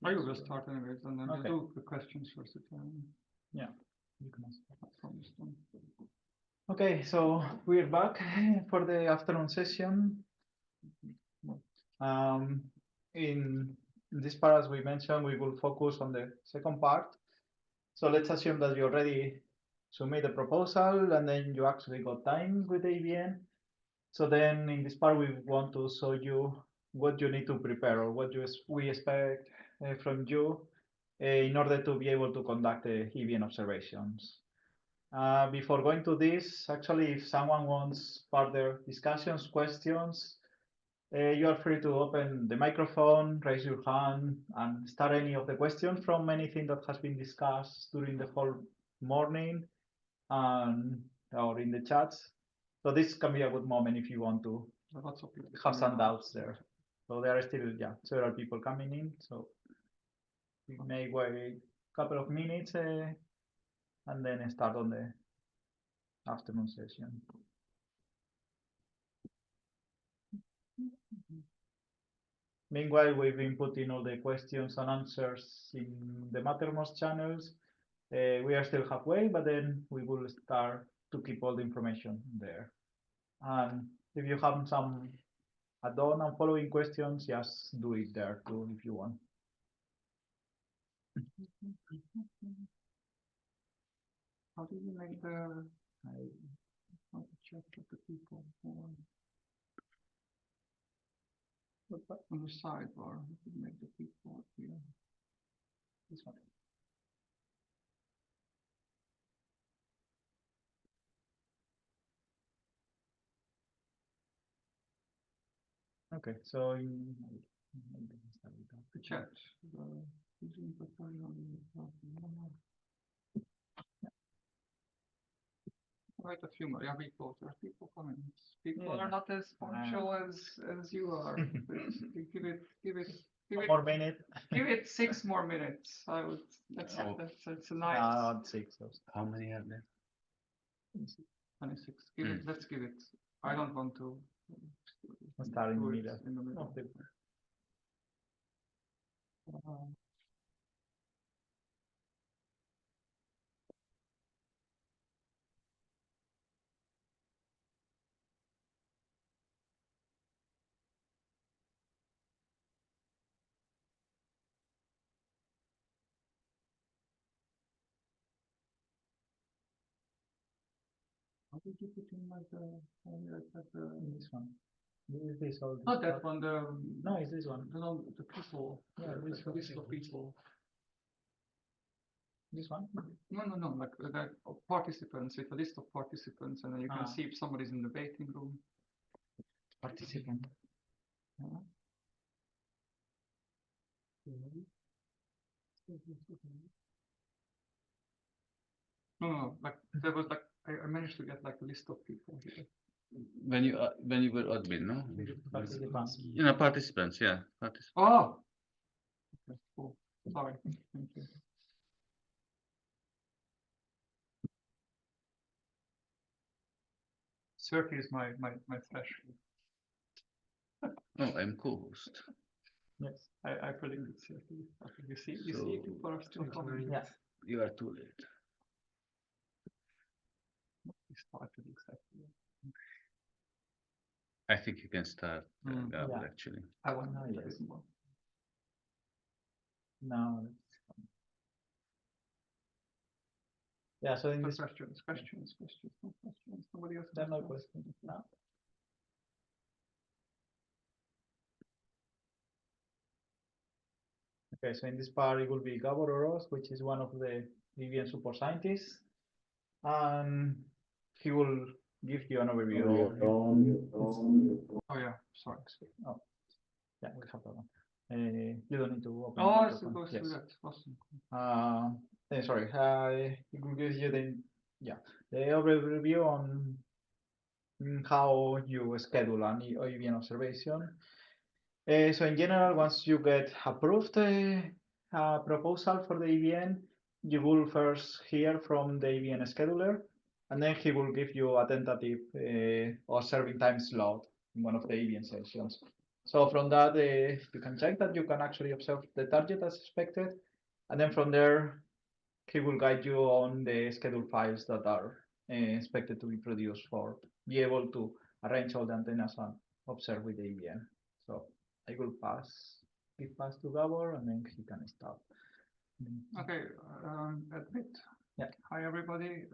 I will start anyways, and then Okay. we'll do the questions first. Yeah. You can start. I promise them. Okay, so we're back for the afternoon session. In this part, as we mentioned, we will focus on the second part. So let's assume that you already submit a proposal and then you actually got time with the EVN. So then in this part, we want to show you what you need to prepare or what we expect from you in order to be able to conduct the EVN observations. Before going to this, actually, if someone wants further discussions, questions, you are free to open the microphone, raise your hand, and start any of the questions from anything that has been discussed during the whole morning or in the chats. So this can be a good moment if you want to Lots of people have some coming doubts there. So there are still, several people coming in. So we may wait a couple of minutes and then start on the afternoon session. Meanwhile, we've been putting all the questions and answers in the Mattermost channels. We are still halfway, but then we will start to keep all the information there. And if you have some add-on and following questions, just do it there too if you want. How do you make the how to check with the people on the sidebar? How do you make the people here? This one. Okay, so The chat. Using the Wait a few more. Yeah, people. There are people coming. People are not as punctual as you are. Give it more minute. Give it 6 more minutes. I would. That's a nice. Not 6. How many are there? 26. Give it. Let's give it. I don't want to. Start in the do it middle. in the middle. of the- How did you put in like This one. Is this all? not that one? No, it's this one. No, the people. Yeah, the this one. list of people. This one. No. Like the participants with a list of participants, and then you can see if somebody's in the waiting room. Participant. Yeah. No. Like there was like I managed to get like a list of people here. When you were admin, no? Participants. Participants, yeah. Oh. Okay, cool. Sorry. Thank you. Circle is my special. Oh, I'm co-host. Yes. I predicted Circle. Okay, you see So, people are still coming. Yeah. You are too late. We started exactly. I think you can start, Gabor, Yeah. actually. I want Oh, to yes. more. No. Yeah. So in this, Questions. Somebody else. there are no has questions. No. Okay, so in this part, it will be Gabor Oroz, which is one of the EVN support scientists, and he will give you an overview. Oh yeah, sorry. Oh, yeah, we have that one. You don't need to open. Oh, the I microphone. suppose Yes. that. Awesome. Sorry, it will give you the overview on how you schedule an EVN observation. So in general, once you get approved a proposal for the EVN, you will first hear from the EVN scheduler, and then he will give you a tentative observing time slot in one of the EVN sessions. So from that, you can check that you can actually observe the target as expected. And then from there, he will guide you on the schedule files that are expected to be produced for be able to arrange all the antennas and observe with the EVN. So I will give pass to Gabor, and then he can start. Okay, admit. Yeah. Hi, everybody.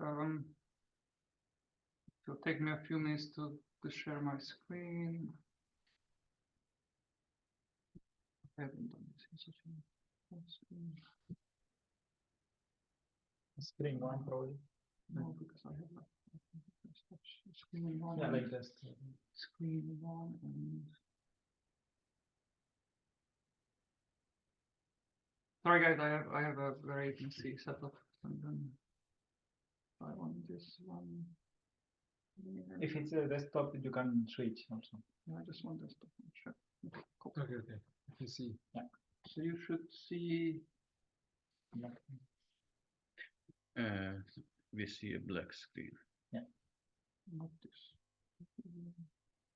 It'll take me a few minutes to share my screen. I haven't done this in such a screen. Screen one, probably. No, because I have like screen one. Yeah, and like this. Screen one and. Sorry, guys. I have a very messy setup, and then I want this one. If it's a desktop, you can switch also. Yeah, I just want this to check. Okay, cool. Okay, okay. You see. Yeah. So you should see. We see a black screen. Not this.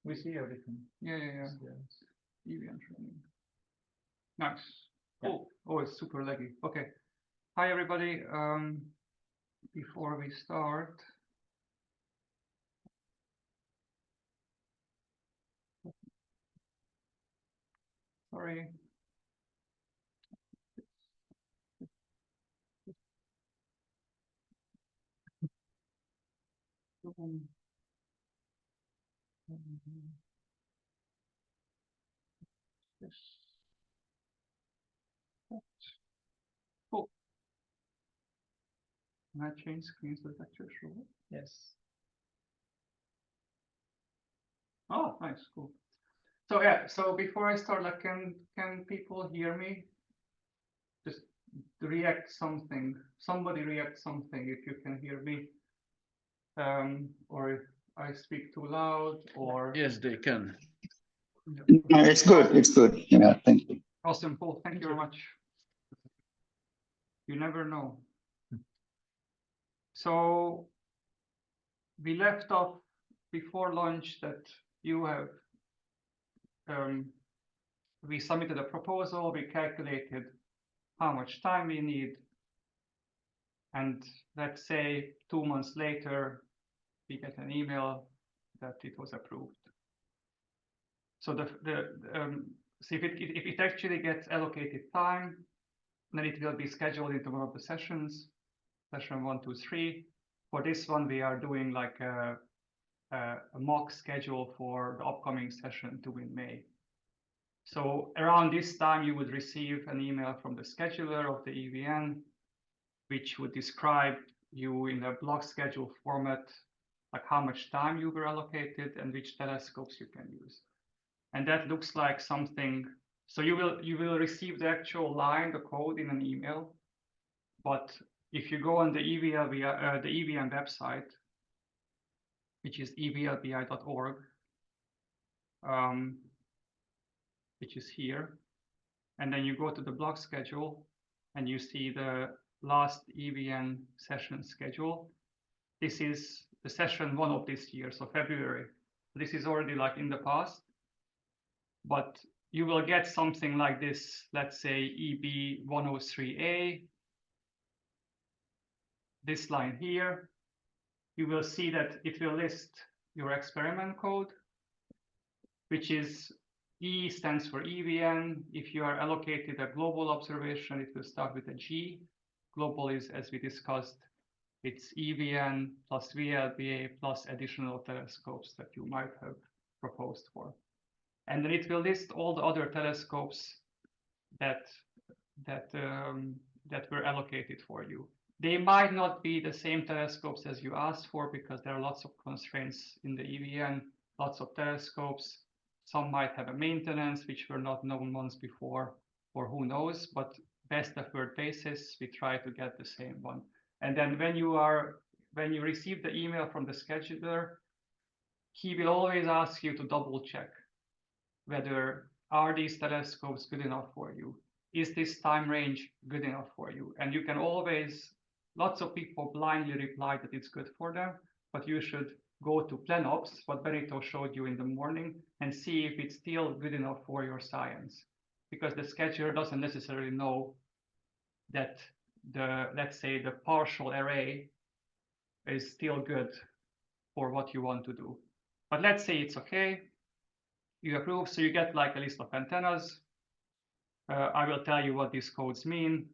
We see everything. Yeah. Yes. EVN training. Nice. Yeah. Cool. Oh, it's super laggy. Okay. Hi, everybody. Before we start. Sorry. Cool. Can I change screens to lecture show? Yes. Oh, nice, cool. So yeah, so before I start, like, can people hear me? Just react something. Somebody react something if you can hear me. Or if I speak too loud, or Yes, they can. No, it's good. It's good. Yeah, thank you. awesome, Paul. Thank you very much. You never know. So we left off before lunch that you have we submitted a proposal, we calculated how much time we need, and let's say 2 months later we get an email that it was approved. So so if it actually gets allocated time, then it will be scheduled into one of the sessions, session 1, 2, 3. For this one, we are doing like a mock schedule for the upcoming session 2 in May. So around this time, you would receive an email from the scheduler of the EVN, which would describe you in a block schedule format, like how much time you were allocated and which telescopes you can use. And that looks like something. So you will receive the actual line, the code in an email. But if you go on the EVN website, which is evlbi.org, which is here, and then you go to the block schedule and you see the last EVN session schedule. This is the session 1 of this year, so February. This is already like in the past, but you will get something like this, let's say EB103A, this line here. You will see that it will list your experiment code, which is E stands for EVN. If you are allocated a global observation, it will start with a G. Global is, as we discussed, it's EVN plus VLBA plus additional telescopes that you might have proposed for. And then it will list all the other telescopes that were allocated for you. They might not be the same telescopes as you asked for because there are lots of constraints in the EVN, lots of telescopes. Some might have a maintenance which were not known months before, or who knows, but best effort basis, we try to get the same one. And then when you receive the email from the scheduler, he will always ask you to double check whether are these telescopes good enough for you? Is this time range good enough for you? And you can always, lots of people blindly reply that it's good for them, but you should go to PlanOps, what Benito showed you in the morning, and see if it's still good enough for your science. Because the scheduler doesn't necessarily know that let's say the partial array is still good for what you want to do. But let's say it's okay, you approve, so you get like a list of antennas. I will tell you what these codes mean.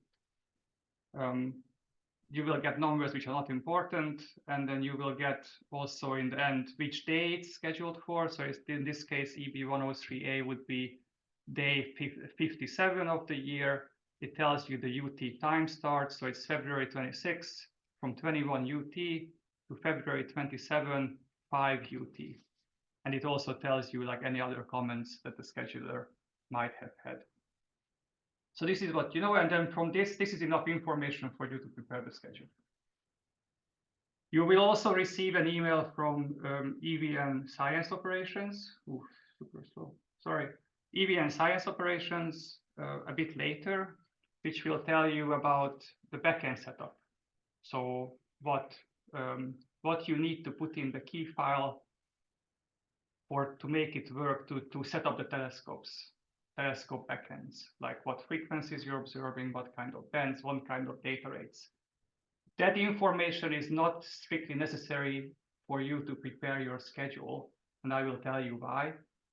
You will get numbers which are not important, and then you will get also in the end which day it's scheduled for. So in this case, EB103A would be day 57 of the year. It tells you the UT time start, so it's February 26 from 21 UT to February 27, 5 UT. And it also tells you like any other comments that the scheduler might have had. So this is what you know, and then from this is enough information for you to prepare the schedule. You will also receive an email from EVN Science Operations. Oof, super slow. Sorry, EVN Science Operations a bit later, which will tell you about the backend setup. So what you need to put in the key file to make it work to set up the telescope backends, like what frequencies you're observing, what kind of bands, what kind of data rates. That information is not strictly necessary for you to prepare your schedule, and I will tell you why,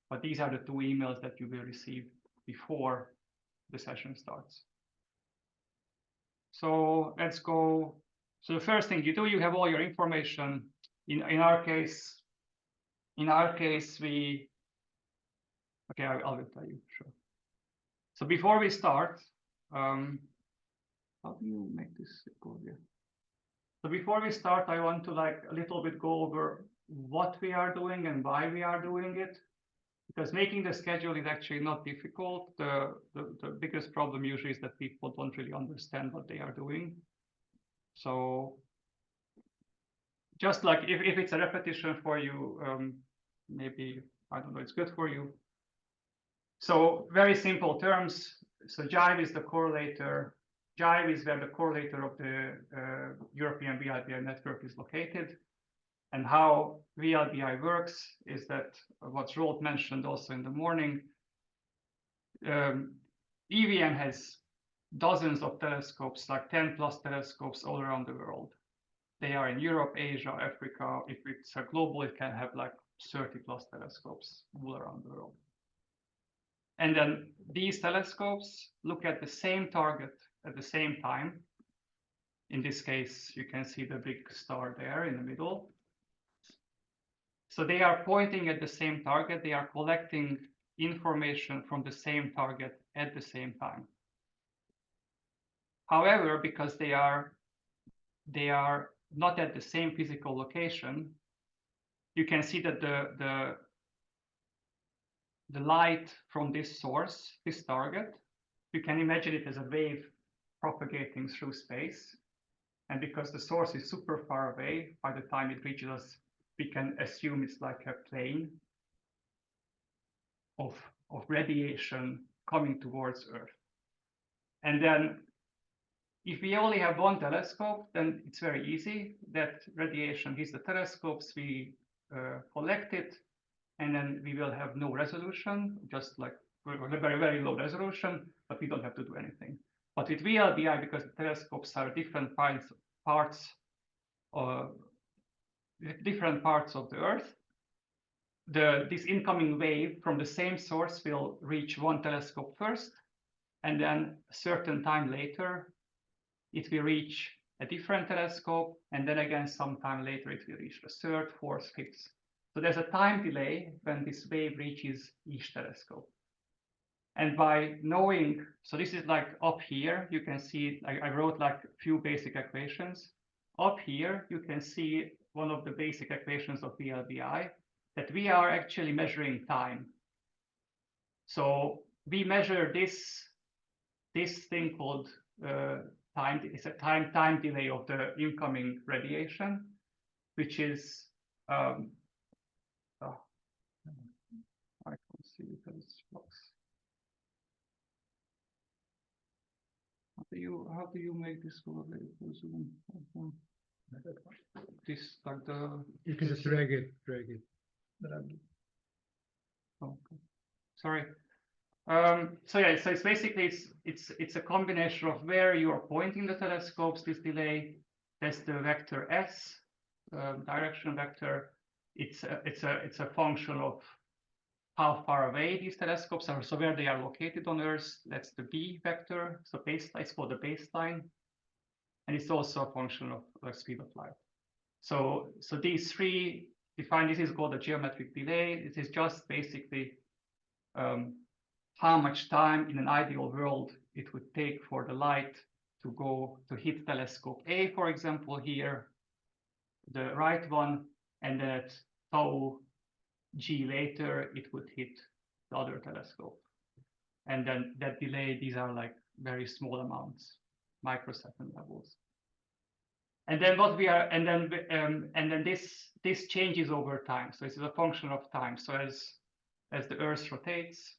but these are the two emails that you will receive before the session starts. So let's go. So the first thing you do, you have all your information. In our case, we, okay, I will tell you, sure. So before we start, how do you make this go here? So before we start, I want to like a little bit go over what we are doing and why we are doing it, because making the schedule is actually not difficult. The biggest problem usually is that people don't really understand what they are doing. So just like if it's a repetition for you, maybe, I don't know, it's good for you. So very simple terms. So Jive is the correlator. Jive is where the correlator of the European VLBI network is located. And how VLBI works is that what Roald mentioned also in the morning, EVN has dozens of telescopes, like 10 plus telescopes all around the world. They are in Europe, Asia, Africa. If it's a global, it can have like 30 plus telescopes all around the world. And then these telescopes look at the same target at the same time. In this case, you can see the big star there in the middle. So they are pointing at the same target. They are collecting information from the same target at the same time. However, because they are not at the same physical location, you can see that the light from this source, this target, you can imagine it as a wave propagating through space. And because the source is super far away, by the time it reaches us, we can assume it's like a plane of radiation coming towards Earth. And then if we only have one telescope, then it's very easy. That radiation hits the telescopes, we collect it, and then we will have no resolution, just like very, very low resolution, but we don't have to do anything. But with VLBI, because the telescopes are different parts of the Earth, this incoming wave from the same source will reach one telescope first, and then a certain time later, it will reach a different telescope, and then again, some time later, it will reach the third, fourth, fifth. So there's a time delay when this wave reaches each telescope. And by knowing, so this is like up here, you can see, I wrote like a few basic equations. Up here, you can see one of the basic equations of VLBI, that we are actually measuring time. So we measure this thing called time. It's a time delay of the incoming radiation, which is I can't see because it's blocks. How do you make this go away? this like the? You can just drag it. Okay. Sorry. So yeah, so it's basically it's a combination of where you are pointing the telescopes. This delay, that's the vector s, direction vector. It's a function of how far away these telescopes are. So where they are located on Earth, that's the b vector. So baseline, it's called the baseline, and it's also a function of speed of light. So these three define. This is called a geometric delay. This is just basically how much time in an ideal world it would take for the light to hit telescope A, for example, here, the right one, and that tau g later it would hit the other telescope. And then that delay, these are like very small amounts, microsecond levels. And then what we are, and then this changes over time. So this is a function of time. So as the Earth rotates,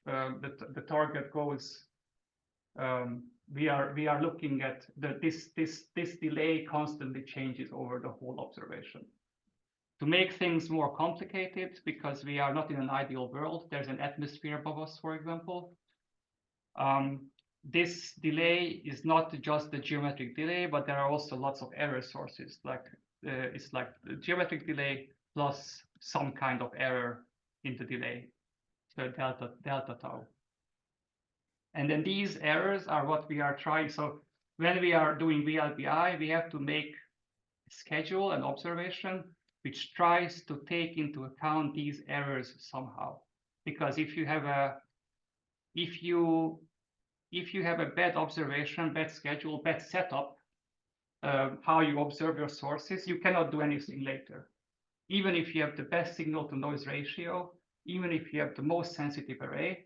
the target goes. We are looking at this delay constantly changes over the whole observation. To make things more complicated, because we are not in an ideal world, there's an atmosphere above us, for example. This delay is not just the geometric delay, but there are also lots of error sources. Like it's like the geometric delay plus some kind of error in the delay, so delta tau. And then these errors are what we are trying. So when we are doing VLBI, we have to make a schedule and observation which tries to take into account these errors somehow. Because if you have a bad observation, bad schedule, bad setup, how you observe your sources, you cannot do anything later. Even if you have the best signal to noise ratio, even if you have the most sensitive array,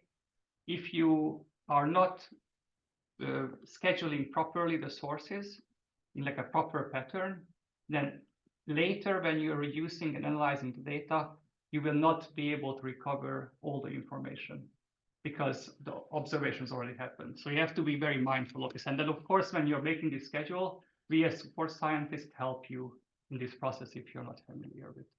if you are not scheduling properly the sources in like a proper pattern, then later when you're reducing and analyzing the data, you will not be able to recover all the information because the observations already happened. So you have to be very mindful of this. And then of course, when you're making this schedule, we as support scientists help you in this process if you're not familiar with it.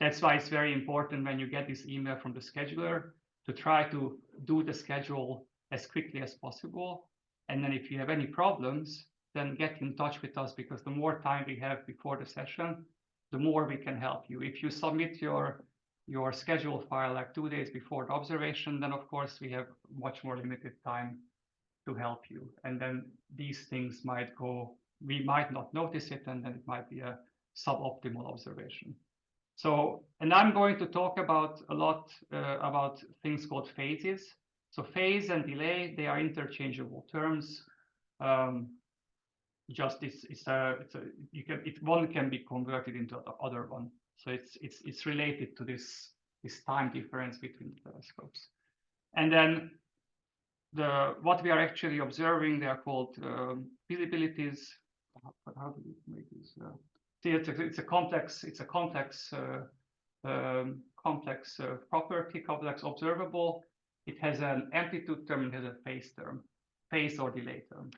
That's why it's very important when you get this email from the scheduler to try to do the schedule as quickly as possible. And then if you have any problems, then get in touch with us, because the more time we have before the session, the more we can help you. If you submit your schedule file like 2 days before the observation, then of course we have much more limited time to help you. And then these things might go, we might not notice it, and then it might be a suboptimal observation. So, and I'm going to talk about a lot about things called phases. So phase and delay, they are interchangeable terms. Just one can be converted into the other one. So it's related to this time difference between the telescopes. And then what we are actually observing, they are called visibilities. How do we make this? See, it's a complex property, complex observable. It has an amplitude term, it has a phase term, phase or delay term.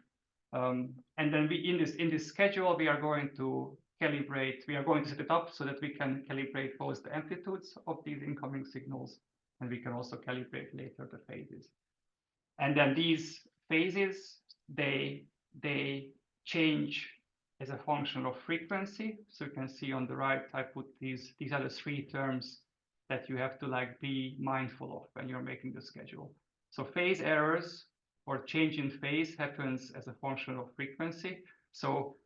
And then in this schedule, we are going to calibrate, we are going to set it up so that we can calibrate both the amplitudes of these incoming signals, and we can also calibrate later the phases. And then these phases, they change as a function of frequency. So you can see on the right, I put these are the three terms that you have to like be mindful of when you're making the schedule. So phase errors or change in phase happens as a function of frequency. So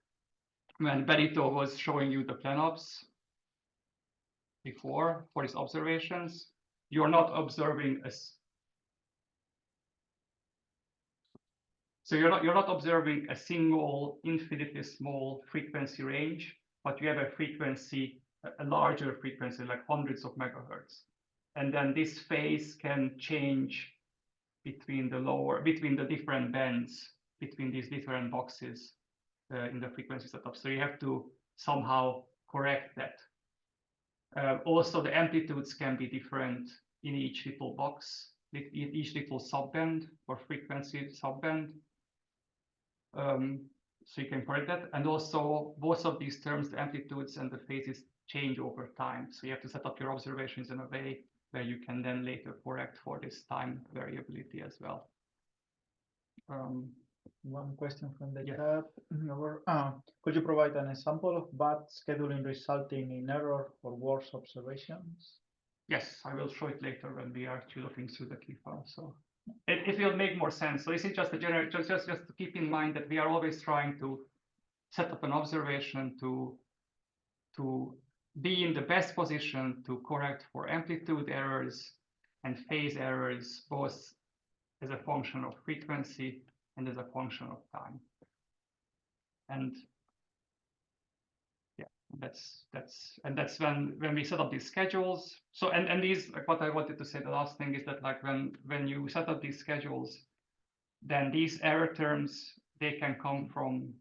when Benito was showing you the planops before for his observations, you're not observing so you're not observing a single infinitely small frequency range, but you have a frequency, a larger frequency, like hundreds of megahertz. And then this phase can change between the different bands, between these different boxes in the frequency setup. So you have to somehow correct that. Also, the amplitudes can be different in each little box, each little subband or frequency subband. So you can correct that. And also both of these terms, the amplitudes and the phases, change over time. So you have to set up your observations in a way where you can then later correct for this time variability as well. One question from the Yeah. chat. Could you provide an example of bad scheduling resulting in error or worse observations? Yes, I will show it later when we are actually looking through the key file. So it will make more sense. So this is just a general, just to keep in mind that we are always trying to set up an observation to be in the best position to correct for amplitude errors and phase errors, both as a function of frequency and as a function of time. And yeah, that's when we set up these schedules. So and these, like, what I wanted to say, the last thing is that, like, when you set up these schedules, then these error terms, they can come from,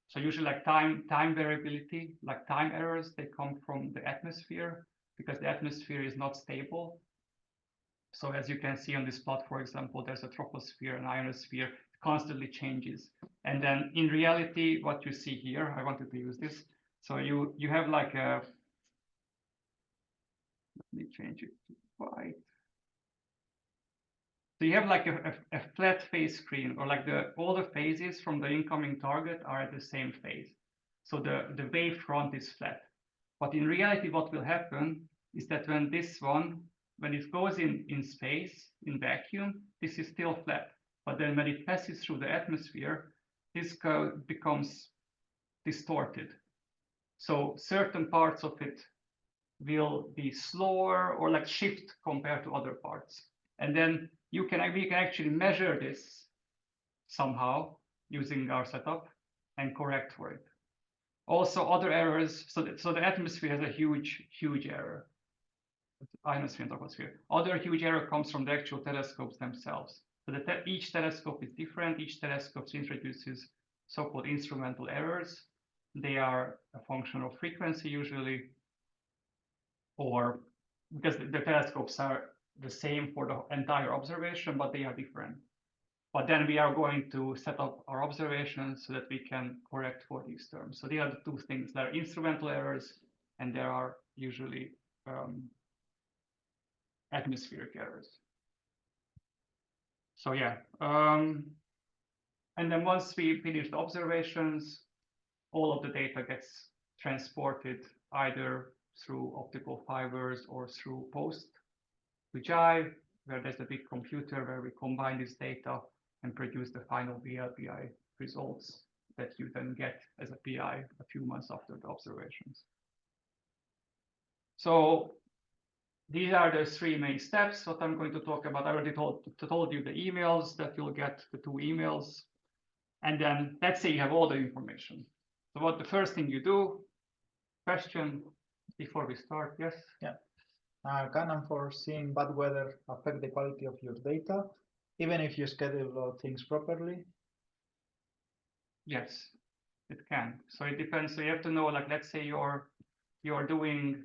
so usually like time variability, like time errors, they come from the atmosphere, because the atmosphere is not stable. So as you can see on this plot, for example, there's a troposphere and ionosphere, constantly changes. And then in reality, what you see here, I wanted to use this. So you have like a, let me change it to white. So you have like a flat phase screen, or like all the phases from the incoming target are at the same phase. So the wave front is flat. But in reality, what will happen is that when it goes in space, in vacuum, this is still flat. But then when it passes through the atmosphere, this curve becomes distorted. So certain parts of it will be slower or like shift compared to other parts. And then we can actually measure this somehow using our setup and correct for it. Also other errors, so the atmosphere has a huge error. Ionosphere and troposphere. Other huge error comes from the actual telescopes themselves. So each telescope is different. Each telescope introduces so-called instrumental errors. They are a function of frequency usually, or because the telescopes are the same for the entire observation, but they are different. But then we are going to set up our observations so that we can correct for these terms. So these are the two things. There are instrumental errors, and there are usually atmospheric errors. So yeah, and then once we finish the observations, all of the data gets transported either through optical fibers or through post to Jive, where there's a big computer where we combine this data and produce the final VLBI results that you then get as a PI a few months after the observations. So these are the three main steps. What I'm going to talk about, I already told you the emails that you'll get, the 2 emails. And then let's say you have all the information. So what the first thing you do, question before we start, yes? Yeah. Can unforeseen bad weather affect the quality of your data, even if you schedule things properly? Yes, it can. So it depends. So you have to know, like, let's say you're doing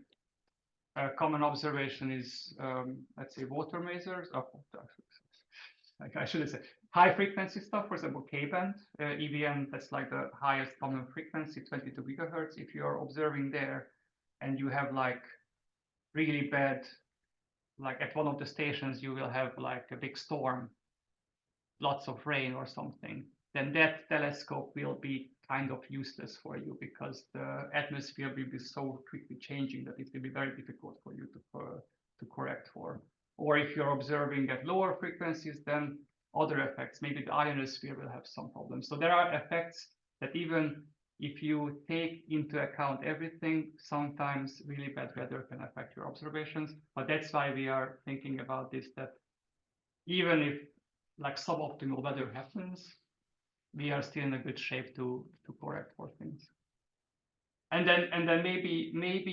a common observation is, let's say, water masers. Oh, like I should have said high frequency stuff, for example, K-band, EVN, that's like the highest common frequency, 22 gigahertz. If you're observing there and you have like really bad, like at one of the stations, you will have like a big storm, lots of rain or something, then that telescope will be kind of useless for you, because the atmosphere will be so quickly changing that it will be very difficult for you to correct for. Or if you're observing at lower frequencies, then other effects, maybe the ionosphere will have some problems. So there are effects that even if you take into account everything, sometimes really bad weather can affect your observations. But that's why we are thinking about this, that even if like suboptimal weather happens, we are still in a good shape to correct for things. And then maybe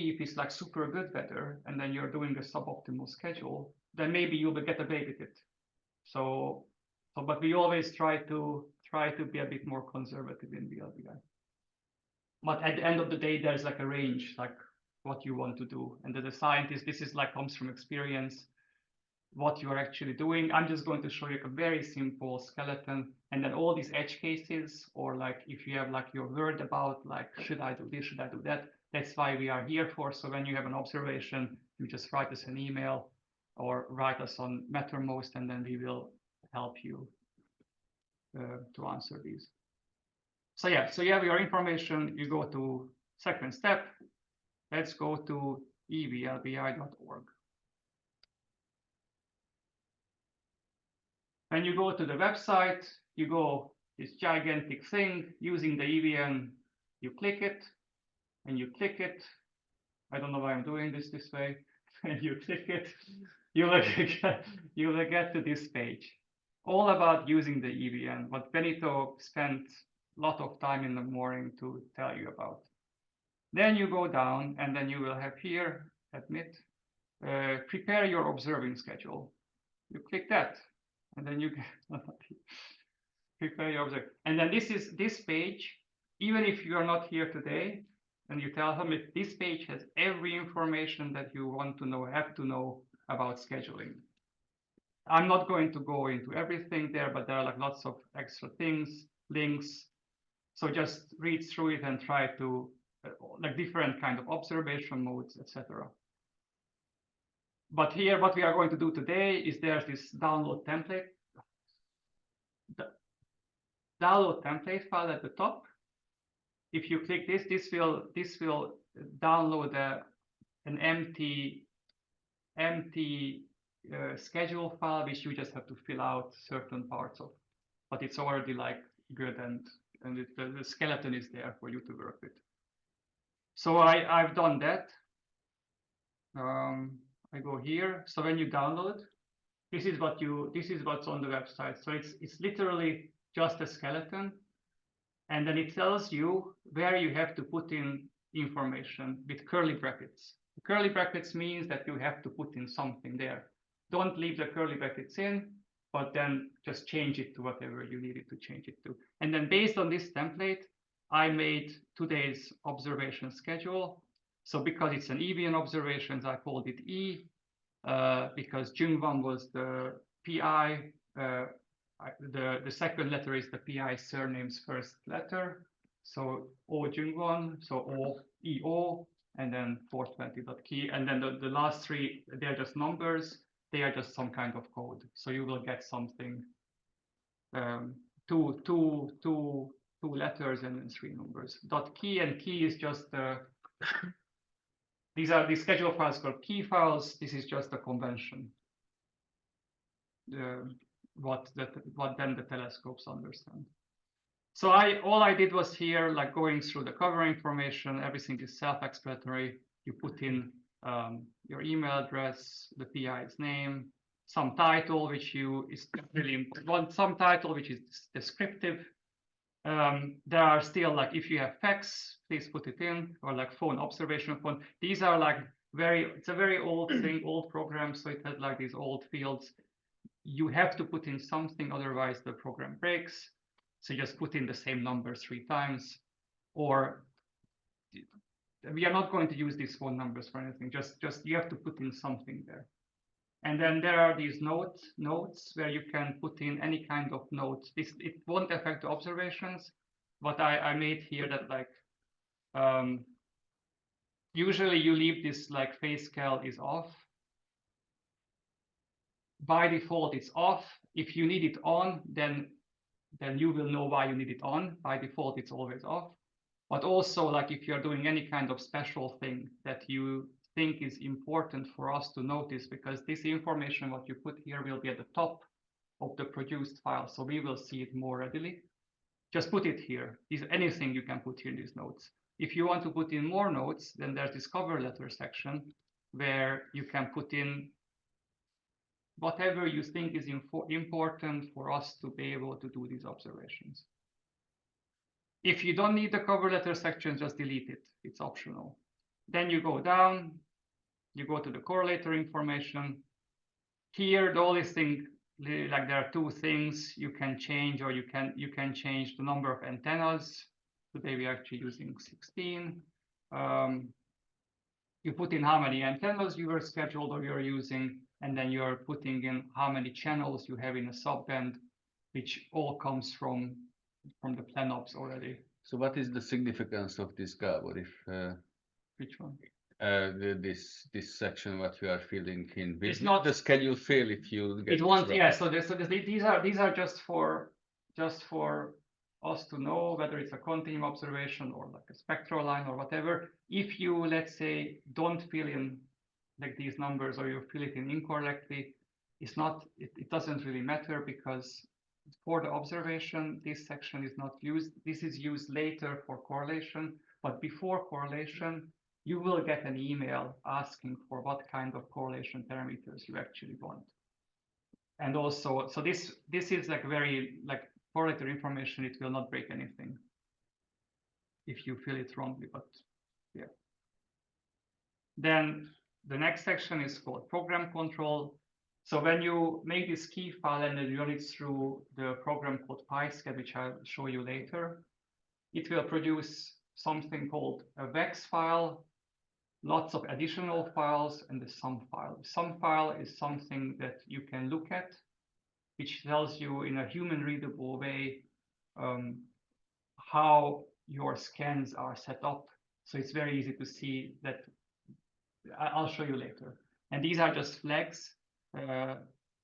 if it's like super good weather and then you're doing a suboptimal schedule, then maybe you will get away with it. So but we always try to be a bit more conservative in VLBI. But at the end of the day, there's like a range, like what you want to do. And as a scientist, this is like comes from experience. what you're actually doing. I'm just going to show you a very simple skeleton, and then all these edge cases, or like if you have like you're worried about like, should I do this, should I do that? That's why we are here for. So when you have an observation, you just write us an email or write us on Mattermost, and then we will help you to answer these. So yeah, so you have your information, you go to second step. Let's go to evlbi.org. When you go to the website, you go this gigantic thing, using the EVN, you click it, and you click it. I don't know why I'm doing this way. And you click it, you will get to this page. All about using the EVN, what Benito spent a lot of time in the morning to tell you about. Then you go down, and then you will have here, admit, prepare your observing schedule. You click that, and then you prepare your observing. And then this page, even if you are not here today, and you tell him this page has every information that you want to know, have to know about scheduling. I'm not going to go into everything there, but there are like lots of extra things, links. So just read through it and try to like different kind of observation modes, etc. But here, what we are going to do today is there's this download template. The download template file at the top. If you click this, this will download an empty schedule file, which you just have to fill out certain parts of. But it's already like good, and the skeleton is there for you to work with. So I've done that. I go here. So when you download, this is what's on the website. So it's literally just a skeleton, and then it tells you where you have to put in information with curly brackets. The curly brackets means that you have to put in something there. Don't leave the curly brackets in, but then just change it to whatever you need it to change it to. And then based on this template, I made today's observation schedule. So because it's an EVN observations, I called it E, because Jungwon was the PI. The second letter is the PI surname's first letter. So O Jungwon, so O EO, and then 420.key. And then the last three, they're just numbers. They are just some kind of code. So you will get something, two letters and then three numbers. .key, and key is just these are the schedule files called key files. This is just a convention. What then the telescopes understand. So all I did was here, like going through the cover information, everything is self-explanatory. You put in your email address, the PI's name, some title, which is really important, some title which is descriptive. There are still, like, if you have fax, please put it in, or like phone, observation phone. These are like it's a very old thing, old program, so it has like these old fields. You have to put in something, otherwise the program breaks. So just put in the same number 3 times, or we are not going to use these phone numbers for anything. Just you have to put in something there. And then there are these notes where you can put in any kind of notes. It won't affect the observations, but I made here that like usually you leave this like phase cal is off. By default, it's off. If you need it on, then you will know why you need it on. By default, it's always off. But also, like if you're doing any kind of special thing that you think is important for us to notice, because this information, what you put here, will be at the top of the produced file, so we will see it more readily. Just put it here. Anything you can put here in these notes. If you want to put in more notes, then there's this cover letter section where you can put in whatever you think is important for us to be able to do these observations. If you don't need the cover letter section, just delete it. It's optional. Then you go down, you go to the correlator information. Here, the only thing, like there are 2 things you can change, or you can change the number of antennas. Today we are actually using 16. You put in how many antennas you were scheduled or you're using, and then you're putting in how many channels you have in a subband, which all comes from the planops already. So what is the significance of this Gabor if Which one? this section what you are filling in? It's Will not- the schedule fail if you get It won't. wrong? Yeah. So these are just for us to know whether it's a continuum observation or like a spectral line or whatever. If you, let's say, don't fill in like these numbers or you fill it in incorrectly, it's not. It doesn't really matter because for the observation, this section is not used. This is used later for correlation, but before correlation, you will get an email asking for what kind of correlation parameters you actually want. And also, so this is like very like correlator information. It will not break anything if you fill it wrongly, but yeah. Then the next section is called program control. So when you make this key file and then you run it through the program called PySched, which I'll show you later, it will produce something called a VEX file, lots of additional files, and the sum file. The sum file is something that you can look at, which tells you in a human readable way how your scans are set up. So it's very easy to see that. I'll show you later. And these are just flags,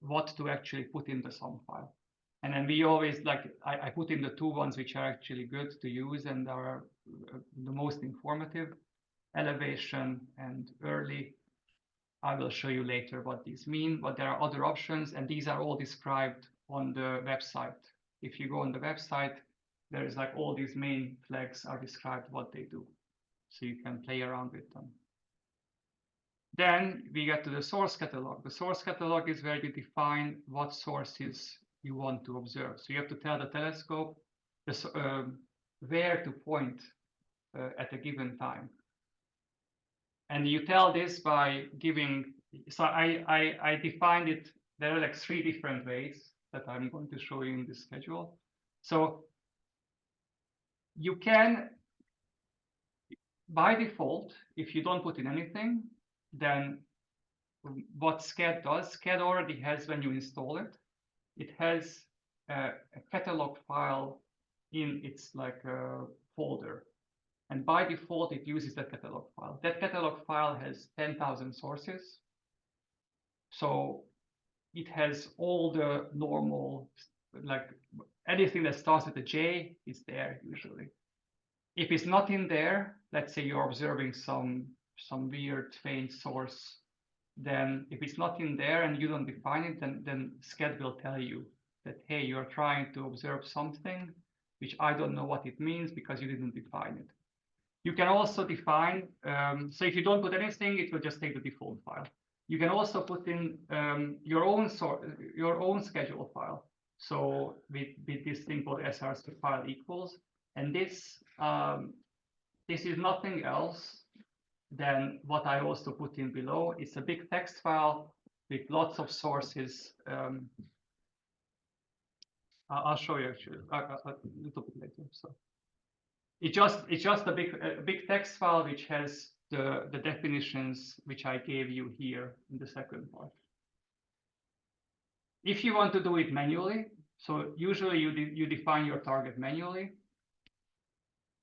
what to actually put in the sum file. And then we always I put in the two ones which are actually good to use and are the most informative, elevation and early. I will show you later what these mean, but there are other options, and these are all described on the website. If you go on the website, there is like all these main flags are described what they do. So you can play around with them. Then we get to the source catalog. The source catalog is where you define what sources you want to observe. So you have to tell the telescope where to point at a given time. And you tell this by giving, so I defined it, there are like 3 different ways that I'm going to show you in this schedule. So you can, by default, if you don't put in anything, then what SCAD does, SCAD already has, when you install it, it has a catalog file in its like folder. And by default, it uses that catalog file. That catalog file has 10,000 sources. So it has all the normal, like anything that starts with a J is there usually. If it's not in there, let's say you're observing some weird faint source, then if it's not in there and you don't define it, then SCAD will tell you that, hey, you're trying to observe something, which I don't know what it means because you didn't define it. You can also define, so if you don't put anything, it will just take the default file. You can also put in your own schedule file. So with this thing called src file equals, and this is nothing else than what I also put in below. It's a big text file with lots of sources. I'll show you actually a little bit later. So it's just a big text file which has the definitions which I gave you here in the second part. If you want to do it manually, so usually you define your target manually,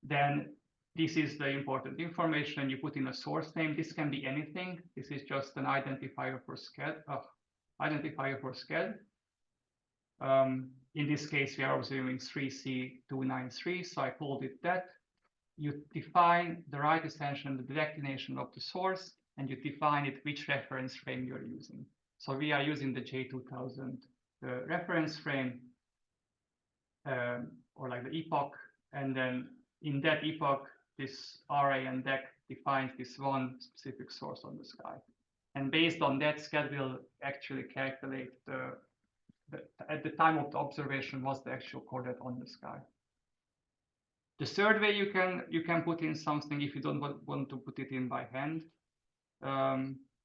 then this is the important information. You put in a source name. This can be anything. This is just an identifier for SCAD. In this case, we are observing 3C293, so I called it that. You define the right extension, the destination of the source, and you define it which reference frame you're using. So we are using the J2000 reference frame, or like the epoch, and then in that epoch, this RA and DEC defines this one specific source on the sky. And based on that, SCAD will actually calculate at the time of the observation what's the actual coordinate on the sky. The third way you can put in something if you don't want to put it in by hand,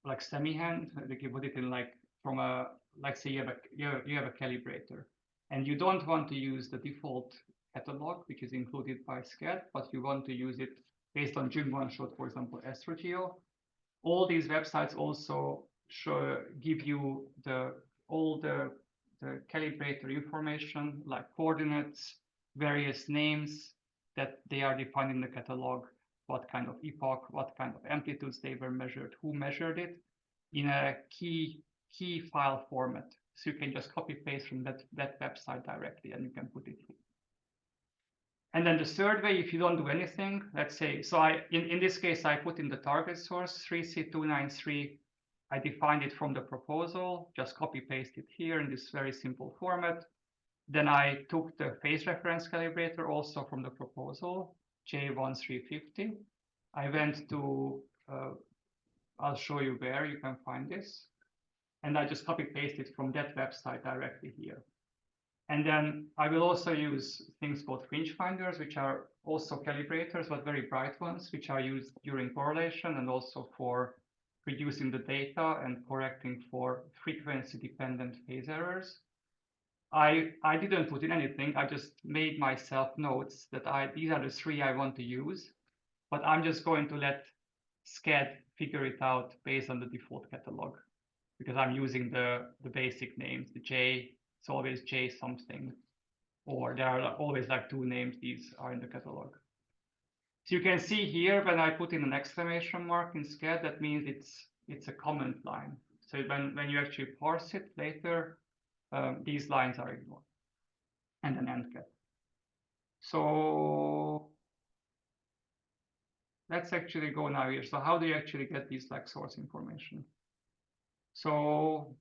like semi-hand. Like you put it in like from a, like say you have a calibrator, and you don't want to use the default catalog which is included by SCAD, but you want to use it based on Jim1 shot, for example, AstroGeo. All these websites also give you all the calibrator information, like coordinates, various names that they are defined in the catalog, what kind of epoch, what kind of amplitudes they were measured, who measured it, in a key file format. So you can just copy paste from that website directly, and you can put it here. And then the third way, if you don't do anything, let's say, so in this case, I put in the target source 3C293. I defined it from the proposal, just copy paste it here in this very simple format. Then I took the phase reference calibrator also from the proposal, J1350. I went to, I'll show you where you can find this. And I just copy pasted from that website directly here. And then I will also use things called fringe finders, which are also calibrators, but very bright ones, which are used during correlation and also for reducing the data and correcting for frequency-dependent phase errors. I didn't put in anything. I just made myself notes that these are the three I want to use, but I'm just going to let SCAD figure it out based on the default catalog, because I'm using the basic names. The J, it's always J something, or there are always like two names. These are in the catalog. So you can see here, when I put in an exclamation mark in SCAD, that means it's a comment line. So when you actually parse it later, these lines are ignored, and an end cap. So let's actually go now here. So how do you actually get these like source information? So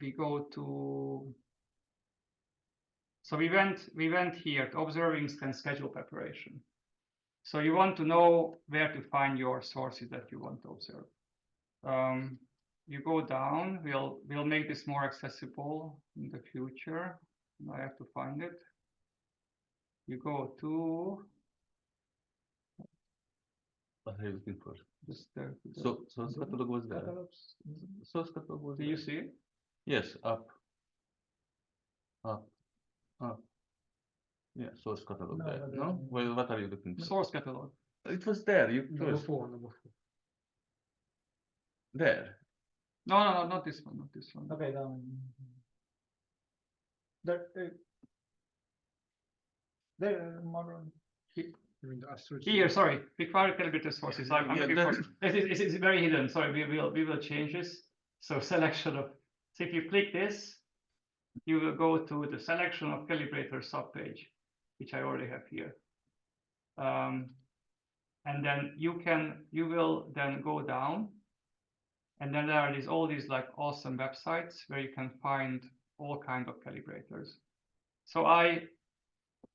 we go to, so we went here to observing and schedule preparation. So you want to know where to find your sources that you want to observe. You go down, we'll make this more accessible in the future. I have to find it. You go to, What are you looking for? just So source catalog was there. catalogs. Source catalog was Do there. you see it? Yes, up. Yeah, source catalog No, there. but No? Well, what are you looking for? Source catalog. It was there. You Number first 4. there. No, not this one, not this one. Okay, down. There, more. Here, sorry, required calibrated sources. I'm Yeah, looking for. It's very hidden. Sorry, we will change this. So selection of. So if you click this, you will go to the selection of calibrator subpage, which I already have here. And then you will then go down, and then there are all these like awesome websites where you can find all kinds of calibrators. So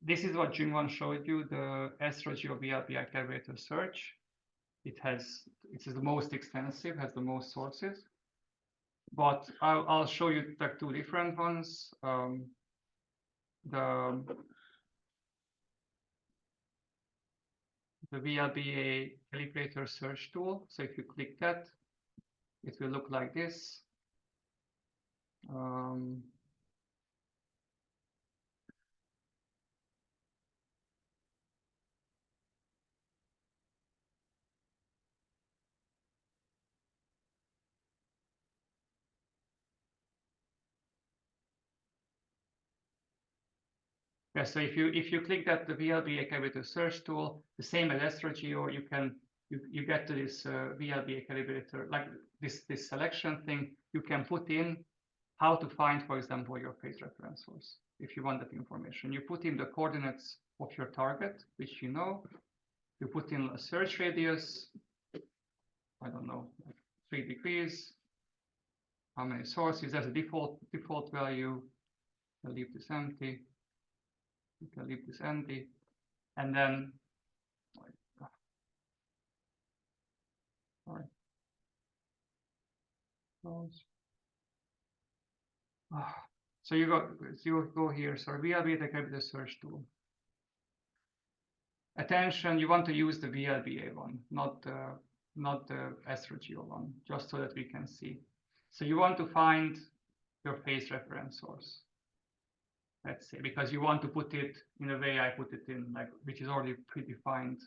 this is what Jungwon showed you, the SRGO VLBI calibrator search. It's the most extensive, has the most sources. But I'll show you like two different ones. The VLBI calibrator search tool. So if you click that, it will look like this. Yeah, so if you click that, the VLBI calibrator search tool, the same as SRGO, you get to this VLBI calibrator, like this selection thing. You can put in how to find, for example, your phase reference source. If you want that information, you put in the coordinates of your target, which you know. You put in a search radius, I don't know, 3 degrees. How many sources? There's a default value. I'll leave this empty. You can leave this empty, and then sorry. So you go here. So VLBI the calibrator search tool. Attention, you want to use the VLBI one, not the SRGO one, just so that we can see. So you want to find your phase reference source. Let's say, because you want to put it in a way I put it in, like, which is already predefined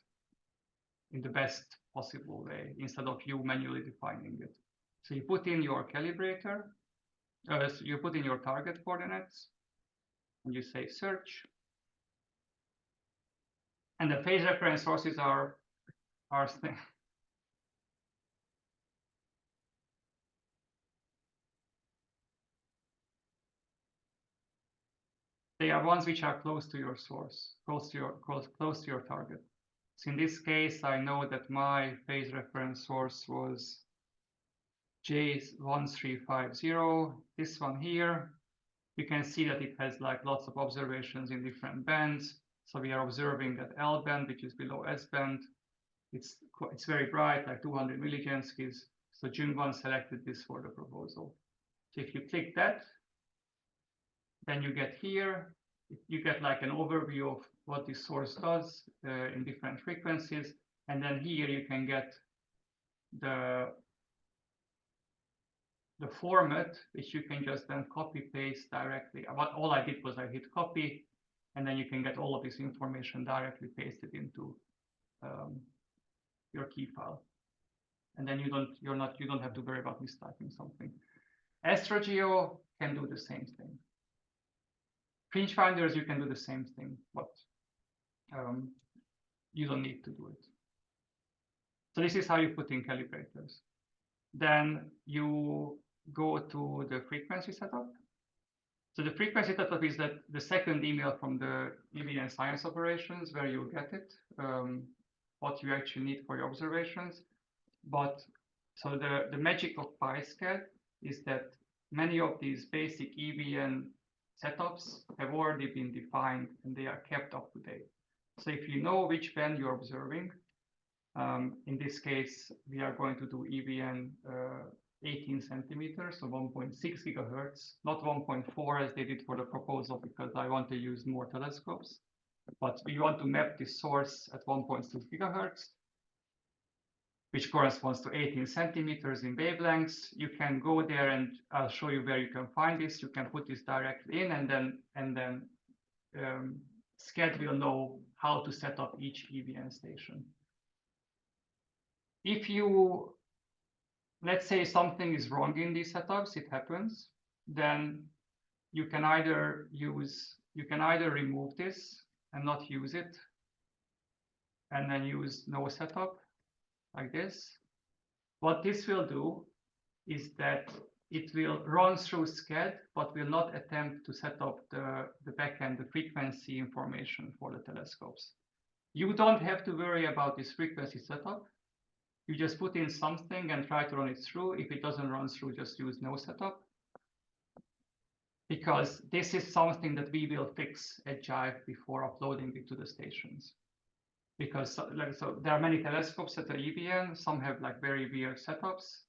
in the best possible way, instead of you manually defining it. So you put in your calibrator, so you put in your target coordinates, and you say search. And the phase reference sources are they are ones which are close to your source, close to your target. So in this case, I know that my phase reference source was J1350. This one here, you can see that it has like lots of observations in different bands. So we are observing that L band, which is below S band. It's very bright, like 200 millijanskis. So Jung1 selected this for the proposal. So if you click that, then you get here, you get like an overview of what this source does in different frequencies. And then here you can get the format, which you can just then copy paste directly. All I did was I hit copy, and then you can get all of this information directly pasted into your key file. And then you don't have to worry about mistyping something. AstroGeo can do the same thing. Fringe finders, you can do the same thing, but you don't need to do it. So this is how you put in calibrators. Then you go to the frequency setup. So the frequency setup is that the second email from the EVN science operations where you get it, what you actually need for your observations. But so the magic of PySCAD is that many of these basic EVN setups have already been defined and they are kept up to date. So if you know which band you're observing, in this case, we are going to do EVN 18 centimeters, so 1.6 gigahertz, not 1.4 as they did for the proposal, because I want to use more telescopes. But we want to map this source at 1.6 gigahertz, which corresponds to 18 centimeters in wavelengths. You can go there and I'll show you where you can find this. You can put this directly in, and then SCAD will know how to set up each EVN station. If you, let's say something is wrong in these setups, it happens, then you can either remove this and not use it, and then use no setup like this. What this will do is that it will run through SCAD, but will not attempt to set up the backend, the frequency information for the telescopes. You don't have to worry about this frequency setup. You just put in something and try to run it through. If it doesn't run through, just use no setup. Because this is something that we will fix at Jive before uploading it to the stations. Because so there are many telescopes at the EVN. Some have like very weird setups.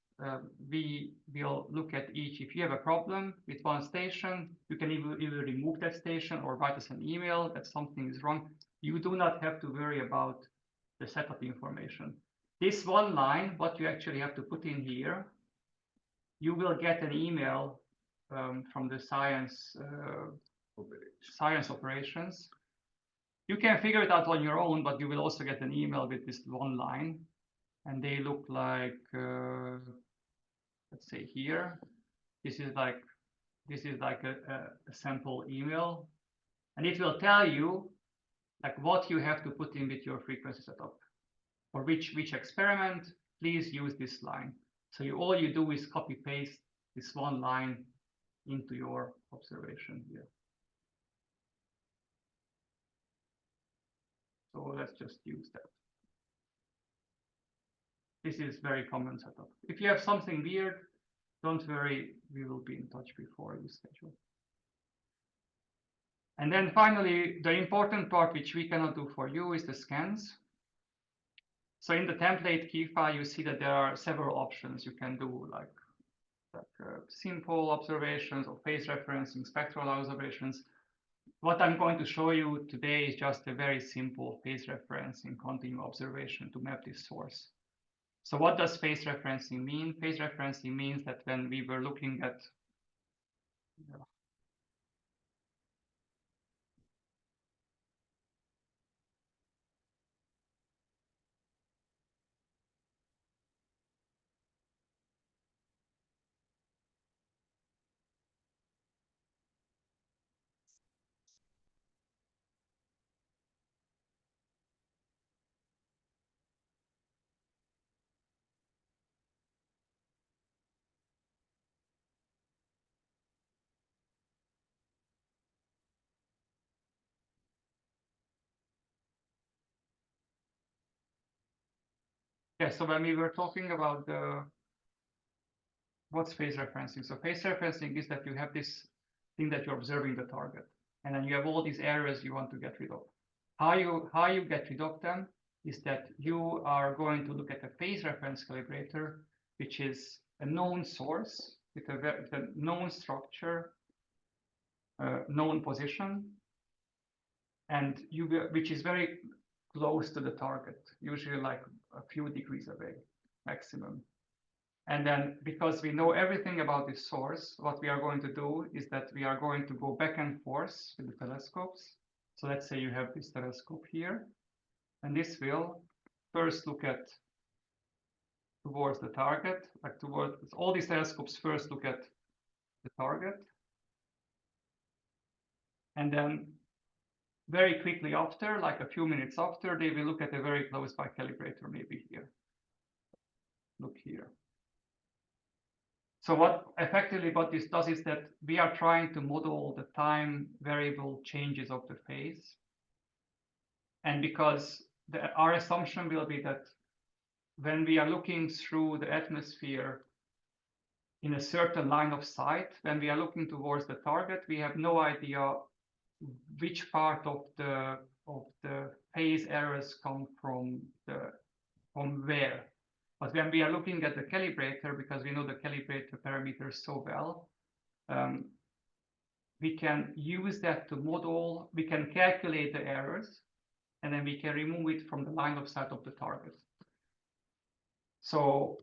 We will look at each. If you have a problem with one station, you can either remove that station or write us an email that something is wrong. You do not have to worry about the setup information. This one line, what you actually have to put in here, you will get an email from the science operations. You can figure it out on your own, but you will also get an email with this one line, and they look like, let's say here, this is like a sample email, and it will tell you like what you have to put in with your frequency setup. For which experiment, please use this line. So all you do is copy paste this one line into your observation here. So let's just use that. This is very common setup. If you have something weird, don't worry, we will be in touch before you schedule. And then finally, the important part which we cannot do for you is the scans. So in the template key file, you see that there are several options you can do, like simple observations or phase referencing, spectral observations. What I'm going to show you today is just a very simple phase referencing continuum observation to map this source. So what does phase referencing mean? Phase referencing means that when we were looking at Yeah, so when we were talking about what's phase referencing? So phase referencing is that you have this thing that you're observing the target, and then you have all these areas you want to get rid of. How you get rid of them is that you are going to look at a phase reference calibrator, which is a known source with a known structure, known position, and which is very close to the target, usually like a few degrees away, maximum. And then, because we know everything about this source, what we are going to do is that we are going to go back and forth with the telescopes. So let's say you have this telescope here, and this will first look at towards the target, like towards all these telescopes first look at the target. And then very quickly after, like a few minutes after, they will look at a very close by calibrator, maybe here. Look here. So what this does is that we are trying to model the time variable changes of the phase. And because our assumption will be that when we are looking through the atmosphere in a certain line of sight, when we are looking towards the target, we have no idea which part of the phase errors come from where. But when we are looking at the calibrator, because we know the calibrator parameters so well, we can use that to model, we can calculate the errors, and then we can remove it from the line of sight of the target. So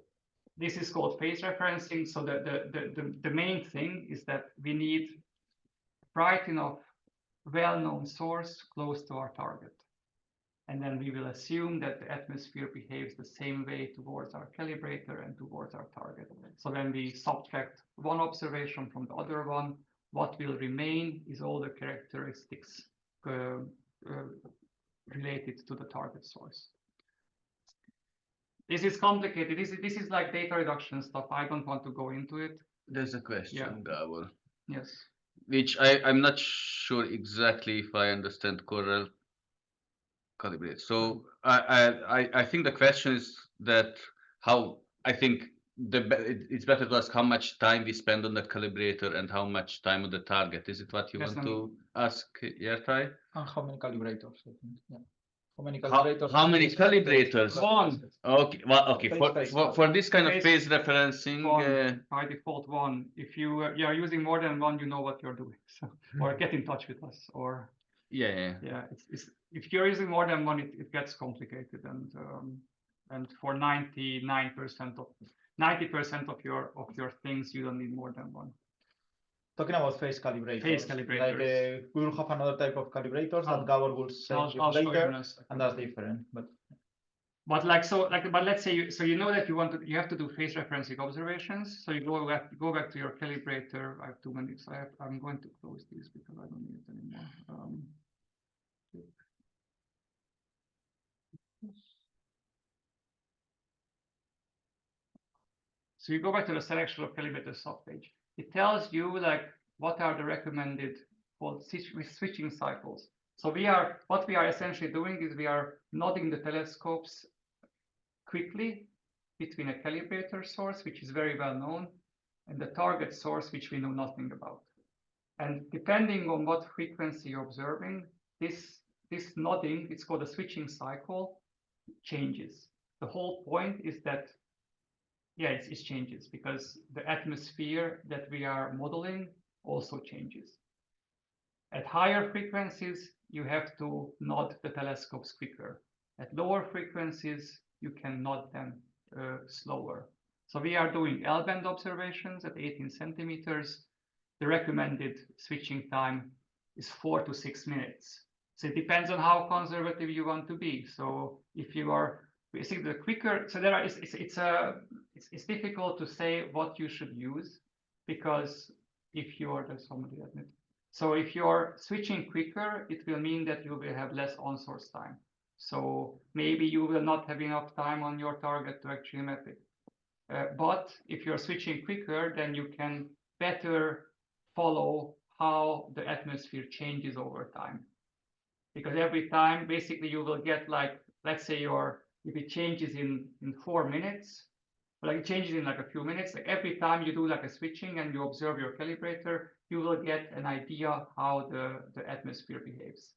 this is called phase referencing. So the main thing is that we need bright enough, well-known source close to our target. And then we will assume that the atmosphere behaves the same way towards our calibrator and towards our target. So when we subtract one observation from the other one, what will remain is all the characteristics related to the target source. This is complicated. This is like data reduction stuff. I don't want to go into it. There's a question, Gabor. Yes. Which I'm not sure exactly if I understand correctly. Calibrate. So I think the question is that how I think it's better to ask how much time we spend on the calibrator and how much time on the target. Is it what you want to ask, Yertai? And how many calibrators? I think, yeah. How many calibrators? How many calibrators? One. Okay. Well, okay. For this kind of phase Phase referencing, by default one. If you are using more than one, you know what you're doing. So, or get in touch with us. Or yeah. It's if you're using more than one, it gets complicated, and for 90% of your things, you don't need more than one. Talking about phase calibrators. Phase calibrators. Like we will have another type of calibrators that Gabor will say later, and that's different. But let's say you know that you have to do phase referencing observations. So you go back to your calibrator. I have 2 minutes. I'm going to close this because I don't need it anymore. So you go back to the selection of calibrator subpage. It tells you like what are the recommended for switching cycles. So what we are essentially doing is we are nodding the telescopes quickly between a calibrator source, which is very well known, and the target source, which we know nothing about. And depending on what frequency you're observing, this nodding, it's called a switching cycle, changes. The whole point is that it changes because the atmosphere that we are modeling also changes. At higher frequencies, you have to nod the telescopes quicker. At lower frequencies, you can nod them slower. So we are doing L-band observations at 18 centimeters. The recommended switching time is 4 to 6 minutes. So it depends on how conservative you want to be. So if you are basically the quicker, so it's difficult to say what you should use because if you're so if you're switching quicker, it will mean that you will have less on-source time. So maybe you will not have enough time on your target to actually map it. But if you're switching quicker, then you can better follow how the atmosphere changes over time. Because every time, basically, you will get like, let's say your if it changes in 4 minutes, like it changes in like a few minutes, like every time you do like a switching and you observe your calibrator, you will get an idea how the atmosphere behaves.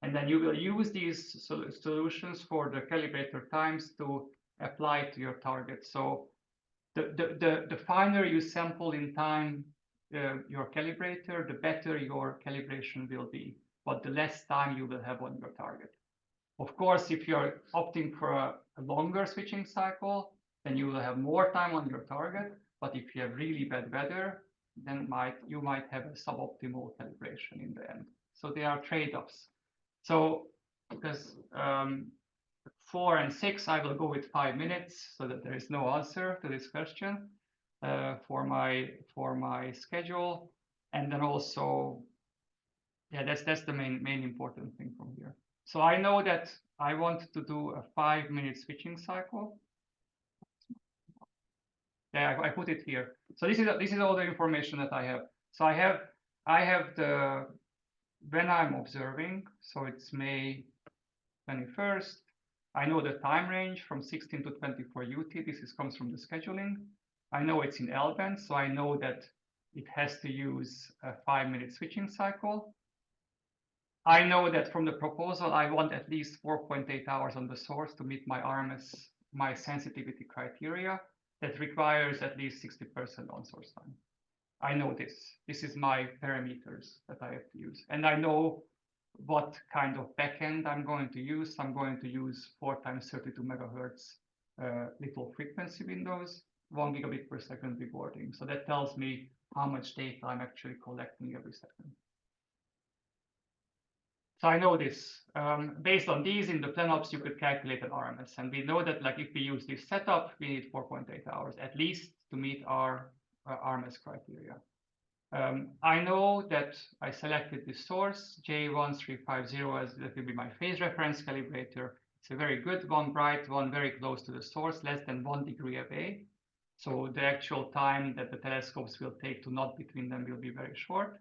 And then you will use these solutions for the calibrator times to apply to your target. So the finer you sample in time your calibrator, the better your calibration will be, but the less time you will have on your target. Of course, if you're opting for a longer switching cycle, then you will have more time on your target. But if you have really bad weather, then you might have a suboptimal calibration in the end. So there are trade-offs. So because 4 and 6, I will go with 5 minutes so that there is no answer to this question for my schedule. And then also, yeah, that's the main important thing from here. So I know that I want to do a 5-minute switching cycle. Yeah, I put it here. So this is all the information that I have. So I have the when I'm observing. So it's May 21st. I know the time range from 16 to 24 UT. This comes from the scheduling. I know it's in L-band, so I know that it has to use a 5-minute switching cycle. I know that from the proposal, I want at least 4.8 hours on the source to meet my RMS, my sensitivity criteria. That requires at least 60% on source time. I know this. This is my parameters that I have to use. And I know what kind of backend I'm going to use. I'm going to use 4 times 32 megahertz little frequency windows, 1 gigabit per second rewarding. So that tells me how much data I'm actually collecting every second. So I know this. Based on these, in the PlanOps, you could calculate an RMS. And we know that like if we use this setup, we need 4.8 hours at least to meet our RMS criteria. I know that I selected this source, J1350, as that will be my phase reference calibrator. It's a very good one, bright one, very close to the source, less than 1 degree away. So the actual time that the telescopes will take to nod between them will be very short.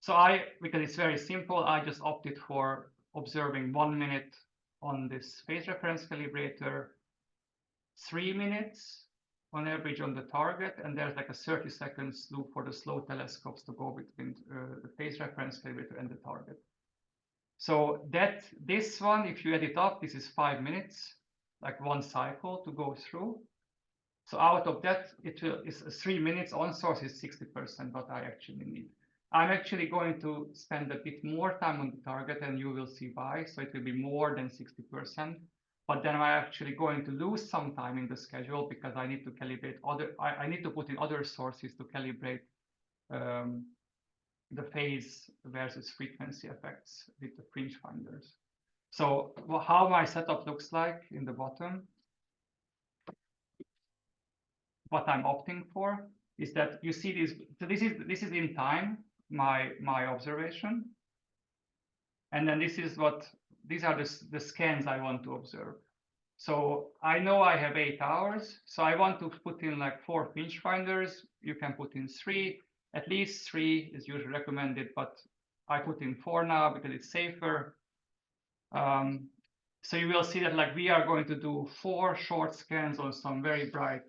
So because it's very simple, I just opted for observing 1 minute on this phase reference calibrator, 3 minutes on average on the target, and there's like a 30-second loop for the slow telescopes to go between the phase reference calibrator and the target. So this one, if you add it up, this is 5 minutes, like one cycle to go through. So out of that, is 3 minutes on source is 60% what I actually need. I'm actually going to spend a bit more time on the target, and you will see why. So it will be more than 60%. But then I'm actually going to lose some time in the schedule because I need to calibrate I need to put in other sources to calibrate the phase versus frequency effects with the fringe finders. So how my setup looks like in the bottom, what I'm opting for is that you see this. So this is in time, my observation. And then these are the scans I want to observe. So I know I have 8 hours. So I want to put in like 4 fringe finders. You can put in 3, at least 3 is usually recommended, but I put in 4 now because it's safer. So you will see that like we are going to do 4 short scans on some very bright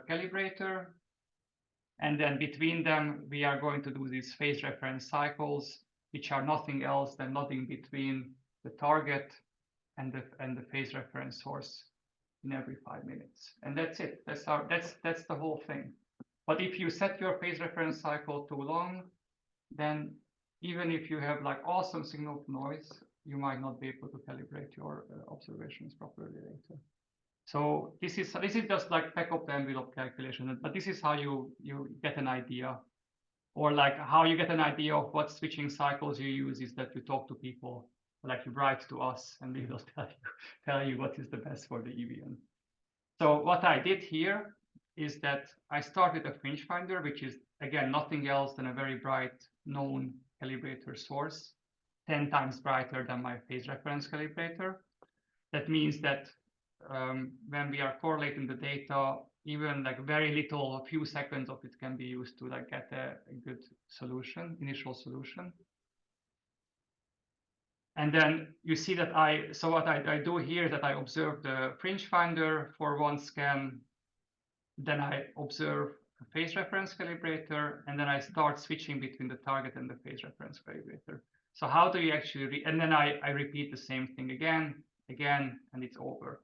calibrator. And then between them, we are going to do these phase reference cycles, which are nothing else than nothing between the target and the phase reference source in every 5 minutes. And that's it. That's the whole thing. But if you set your phase reference cycle too long, then even if you have like awesome signal to noise, you might not be able to calibrate your observations properly later. So this is just like back of the envelope calculation, but this is how you get an idea, or like how you get an idea of what switching cycles you use is that you talk to people, like you write to us, and we will tell you what is the best for the EVN. So what I did here is that I started a fringe finder, which is again nothing else than a very bright known calibrator source, 10 times brighter than my phase reference calibrator. That means that when we are correlating the data, even like very little, a few seconds of it can be used to like get a good solution, initial solution. And then you see that so what I do here is that I observe the fringe finder for one scan, then I observe a phase reference calibrator, and then I start switching between the target and the phase reference calibrator. So how do you actually and then I repeat the same thing again, and it's over.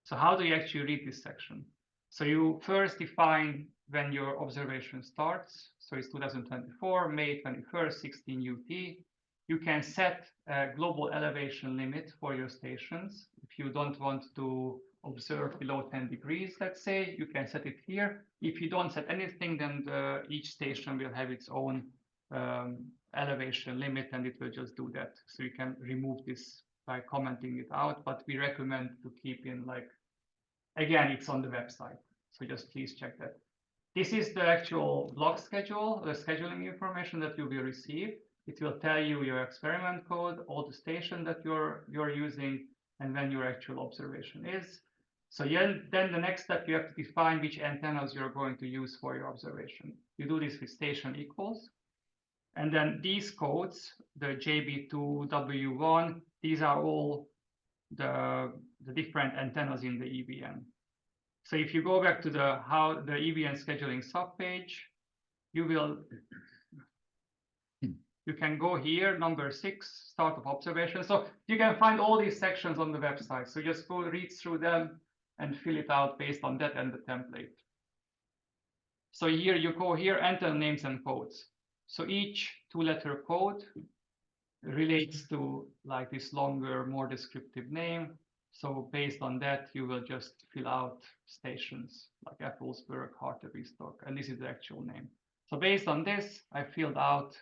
So how do you actually read this section? So you first define when your observation starts. So it's 2024, May 21st, 16 UT. You can set a global elevation limit for your stations. If you don't want to observe below 10 degrees, let's say, you can set it here. If you don't set anything, then each station will have its own elevation limit, and it will just do that. So you can remove this by commenting it out, but we recommend to keep in again, it's on the website. So just please check that. This is the actual block schedule, the scheduling information that you will receive. It will tell you your experiment code, all the station that you're using, and when your actual observation is. So then the next step, you have to define which antennas you're going to use for your observation. You do this with station equals. And then these codes, the JB2, W1, these are all the different antennas in the EVN. So if you go back to the EVN scheduling subpage, you can go here, number 6, start of observation. So you can find all these sections on the website. So just go read through them and fill it out based on that and the template. So here you go here, enter names and codes. So each 2-letter code relates to this longer, more descriptive name. So based on that, you will just fill out stations like Effelsberg, Hartebestock, and this is the actual name. So based on this, I filled out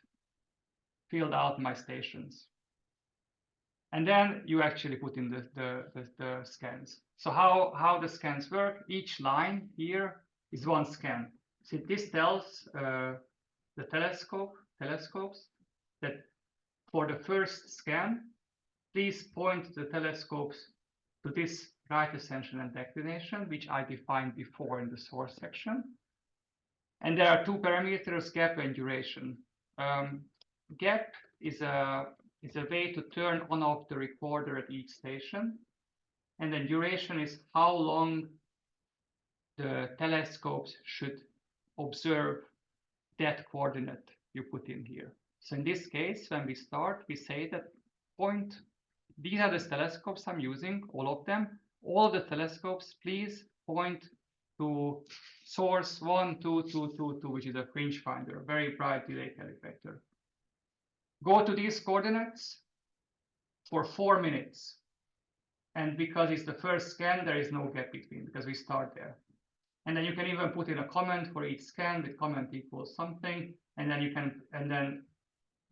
my stations. And then you actually put in the scans. So how the scans work, each line here is one scan. So this tells the telescopes that for the first scan, please point the telescopes to this right ascension and declination, which I defined before in the source section. And there are two parameters, gap and duration. Gap is a way to turn on off the recorder at each station. And then duration is how long the telescopes should observe that coordinate you put in here. So in this case, when we start, we say that these are the telescopes I'm using, all of them. All the telescopes, please point to source 12222, which is a fringe finder, very bright delay calibrator. Go to these coordinates for 4 minutes. And because it's the first scan, there is no gap between, because we start there. And then you can even put in a comment for each scan with comment equals something. And then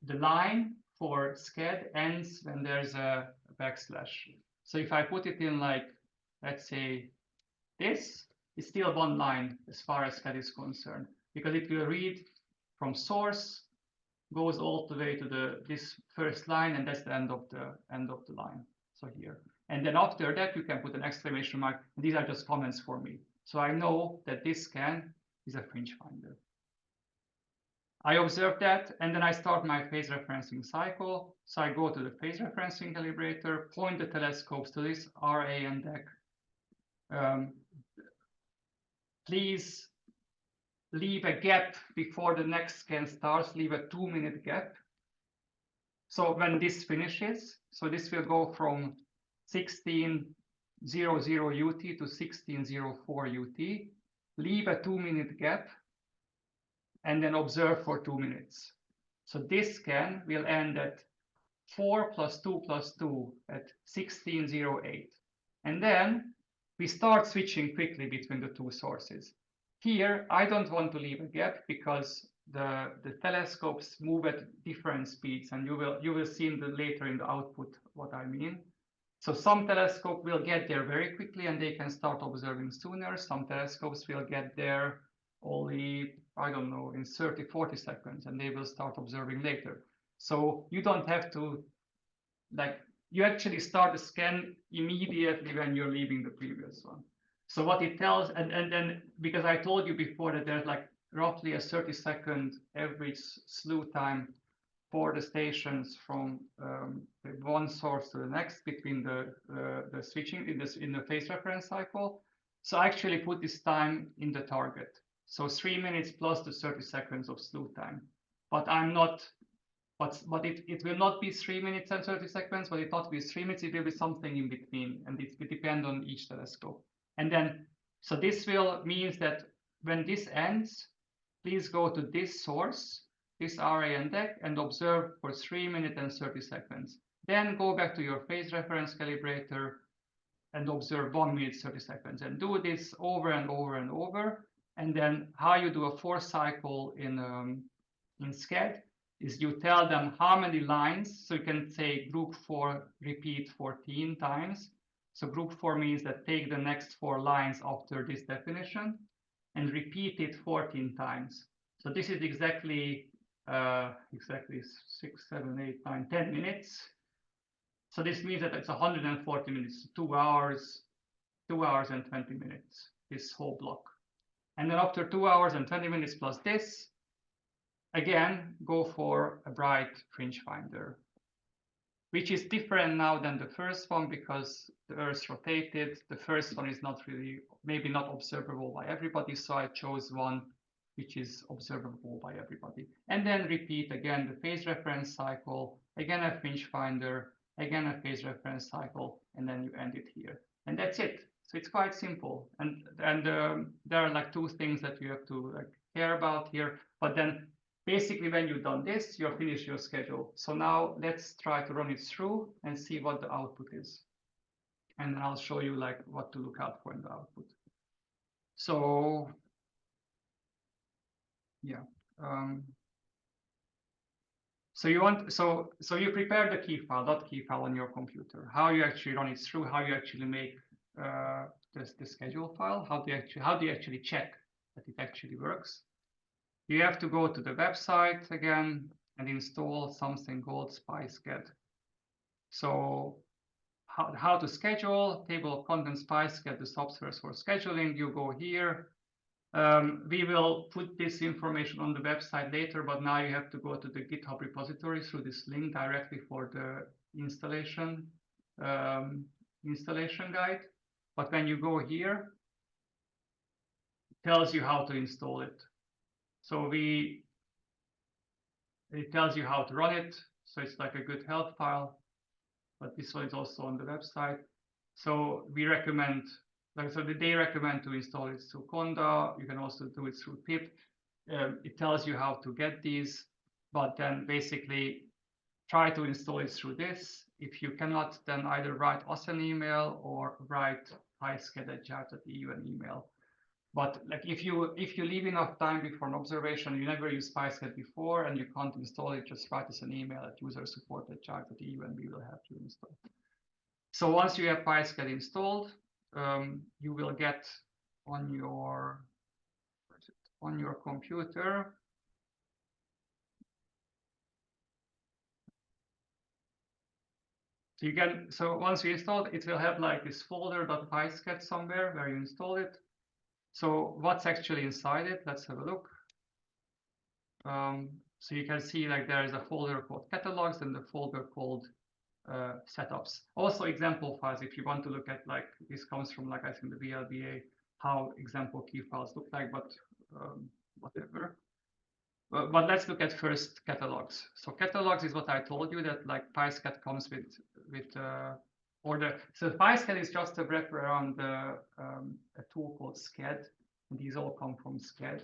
the line for SCAD ends when there's a backslash. So if I put it in let's say this, it's still one line as far as SCAD is concerned, because it will read from source, goes all the way to this first line, and that's the end of the line. So here. And then after that, you can put an exclamation mark. These are just comments for me. So I know that this scan is a fringe finder. I observe that, and then I start my phase referencing cycle. So I go to the phase referencing calibrator, point the telescopes to this RA and DEC. Please leave a gap before the next scan starts, leave a 2-minute gap. So when this finishes, so this will go from 16:00 UT to 16:04 UT, leave a 2-minute gap, and then observe for 2 minutes. So this scan will end at 4 + 2 + 2 at 16:08. And then we start switching quickly between the two sources. Here, I don't want to leave a gap because the telescopes move at different speeds, and you will see later in the output what I mean. So some telescope will get there very quickly and they can start observing sooner. Some telescopes will get there only, I don't know, in 30-40 seconds, and they will start observing later. So you don't have to, you actually start the scan immediately when you're leaving the previous one. So what it tells, and then, because I told you before that there's roughly a 30-second average slew time for the stations from one source to the next between the switching in the phase reference cycle. So I actually put this time in the target. So 3 minutes plus the 30 seconds of slew time. But I'm not, but it will not be 3 minutes and 30 seconds, but it not be 3 minutes, it will be something in between, and it will depend on each telescope. And then, so this will means that when this ends, please go to this source, this RAN deck, and observe for 3 minutes and 30 seconds. Then go back to your phase reference calibrator and observe 1 minute 30 seconds, and do this over and over and over. And then how you do a 4 cycle in SCED is you tell them how many lines. So you can say group 4 repeat 14 times. So group 4 means that take the next 4 lines after this definition and repeat it 14 times. So this is exactly 6, 7, 8, 9, 10 minutes. So this means that it's 140 minutes, 2 hours and 20 minutes, this whole block. And then after 2 hours and 20 minutes plus this, again, go for a bright fringe finder, which is different now than the first one because the Earth rotated. The first one is not really, maybe not observable by everybody. So I chose one which is observable by everybody. And then repeat again the phase reference cycle, again a fringe finder, again a phase reference cycle, and then you end it here. And that's it. So it's quite simple. And there are like 2 things that you have to care about here. But then basically when you've done this, you're finished your schedule. So now let's try to run it through and see what the output is. And then I'll show you like what to look out for in the output. So yeah. So you prepare the key file, .key file on your computer. How you actually run it through, how you actually make the schedule file, how do you actually check that it actually works. You have to go to the website again and install something called SpiceGet. So how to schedule, table of contents, SpiceGet, the software for scheduling. You go here. We will put this information on the website later, but now you have to go to the GitHub repository through this link directly for the installation guide. But when you go here, it tells you how to install it. So it tells you how to run it. So it's like a good help file, but this one is also on the website. So we recommend, they recommend to install it through Conda. You can also do it through pip. It tells you how to get these, but then basically try to install it through this. If you cannot, then either write us an email or write PySched@jar.eu an email. But like if you leave enough time before an observation, you never used PySched before and you can't install it, just write us an email at usersupport@jar.eu and we will help you install. So once you have PySched installed, you will get on your computer so once you install it, it will have like this folder.pysched somewhere where you install it. So what's actually inside it? Let's have a look. So you can see like there is a folder called catalogs and the folder called setups. Also example files, if you want to look at like, this comes from like I think the VLBA, how example key files look like, but whatever. But let's look at first catalogs. So catalogs is what I told you that like PySched comes with order. So PySched is just a wrap around a tool called SCED. And these all come from SCED,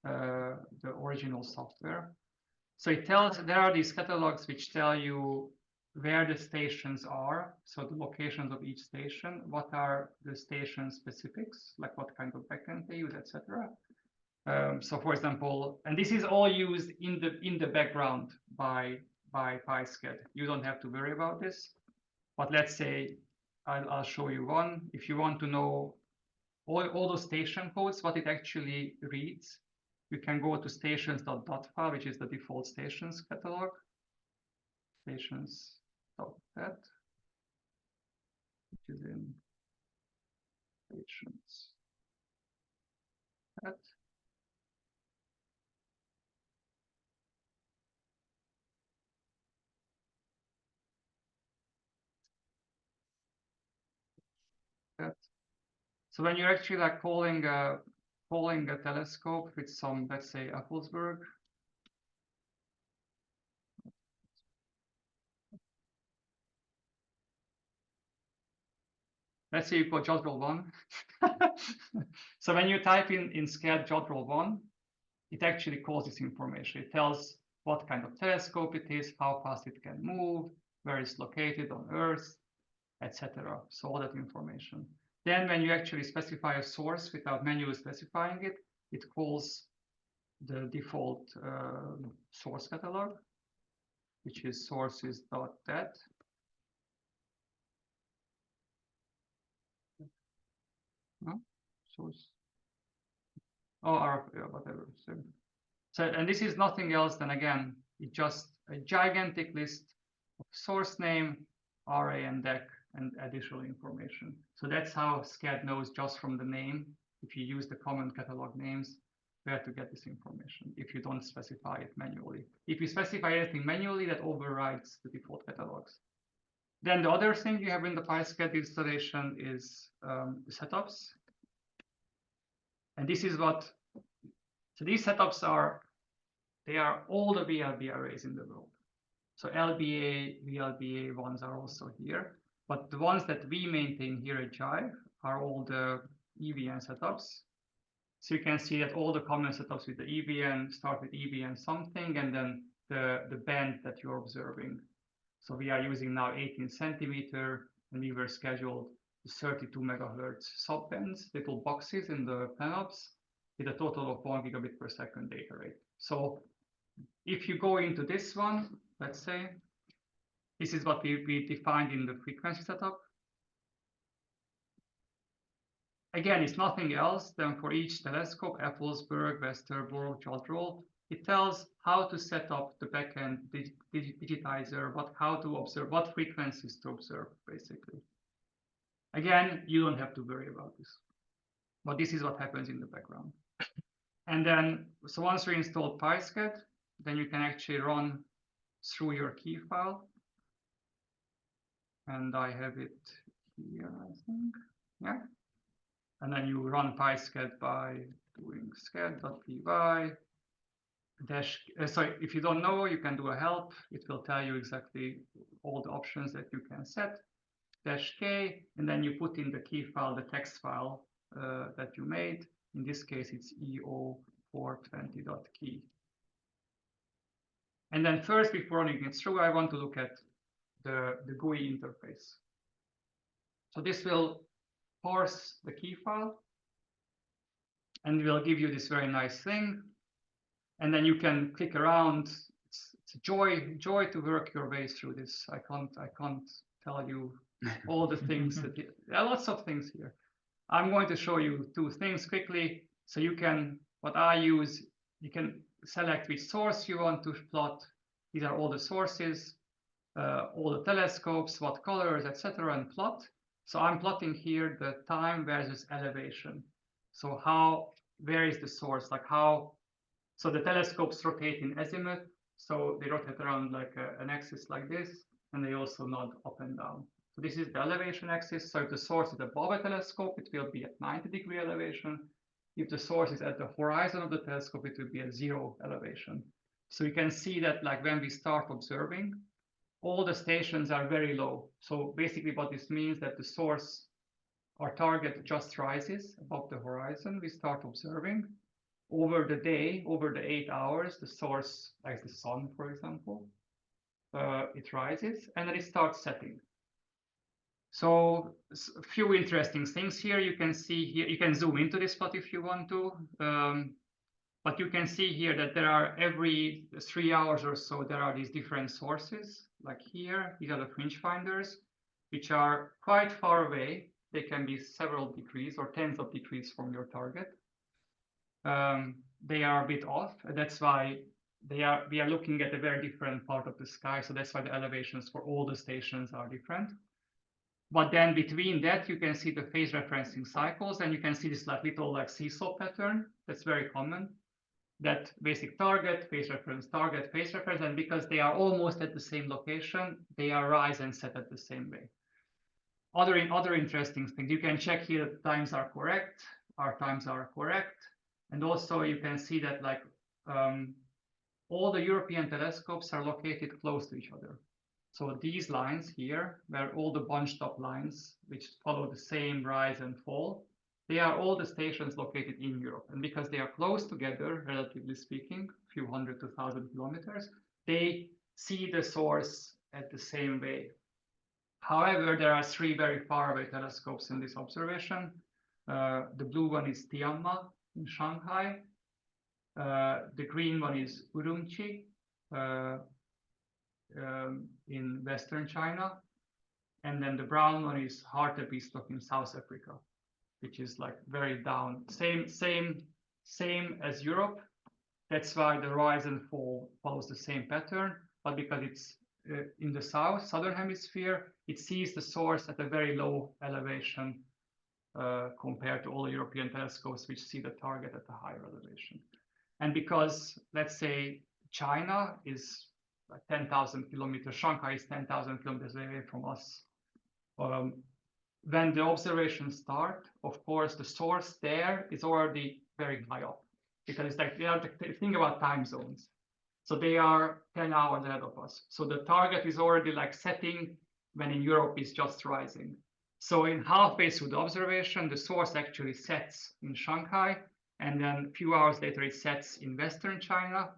the original software. So it tells, there are these catalogs which tell you where the stations are, so the locations of each station, what are the station specifics, like what kind of backend they use, etc. So for example, and this is all used in the background by PySched. You don't have to worry about this. But let's say I'll show you one. If you want to know all those station codes, what it actually reads, you can go to stations.dat, which is the default stations catalog. Stations.dat, which is in stations.dat. So when you're actually like calling a telescope with some, let's say, Appelsberg. Let's say you put Jodrell 1. So when you type in SCAD Jodrell 1, it actually calls this information. It tells what kind of telescope it is, how fast it can move, where it's located on Earth, etc. So all that information. Then when you actually specify a source without manually specifying it, it calls the default source catalog, which is sources.dat. No? Source. Oh, whatever. So, and this is nothing else than, again, it's just a gigantic list of source name, RA and DEC, and additional information. So that's how SCAD knows just from the name, if you use the common catalog names, where to get this information, if you don't specify it manually. If you specify anything manually, that overrides the default catalogs. Then the other thing you have in the PySCAD installation is the setups. And this is what, so these setups are, they are all the VLBI arrays in the world. So LBA, VLBA ones are also here, but the ones that we maintain here at Jive are all the EVN setups. So you can see that all the common setups with the EVN start with EVN something, and then the band that you're observing. So we are using now 18 centimeter, and we were scheduled 32 megahertz subbands, little boxes in the PlanOps with a total of 1 gigabit per second data rate. So if you go into this one, let's say, this is what we defined in the frequency setup. Again, it's nothing else than for each telescope, Appelsberg, Westerbork, Jodrell, it tells how to set up the backend digitizer, how to observe, what frequencies to observe, basically. Again, you don't have to worry about this, but this is what happens in the background. And then, so once you install PySCAD, then you can actually run through your key file. And I have it here, I think. Yeah. And then you run PySCAD by doing scad.py. Sorry, if you don't know, you can do a help. It will tell you exactly all the options that you can set. -k, and then you put in the key file, the text file that you made. In this case, it's eo420.key. And then first, before running it through, I want to look at the GUI interface. So this will parse the key file, and will give you this very nice thing. And then you can click around. It's a joy to work your way through this. I can't tell you all the things that there are lots of things here. I'm going to show you two things quickly. So you can, what I use, you can select which source you want to plot. These are all the sources, all the telescopes, what colors, etc., and plot. So I'm plotting here the time versus elevation. So where is the source? Like how, so the telescopes rotate in azimuth. So they rotate around like an axis like this, and they also nod up and down. So this is the elevation axis. So if the source is above a telescope, it will be at 90-degree elevation. If the source is at the horizon of the telescope, it will be at 0 elevation. So you can see that like when we start observing, all the stations are very low. So basically what this means that the source, our target, just rises above the horizon. We start observing. Over the day, over the 8 hours, the source, like the sun, for example, it rises and then it starts setting. So a few interesting things here. You can see here, you can zoom into this plot if you want to, but you can see here that there are every 3 hours or so, there are these different sources, like here, these are the fringe finders, which are quite far away. They can be several degrees or tens of degrees from your target. They are a bit off. That's why we are looking at a very different part of the sky. So that's why the elevations for all the stations are different. But then between that, you can see the phase referencing cycles, and you can see this like little like seesaw pattern. That's very common. That basic target, phase reference, target, phase reference, and because they are almost at the same location, they are rise and set at the same way. other interesting things, you can check here that times are correct, our times are correct, and also you can see that like all the European telescopes are located close to each other. So these lines here, where all the bunched up lines which follow the same rise and fall, they are all the stations located in Europe. And because they are close together, relatively speaking, a few hundred to 1,000 kilometers, they see the source at the same way. However, there are 3 very far away telescopes in this observation. The blue one is Tianma in Shanghai. The green one is Urumqi in Western China. And then the brown one is Hartebeestok in South Africa, which is like very down. Same as Europe. That's why the rise and fall follows the same pattern, but because it's in the southern hemisphere, it sees the source at a very low elevation compared to all European telescopes, which see the target at a higher elevation. And because, let's say, China is like 10,000 kilometers, Shanghai is 10,000 kilometers away from us. When the observations start, of course, the source there is already very high up, because it's like, think about time zones. So they are 10 hours ahead of us. So the target is already like setting when in Europe is just rising. So in halfway through the observation, the source actually sets in Shanghai, and then a few hours later it sets in Western China.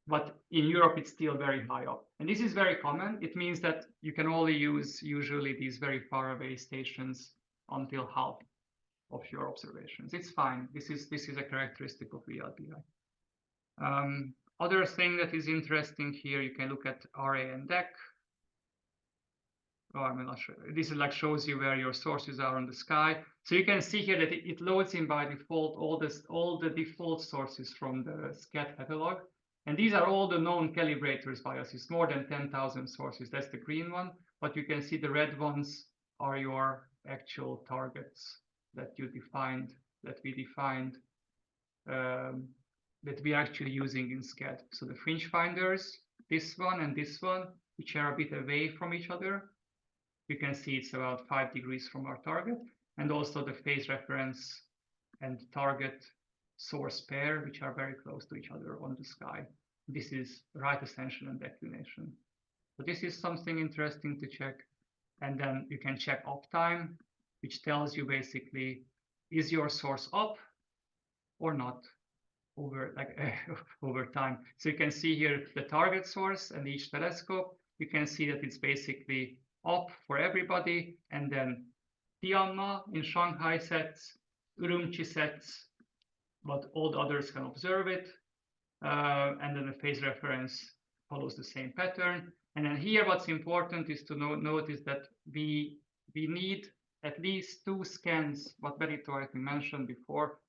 But in Europe, it's still very high up. And this is very common. It means that you can only use usually these very far away stations until half of your observations. It's fine. This is a characteristic of VLBI. Other thing that is interesting here, you can look at RA and DEC. Oh, I'm not sure. This is like shows you where your sources are on the sky. So you can see here that it loads in by default all the default sources from the SCAD catalog. And these are all the known calibrators by us. It's more than 10,000 sources. That's the green one. But you can see the red ones are your actual targets that you defined, that we defined, that we are actually using in SCAD. So the fringe finders, this one and this one, which are a bit away from each other. You can see it's about 5 degrees from our target. And also the phase reference and target source pair, which are very close to each other on the sky. This is right ascension and declination. So this is something interesting to check. And then you can check uptime, which tells you basically, is your source up or not over time. So you can see here the target source and each telescope. You can see that it's basically up for everybody. And then Tianma in Shanghai sets, Urumqi sets, but all the others can observe it. And then the phase reference follows the same pattern. And then here, what's important is to notice that we need at least 2 scans, what Benito I think mentioned before.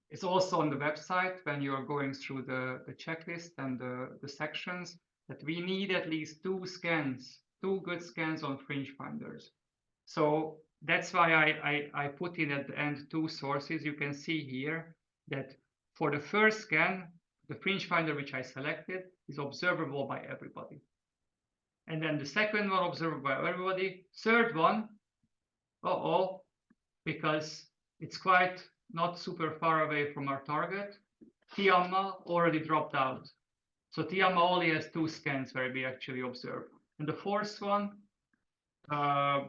It's also on the website when you are going through the checklist and the sections, that we need at least 2 scans, 2 good scans on fringe finders. So that's why I put in at the end 2 sources. You can see here that for the first scan, the fringe finder which I selected is observable by everybody. And then the second one observable by everybody. Third one, because it's quite not super far away from our target, Tianma already dropped out. So Tianma only has 2 scans where we actually observe. And the fourth one, I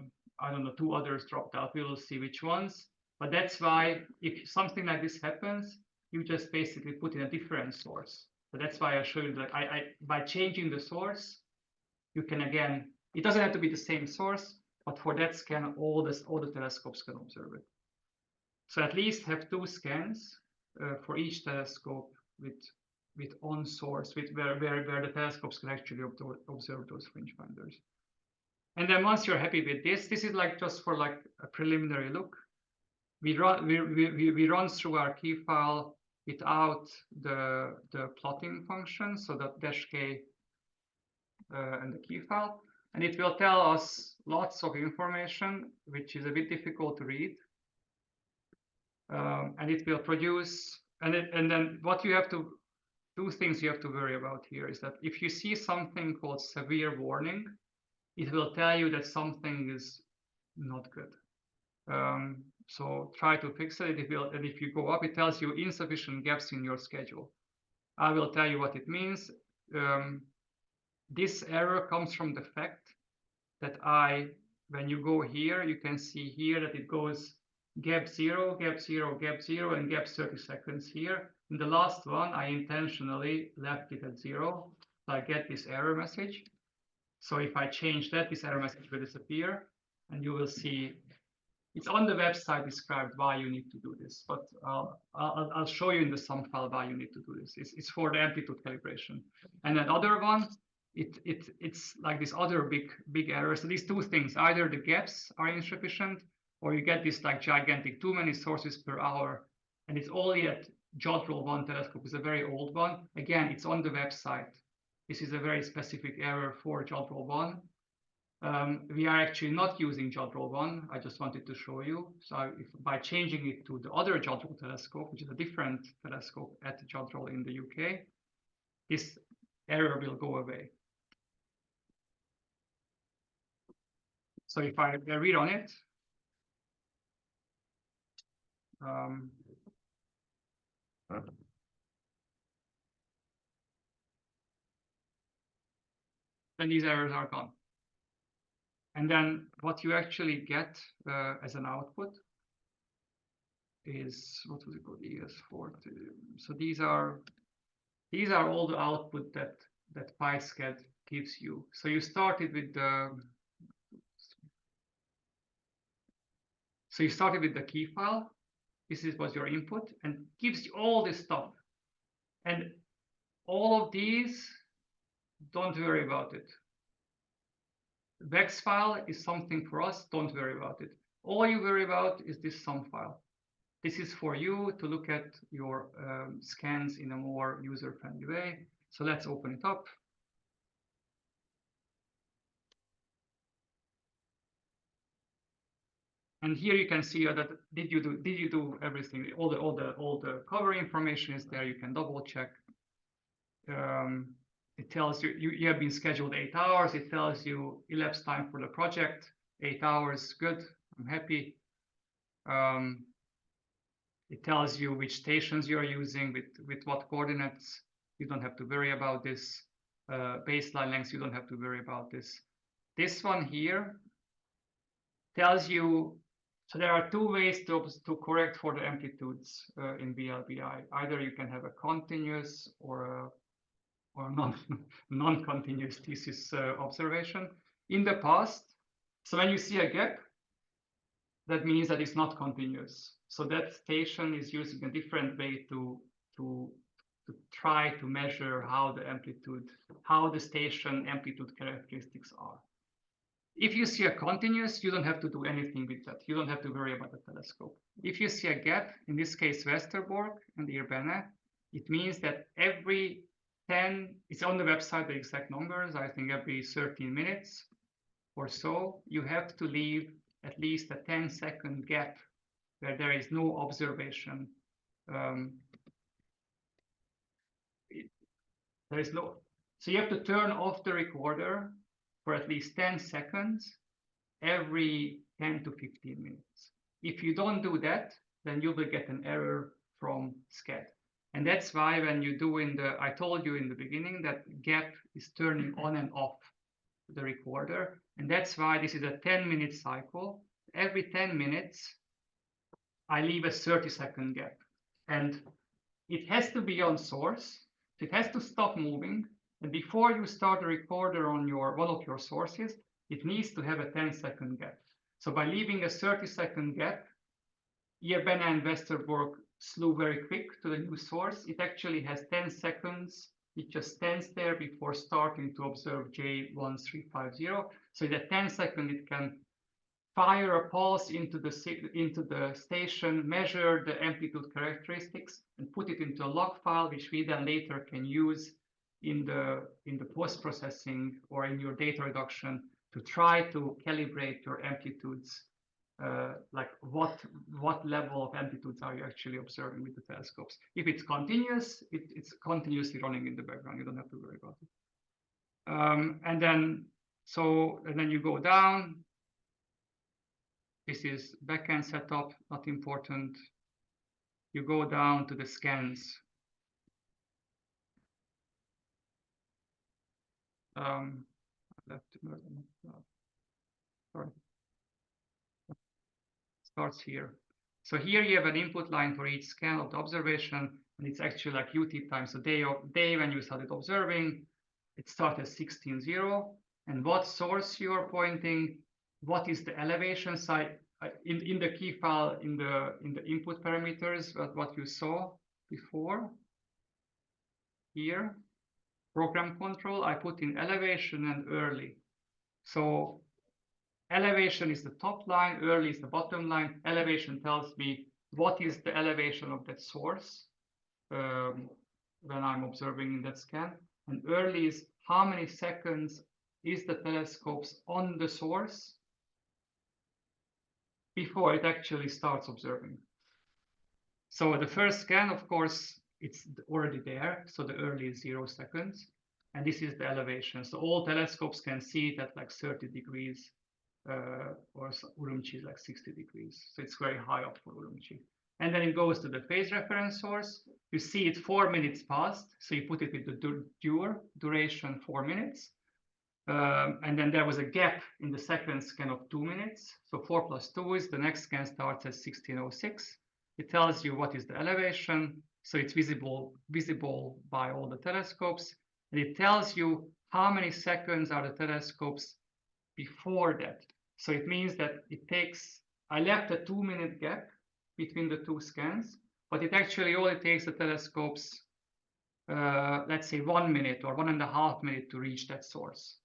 don't know, 2 others dropped out. We will see which ones. But that's why if something like this happens, you just basically put in a different source. So that's why I showed you that by changing the source, you can again, it doesn't have to be the same source, but for that scan, all the telescopes can observe it. So at least have 2 scans for each telescope with on source, where the telescopes can actually observe those fringe finders. And then once you're happy with this is like just for like a preliminary look. We run through our key file without the plotting function, so that -k and the key file, and it will tell us lots of information which is a bit difficult to read, and it will produce and then what you have to 2 things you have to worry about here is that if you see something called severe warning, it will tell you that something is not good. So try to fix it. And if you go up, it tells you insufficient gaps in your schedule. I will tell you what it means. This error comes from the fact that when you go here, you can see here that it goes gap 0, gap 0, gap 0, and gap 30 seconds here. In the last one, I intentionally left it at 0. So I get this error message. So if I change that, this error message will disappear, and you will see it's on the website described why you need to do this. But I'll show you in the sum file why you need to do this. It's for the amplitude calibration. And another one, it's like this other big error. So these two things, either the gaps are insufficient, or you get this like gigantic too many sources per hour, and it's only at Jodrell 1 telescope. It's a very old one. Again, it's on the website. This is a very specific error for Jodrell 1. We are actually not using Jodrell 1. I just wanted to show you. So by changing it to the other Jodrell telescope, which is a different telescope at Jodrell in the UK, this error will go away. So if I read on it, then these errors are gone. And then what you actually get as an output is, what was it called, ES40. So these are all the output that PySCAD gives you. So you started with the key file. This was your input, and gives you all this stuff. And all of these, don't worry about it. Vex file is something for us, don't worry about it. All you worry about is this sum file. This is for you to look at your scans in a more user-friendly way. So let's open it up. And here you can see that did you do everything? All the cover information is there. You can double check. It tells you have been scheduled 8 hours. It tells you elapsed time for the project, 8 hours. Good, I'm happy. It tells you which stations you are using with what coordinates. You don't have to worry about this. Baseline lengths, you don't have to worry about this. This one here tells you, so there are two ways to correct for the amplitudes in VLBI. Either you can have a continuous or non-continuous thesis observation. In the past, so when you see a gap, that means that it's not continuous. So that station is using a different way to try to measure how the station amplitude characteristics are. If you see a continuous, you don't have to do anything with that. You don't have to worry about the telescope. If you see a gap, in this case Westerbork and Urbana, it means that every 10, it's on the website, the exact numbers, I think every 13 minutes or so, you have to leave at least a 10-second gap where there is no observation. So you have to turn off the recorder for at least 10 seconds every 10 to 15 minutes. If you don't do that, then you will get an error from SCAD. And that's why when you do I told you in the beginning that gap is turning on and off the recorder. And that's why this is a 10-minute cycle. Every 10 minutes, I leave a 30-second gap. And it has to be on source. It has to stop moving. And before you start the recorder on one of your sources, it needs to have a 10-second gap. So by leaving a 30-second gap, Urbana and Westerbork slew very quick to the new source. It actually has 10 seconds. It just stands there before starting to observe J1350. So in that 10 seconds, it can fire a pulse into the station, measure the amplitude characteristics, and put it into a log file, which we then later can use in the post-processing or in your data reduction to try to calibrate your amplitudes. Like what level of amplitudes are you actually observing with the telescopes? If it's continuous, it's continuously running in the background. You don't have to worry about it. And then you go down. This is backend setup, not important. You go down to the scans. Sorry. Starts here. So here you have an input line for each scan of the observation, and it's actually like UT time. So day when you started observing, it started 16:0, and what source you are pointing, what is the elevation side in the key file in the input parameters, what you saw before. Here, program control, I put in elevation and early. So elevation is the top line, early is the bottom line. Elevation tells me what is the elevation of that source when I'm observing in that scan. And early is how many seconds is the telescope's on the source before it actually starts observing. So the first scan, of course, it's already there. So the early is 0 seconds. And this is the elevation. So all telescopes can see it at like 30 degrees. Or Urumqi is like 60 degrees. So it's very high up for Urumqi. And then it goes to the phase reference source. You see it 4 minutes past. So you put it with the duration 4 minutes. And then there was a gap in the second scan of 2 minutes. So 4 plus 2 is the next scan starts at 16:06. It tells you what is the elevation. So it's visible by all the telescopes. And it tells you how many seconds are the telescopes before that. So it means that it takes, I left a 2-minute gap between the two scans, but it actually only takes the telescopes, let's say 1 minute or 1.5 minutes to reach that source.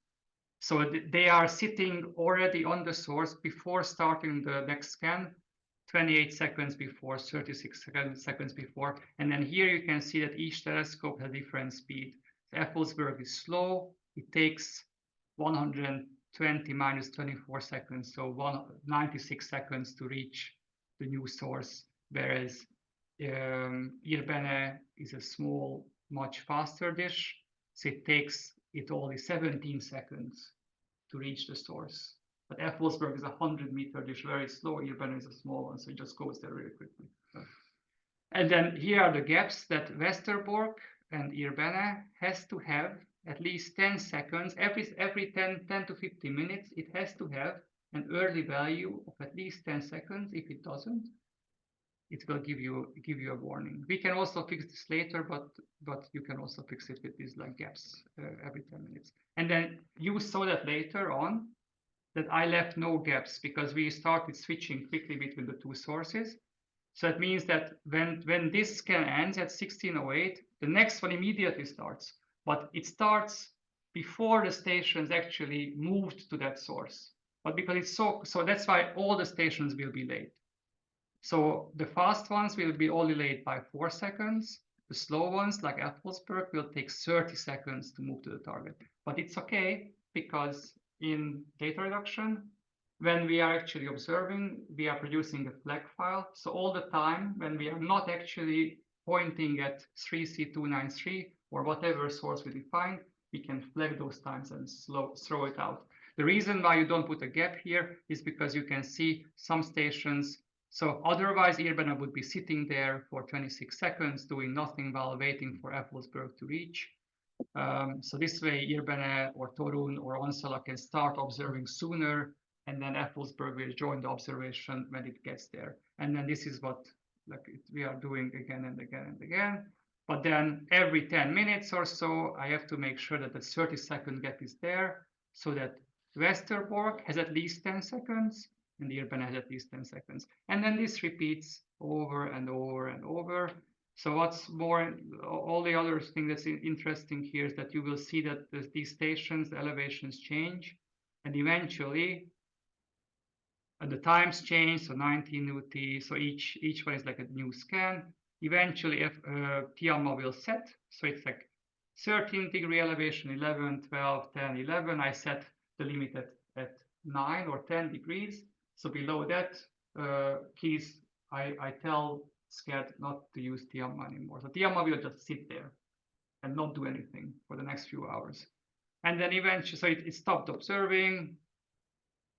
So they are sitting already on the source before starting the next scan, 28 seconds before, 36 seconds before. And then here you can see that each telescope has different speed. Effelsberg is slow. It takes 120 minus 24 seconds, so 96 seconds to reach the new source, whereas IRBENE is a small, much faster dish, so it takes it only 17 seconds to reach the source. But Effelsberg is a 100-meter dish, very slow. IRBENE is a small one, so it just goes there really quickly. And then here are the gaps that Westerbork and IRBENE has to have at least 10 seconds. Every 10 to 15 minutes, it has to have an early value of at least 10 seconds. If it doesn't, it will give you a warning. We can also fix this later, but you can also fix it with these like gaps every 10 minutes. And then you saw that later on that I left no gaps because we started switching quickly between the two sources. So it means that when this scan ends at 16:08, the next one immediately starts, but it starts before the stations actually moved to that source. But because it's so that's why all the stations will be late. So the fast ones will be only late by 4 seconds. The slow ones, like Effelsberg, will take 30 seconds to move to the target. But it's okay because in data reduction, when we are actually observing, we are producing a flag file. So all the time when we are not actually pointing at 3C293 or whatever source we define, we can flag those times and throw it out. The reason why you don't put a gap here is because you can see some stations. So otherwise, IRBENE would be sitting there for 26 seconds doing nothing while waiting for Effelsberg to reach. So this way, IRBENE or Torun or Onsala can start observing sooner, and then Effelsberg will join the observation when it gets there. And then this is what we are doing again and again and again. But then every 10 minutes or so, I have to make sure that the 30-second gap is there so that Westerbork has at least 10 seconds and IRBENE has at least 10 seconds. And then this repeats over and over and over. So what's more, all the other thing that's interesting here is that you will see that these stations, the elevations change, and eventually the times change, so 19 UT, so each one is like a new scan. Eventually, Tiamma will set, so it's like 13-degree elevation, 11, 12, 10, 11. I set the limit at 9 or 10 degrees. So below that, keys, I tell SCAD not to use Tiamma anymore. So Tiamma will just sit there and not do anything for the next few hours. And then eventually, so it stopped observing.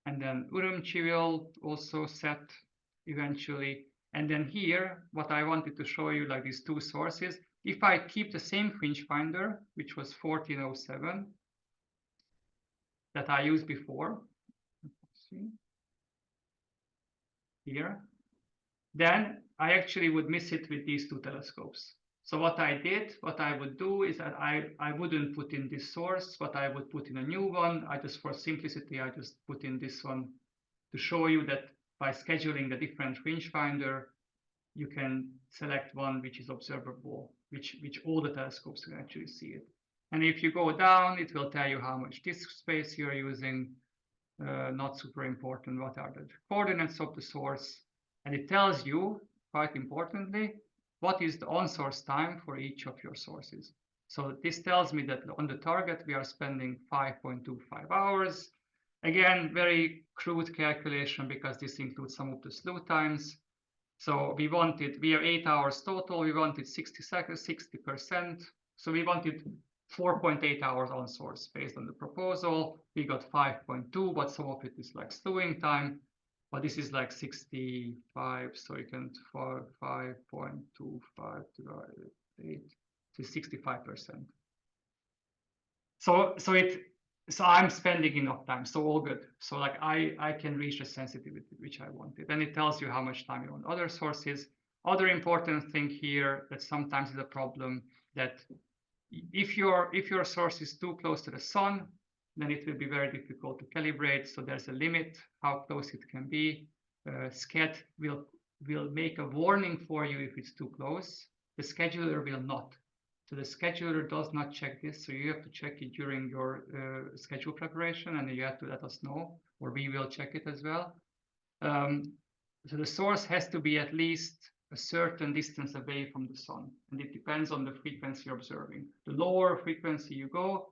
And then Urumqi will also set eventually. And then here, what I wanted to show you, like these two sources, if I keep the same fringe finder, which was 1407, that I used before, see here, then I actually would miss it with these two telescopes. So what I would do is that I wouldn't put in this source, but I would put in a new one. For simplicity, I just put in this one to show you that by scheduling the different fringe finder, you can select one which is observable, which all the telescopes can actually see it. And if you go down, it will tell you how much disk space you're using. Not super important. What are the coordinates of the source? And it tells you, quite importantly, what is the on-source time for each of your sources. So this tells me that on the target, we are spending 5.25 hours. Again, very crude calculation because this includes some of the slew times. So we have 8 hours total. We wanted 60 seconds, 60%. So we wanted 4.8 hours on source based on the proposal. We got 5.2, but some of it is like slewing time. But this is like 65, so you can 5.25 divided 8 to 65%. So I'm spending enough time, so all good. So like I can reach the sensitivity which I wanted. And it tells you how much time you're on other sources. Other important thing here that sometimes is a problem, that if your source is too close to the sun, then it will be very difficult to calibrate. So there's a limit how close it can be. SCED will make a warning for you if it's too close. The scheduler will not. So the scheduler does not check this. So you have to check it during your schedule preparation, and you have to let us know, or we will check it as well. So the source has to be at least a certain distance away from the sun, and it depends on the frequency you're observing. The lower frequency you go,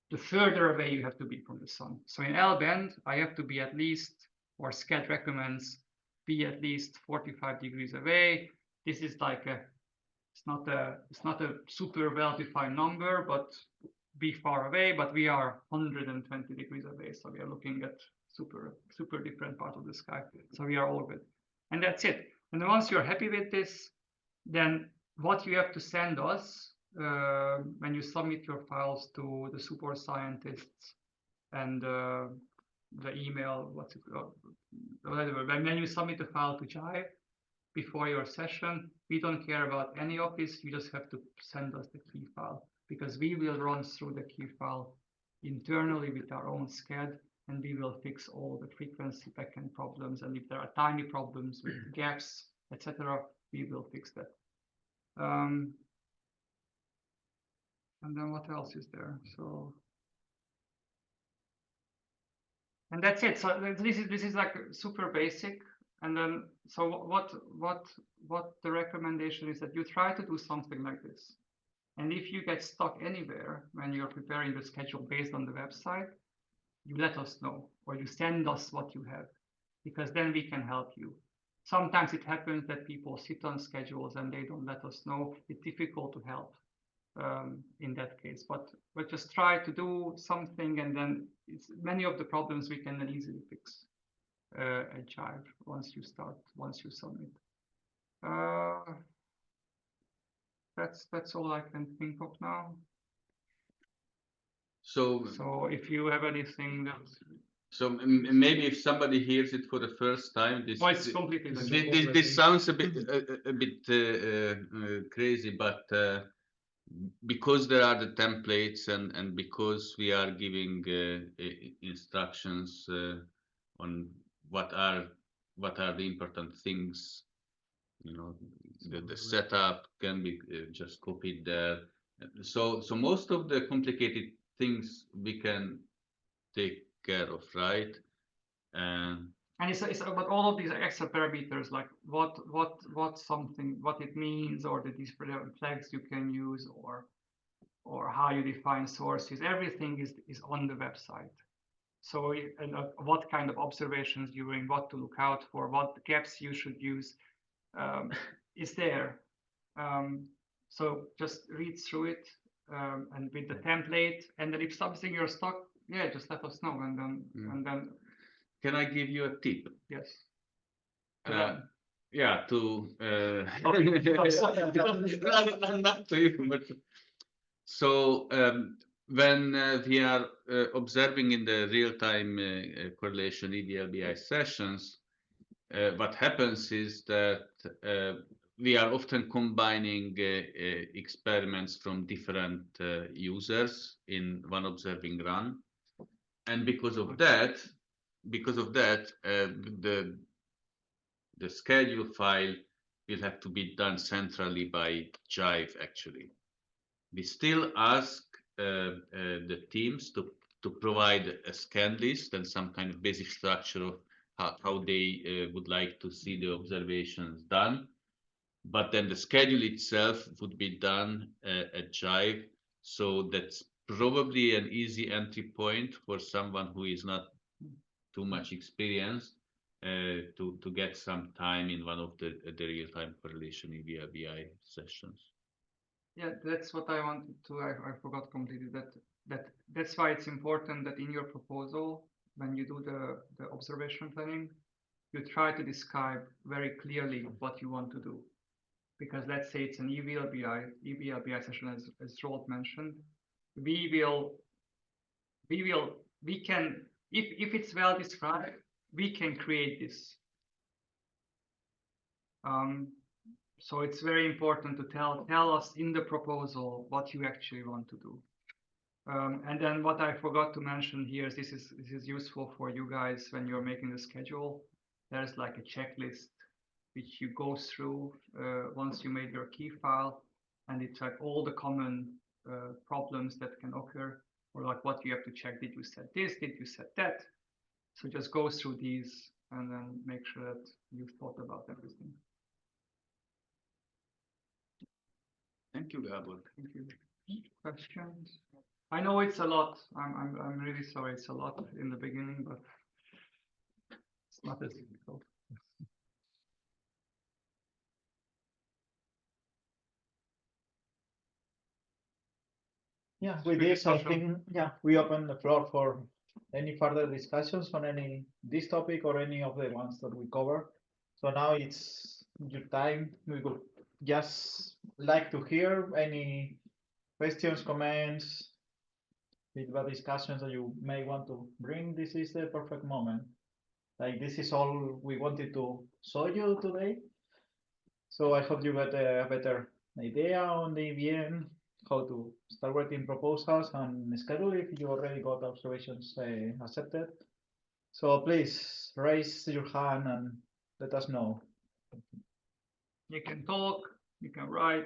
the further away you have to be from the sun. So in L-band, I have to be at least, or SCED recommends, be at least 45 degrees away. This is like it's not a super well-defined number, but be far away. But we are 120 degrees away, so we are looking at super different part of the sky. So we are all good, and that's it. And once you're happy with this, then what you have to send us when you submit your files to the support scientists and the email, whatever, when you submit the file to Jive before your session, we don't care about any of this. You just have to send us the key file, because we will run through the key file internally with our own SCED, and we will fix all the frequency backend problems. And if there are tiny problems with gaps, etc., we will fix that. And then what else is there? So, and that's it. So this is like super basic. And then, so what the recommendation is that you try to do something like this. And if you get stuck anywhere when you're preparing the schedule based on the website, you let us know, or you send us what you have, because then we can help you. Sometimes it happens that people sit on schedules and they don't let us know. It's difficult to help in that case, but just try to do something, and then many of the problems we can then easily fix at Jive once you submit. That's all I can think of now. So if you have anything that. So maybe if somebody hears it for the first time, it's completely this sounds a bit crazy, but because there are the templates and because we are giving instructions on what are the important things, you know, the setup can be just copied there. So most of the complicated things we can take care of, right? And it's about all of these extra parameters, like what it means, or the different flags you can use, or how you define sources. Everything is on the website. So and what kind of observations you're doing, what to look out for, what gaps you should use is there. So just read through it and with the template, and then if something you're stuck, yeah, just let us know, and then can I give you a tip? Yes. Yeah, to not to you, but so when we are observing in the real-time correlation EVLBI sessions, what happens is that we are often combining experiments from different users in one observing run, and because of that, the schedule file will have to be done centrally by Jive. Actually, we still ask the teams to provide a scan list and some kind of basic structure of how they would like to see the observations done. But then the schedule itself would be done at Jive. So that's probably an easy entry point for someone who is not too much experienced to get some time in one of the real-time correlation EVLBI sessions. Yeah, that's what I wanted to. I forgot completely that's why it's important that in your proposal, when you do the observation planning, you try to describe very clearly what you want to do. Because let's say it's an EVLBI session, as Roald mentioned, we can, if it's well described, we can create this. So it's very important to tell us in the proposal what you actually want to do. And then what I forgot to mention here is this is useful for you guys when you're making the schedule. There's like a checklist which you go through once you made your key file, and it's like all the common problems that can occur, or like what you have to check. Did you set this? Did you set that? So just go through these and then make sure that you've thought about everything. Thank you, Gabor. Thank you. Questions? I know it's a lot. I'm really sorry. It's a lot in the beginning, but it's not as difficult. Yeah, with this, I think, we open the floor for any further discussions on this topic or any of the ones that we cover. So now it's your time. We would just like to hear any questions, comments, feedback, discussions that you may want to bring. This is the perfect moment. Like, this is all we wanted to show you today. So I hope you got a better idea on the EVN, how to start writing proposals and schedule if you already got observations accepted. So please raise your hand and let us know. You can talk, you can write,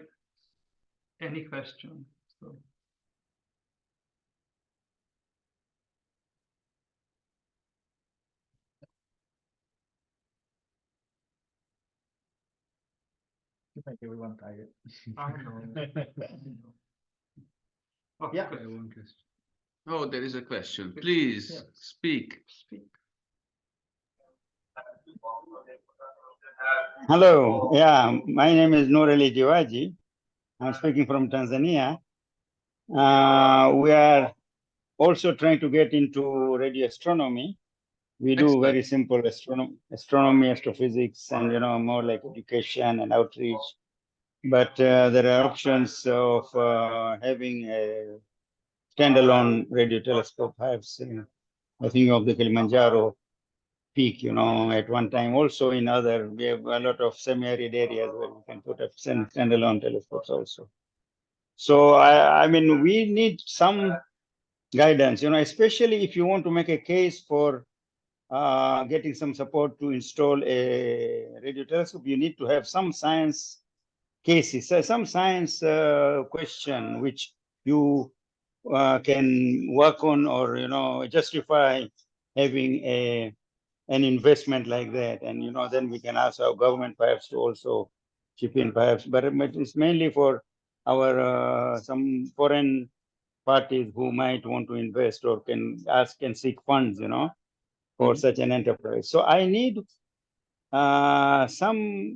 any question. So. You make everyone tired. I know. Oh, Yeah. good. One question. Oh, there is a question. Please speak. Hello. Yeah, my name is Nurali Jiwaji. I'm speaking from Tanzania. We are also trying to get into radio astronomy. We do very simple astronomy, astrophysics, and more like education and outreach. But there are options of having a standalone radio telescope. I have seen, I think, of the Kilimanjaro peak, at one time. Also in other, we have a lot of semi-arid areas where we can put up standalone telescopes also. So I mean, we need some guidance, especially if you want to make a case for getting some support to install a radio telescope. You need to have some science cases, some science question which you can work on, or justify having an investment like that. And then we can ask our government perhaps to also chip in perhaps, but it's mainly for our some foreign parties who might want to invest or can seek funds, for such an enterprise. So I need somewhere,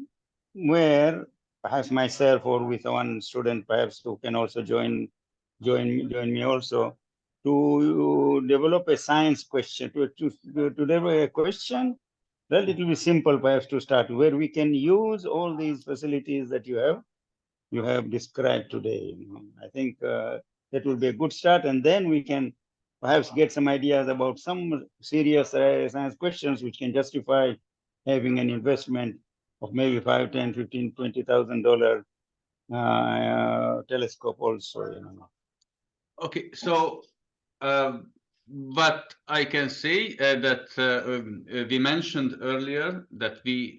perhaps myself or with one student perhaps who can also join me also, to develop a science question, to develop a question relatively simple perhaps to start, where we can use all these facilities that you have described today. I think that will be a good start, and then we can perhaps get some ideas about some serious science questions which can justify having an investment of maybe $5, $10, $15, $20,000 telescope also. Okay, so what I can say that we mentioned earlier that we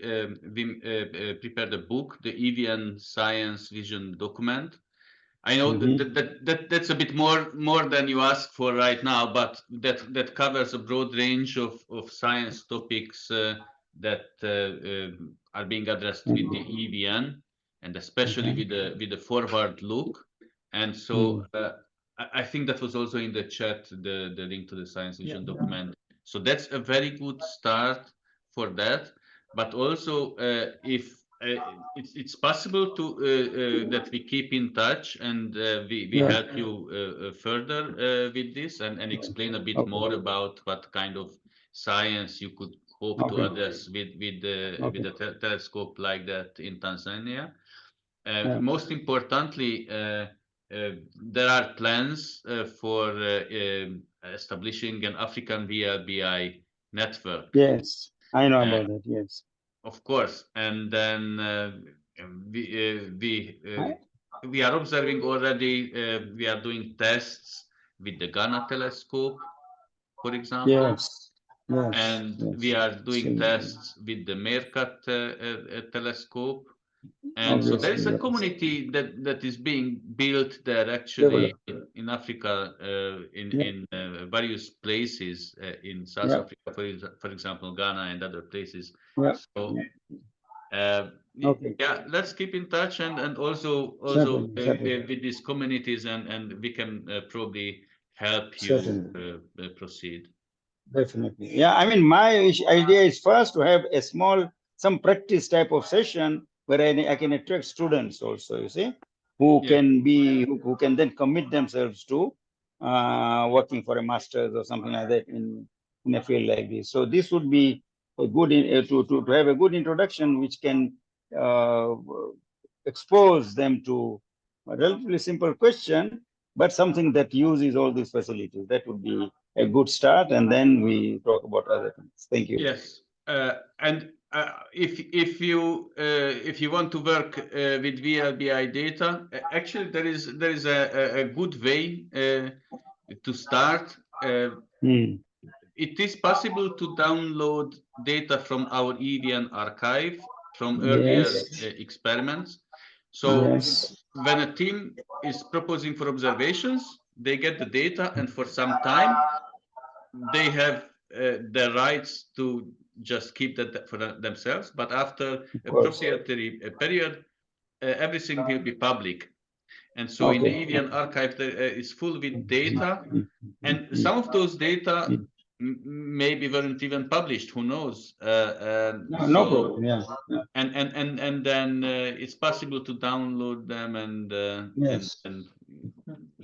prepared a book, the EVN Science Vision document. I know that's a bit more than you ask for right now, but that covers a broad range of science topics that are being addressed with the EVN, and especially with the forward look. And so I think that was also in the chat, the link to the science vision document. So that's a very good start for that. But also, if it's possible to that we keep in touch and we help you further with this and explain a bit more about what kind of science you could hope to address with the telescope like that in Tanzania. Most importantly, there are plans for establishing an African VLBI network. Yes, I know about that. Yes, of course. And then we are observing already. We are doing tests with the Ghana telescope, for example. Yes, yes, and we are doing tests with the Meerkat telescope. And so there is a community that is being built there actually in Africa, in various places in South Africa, for example, Ghana and other places. So yeah, let's keep in touch and also with these communities, and we can probably help you proceed. Definitely. Yeah, I mean, my idea is first to have a some practice type of session where I can attract students also, you see, who can then commit themselves to working for a master's or something like that in a field like this. So this would be a good to have a good introduction which can expose them to a relatively simple question, but something that uses all these facilities. That would be a good start, and then we talk about other things. Thank you. Yes, and if you want to work with VLBI data, actually there is a good way to start. It is possible to download data from our EVN archive from earlier experiments. So when a team is proposing for observations, they get the data, and for some time they have the rights to just keep that for themselves. But after a proprietary period, everything will be public. And so in the EVN archive is full with data, and some of those data maybe weren't even published. Who knows? No problem. Yeah. And then it's possible to download them and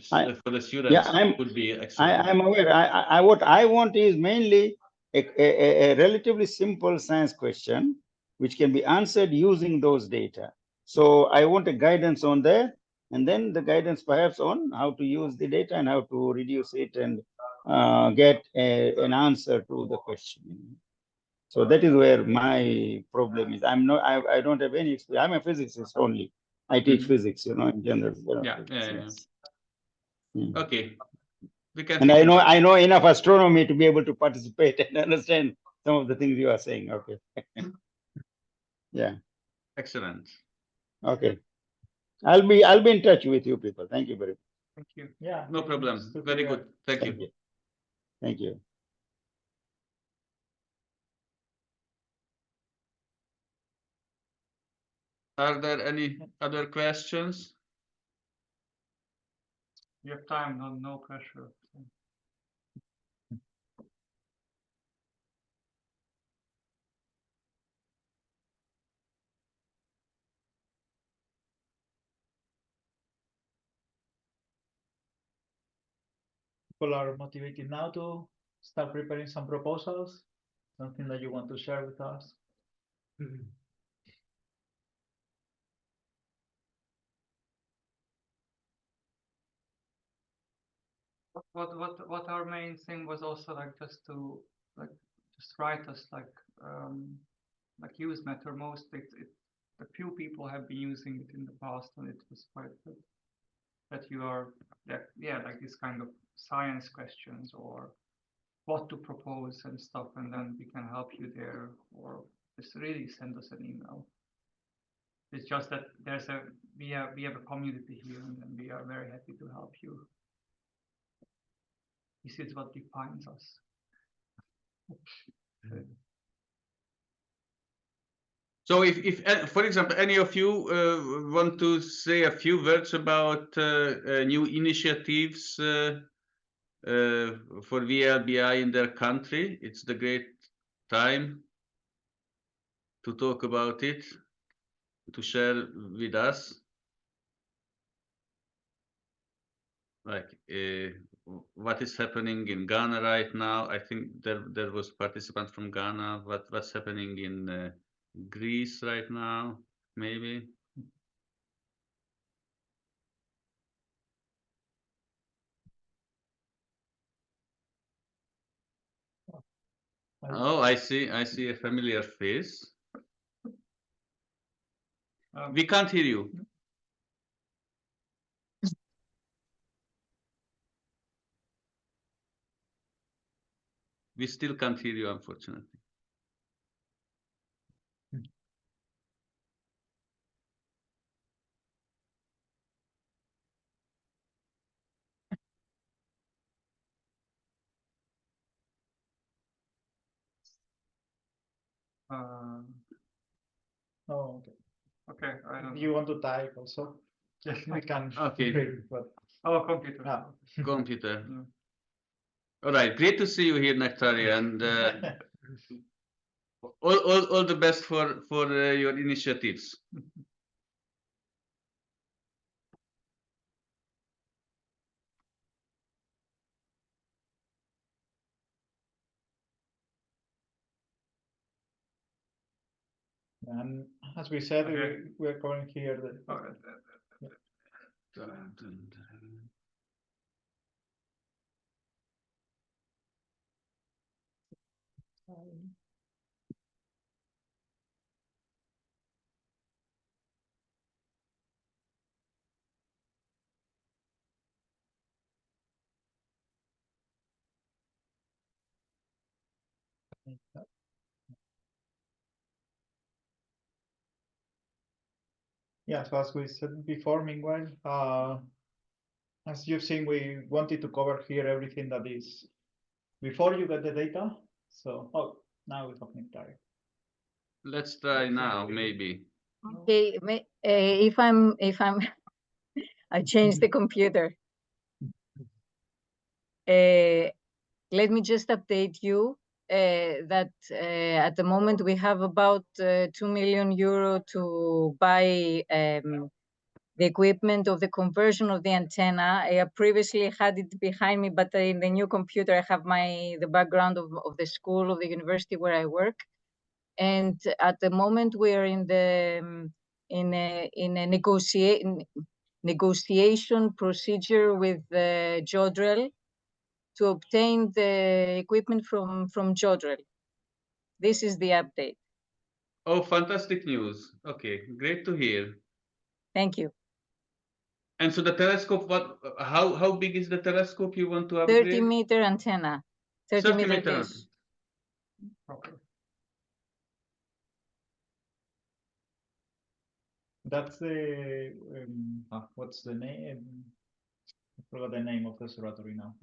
for the students would be excellent. I'm aware. What I want is mainly a relatively simple science question which can be answered using those data. So I want a guidance on there, and then the guidance perhaps on how to use the data and how to reduce it and get an answer to the question. So that is where my problem is. I don't have any experience. I'm a physicist only. I teach physics, in general. Okay. And I know enough astronomy to be able to participate and understand some of the things you are saying. Okay. Yeah. Excellent. Okay. I'll be in touch with you people. Thank you very much. Thank you. Yeah. No problem. Very good. Thank you. Thank you. Are there any other questions? You have time, no pressure. people are motivated now to start preparing some proposals? Something that you want to share with us? What our main thing was also like just to just write us like use Mattermost. A few people have been using it in the past, and it was quite good. That you are like this kind of science questions or what to propose and stuff, and then we can help you there, or just really send us an email. It's just that we have a community here, and we are very happy to help you. This is what defines us. So if for example, any of you want to say a few words about new initiatives for VLBI in their country, it's the great time to talk about it, to share with us. Like what is happening in Ghana right now? I think there was participants from Ghana. What's happening in Greece right now? Maybe. Oh, I see a familiar face. We can't hear you. We still can't hear you, unfortunately. Oh, okay. Okay, I don't. You want to type also? Yes, I can. Okay. Read, but Oh, computer. Computer. Yeah. All right, great to see you here, Nectaria, and all the best for your initiatives. And as we said, Okay. we're calling here the. Yeah, so as we said before, meanwhile, as you've seen, we wanted to cover here everything that is before you get the data. So, now we have Nectaria. Let's try now, maybe. Okay, if I'm, I changed the computer. Let me just update you that at the moment we have about 2 million euro to buy the equipment of the conversion of the antenna. I previously had it behind me, but in the new computer I have the background of the school, of the university where I work. And at the moment we are in a negotiation procedure with Jodrell to obtain the equipment from Jodrell. This is the update. Oh, fantastic news. Okay, great to hear. Thank you. And so the telescope, how big is the telescope you want to upgrade? 30-meter antenna, 30-meter dish. That's the what's the name? I forgot the name of the observatory now.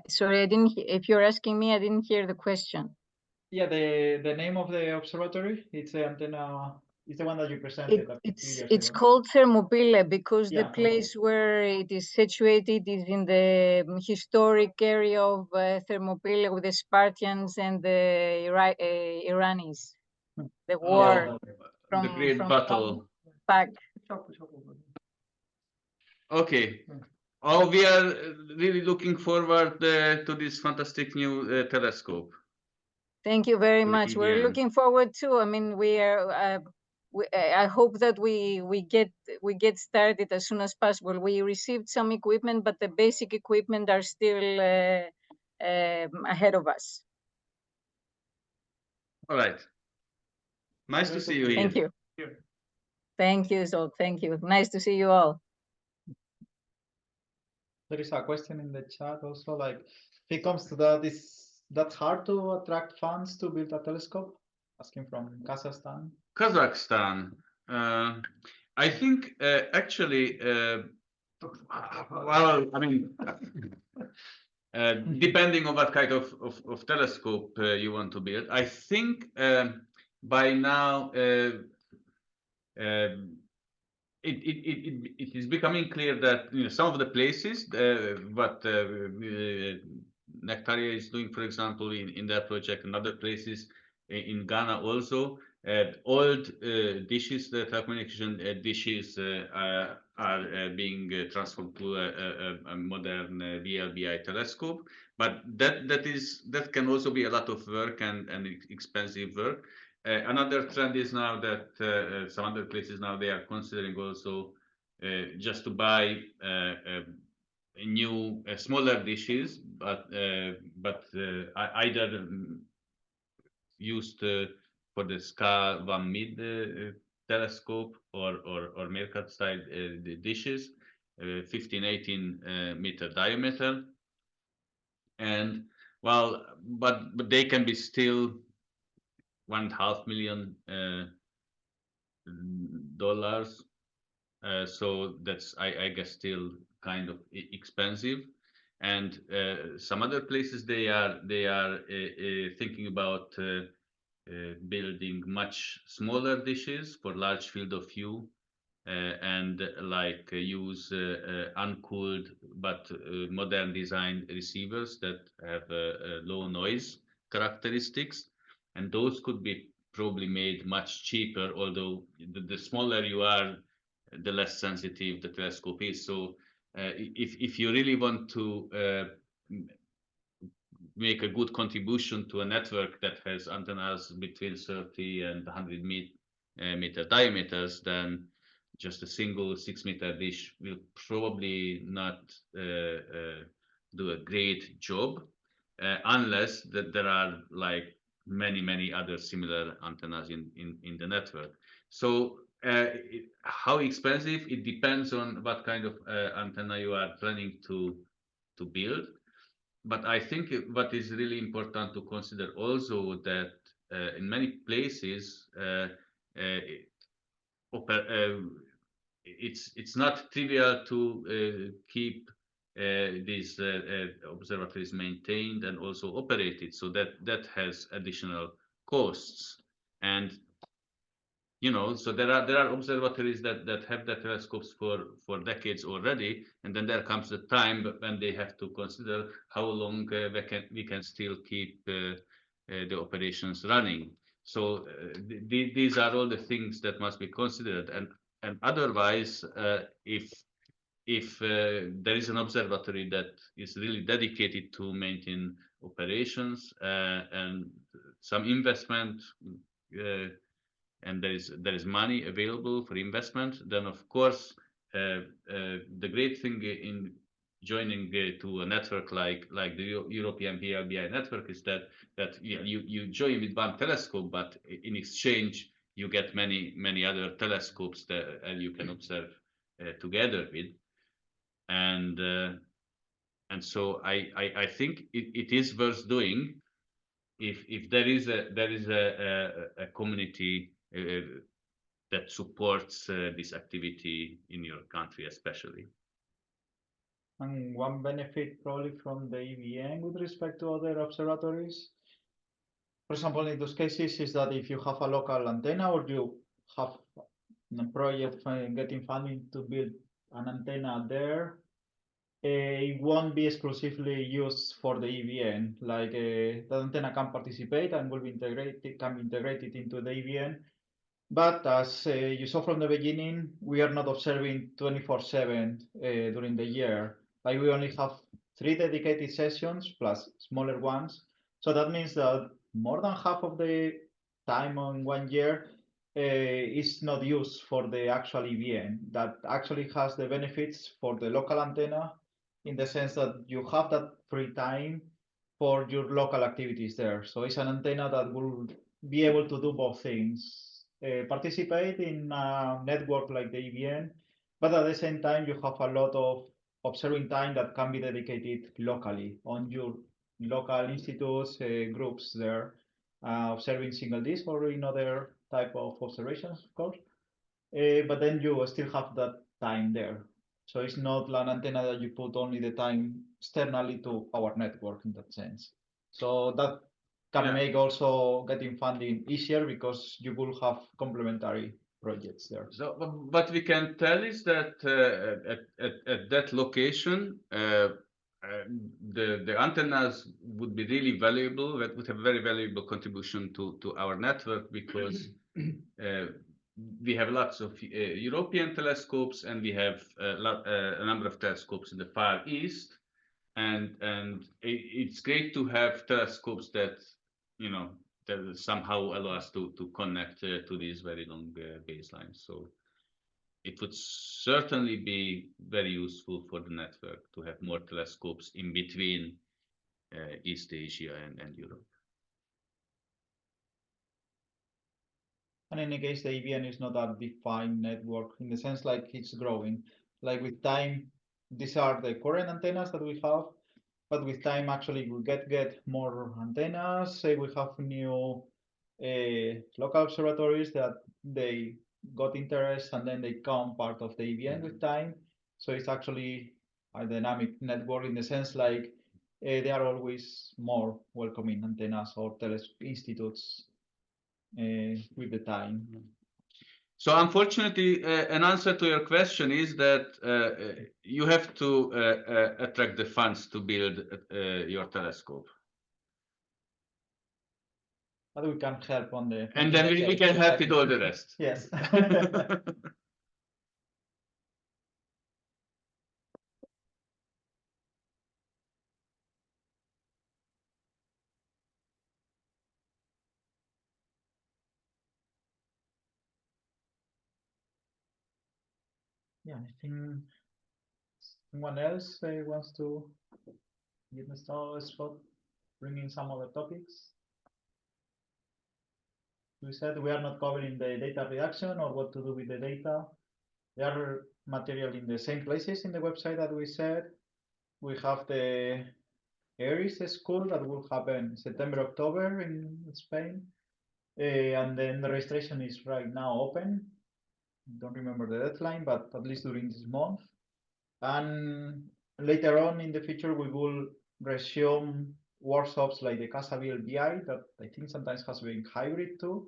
Sorry, I didn't. If you're asking me, I didn't hear the question. Yeah, the name of the observatory. It's the antenna. It's the one that you presented a few years It's ago. called Thermopyle because the Yeah, place where it is situated is in the historic area of Thermopyle with the Spartans and the Iranis. The war the great battle. back. Okay. Oh, we are really looking forward to this fantastic new telescope. Thank you very The much. We're EVN. looking forward too. I mean, we are. I hope that we get started as soon as possible. We received some equipment, but the basic equipment are still ahead of us. All right. Nice to see you here. Thank you. Thank you, Zolk. Thank you. Nice to see you all. There is a question in the chat also, like, if it comes to that, is that hard to attract funds to build a telescope? Asking from Kazakhstan. Kazakhstan. I think actually, well, I mean, depending on what kind of telescope you want to build, I think by now it is becoming clear that some of the places what Nectaria is doing, for example, in their project, and other places in Ghana also, old dishes, the telecommunication dishes are being transformed to a modern VLBI telescope. But that can also be a lot of work and expensive work. Another trend is now that some other places now they are considering also just to buy new smaller dishes, but either used for the SCA 1 mid telescope or Meerkat style dishes, 15-18 meter diameter, and well, but they can be still $1.5 million dollars. So that's I guess still kind of expensive. And some other places they are thinking about building much smaller dishes for large field of view and like use uncooled but modern design receivers that have low noise characteristics, and those could be probably made much cheaper, although the smaller you are, the less sensitive the telescope is. So if you really want to make a good contribution to a network that has antennas between 30 and 100 meter diameters, then just a single 6-meter dish will probably not do a great job unless there are like many other similar antennas in the network. So how expensive, it depends on what kind of antenna you are planning to build. But I think what is really important to consider also that in many places it's not trivial to keep these observatories maintained and also operated, so that has additional costs. And so there are observatories that have their telescopes for decades already, and then there comes the time when they have to consider how long we can still keep the operations running. So these are all the things that must be considered, and otherwise, if there is an observatory that is really dedicated to maintain operations and some investment. And there is money available for investment, then of course the great thing in joining to a network like the European VLBI network is that you join with one telescope, but in exchange you get many other telescopes that you can observe together with, and so I think it is worth doing if there is a community that supports this activity in your country, especially. And one benefit probably from the EVN with respect to other observatories, for example, in those cases, is that if you have a local antenna or you have a project getting funding to build an antenna there, it won't be exclusively used for the EVN. Like the antenna can participate and will be integrated into the EVN. But as you saw from the beginning, we are not observing 24/7 during the year. Like we only have 3 dedicated sessions plus smaller ones. So that means that more than half of the time on 1 year is not used for the actual EVN. That actually has the benefits for the local antenna in the sense that you have that free time for your local activities there. So it's an antenna that will be able to do both things, participate in a network like the EVN, but at the same time, you have a lot of observing time that can be dedicated locally on your local institutes, groups there, observing single disk or in other type of observations, of course. But then you still have that time there. So it's not an antenna that you put only the time externally to our network in that sense. So that can make also getting funding easier because you will have complementary projects there. So, what we can tell is that at that location, the antennas would be really valuable. That would have a very valuable contribution to our network because we have lots of European telescopes and we have a number of telescopes in the Far East, and it's great to have telescopes that that somehow allow us to connect to these very long baselines. So it would certainly be very useful for the network to have more telescopes in between East Asia and Europe. And in any case, the EVN is not a defined network in the sense like it's growing. Like with time, these are the current antennas that we have, but with time, actually, we get more antennas. Say we have new local observatories that they got interest and then they become part of the EVN with time. So it's actually a dynamic network in the sense like they are always more welcoming antennas or institutes with the time. So unfortunately, an answer to your question is that you have to attract the funds to build your telescope. But we can help on the... And then we can help with all the rest. Yes. Yeah, I think someone else wants to get the spot, bring in some other topics. We said we are not covering the data reduction or what to do with the data. There are material in the same places in the website that we said. We have the ERIS school that will happen September, October in Spain. And then the registration is right now open. Don't remember the deadline, but at least during this month. And later on in the future, we will resume workshops like the Casa VLBI that I think sometimes has been hybrid too.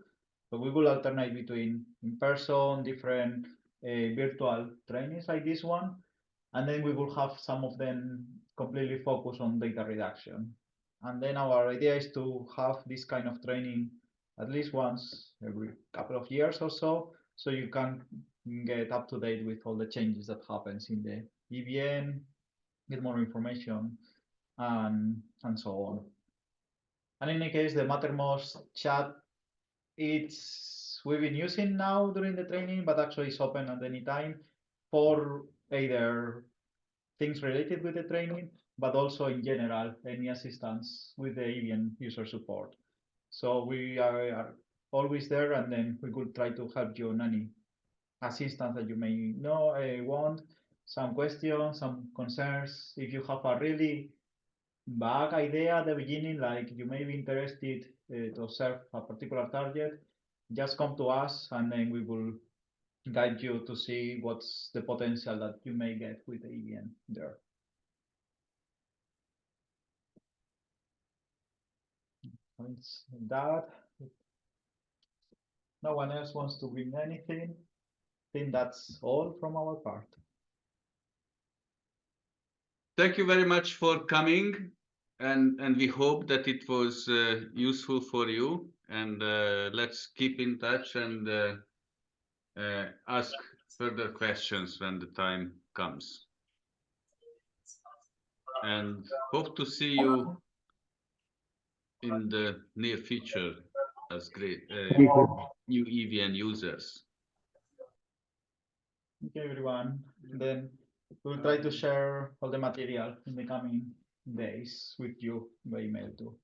But we will alternate between in-person, different virtual trainings like this one. And then we will have some of them completely focused on data reduction. And then our idea is to have this kind of training at least once every couple of years or so you can get up to date with all the changes that happens in the EVN, get more information, and so on. And in any case, the Mattermost chat, we've been using now during the training, but actually it's open at any time for either things related with the training, but also in general, any assistance with the EVN user support. So we are always there, and then we could try to help you on any assistance that you may want, some questions, some concerns. If you have a really vague idea at the beginning, like you may be interested to observe a particular target, just come to us and then we will guide you to see what's the potential that you may get with the EVN there. It's that. No one else wants to bring anything. I think that's all from our part. Thank you very much for coming, and we hope that it was useful for you. And let's keep in touch and ask further questions when the time comes. and hope to see you in the near future as great Thank you. new EVN users. Thank you, everyone. Then we'll try to share all the material in the coming days with you by email too.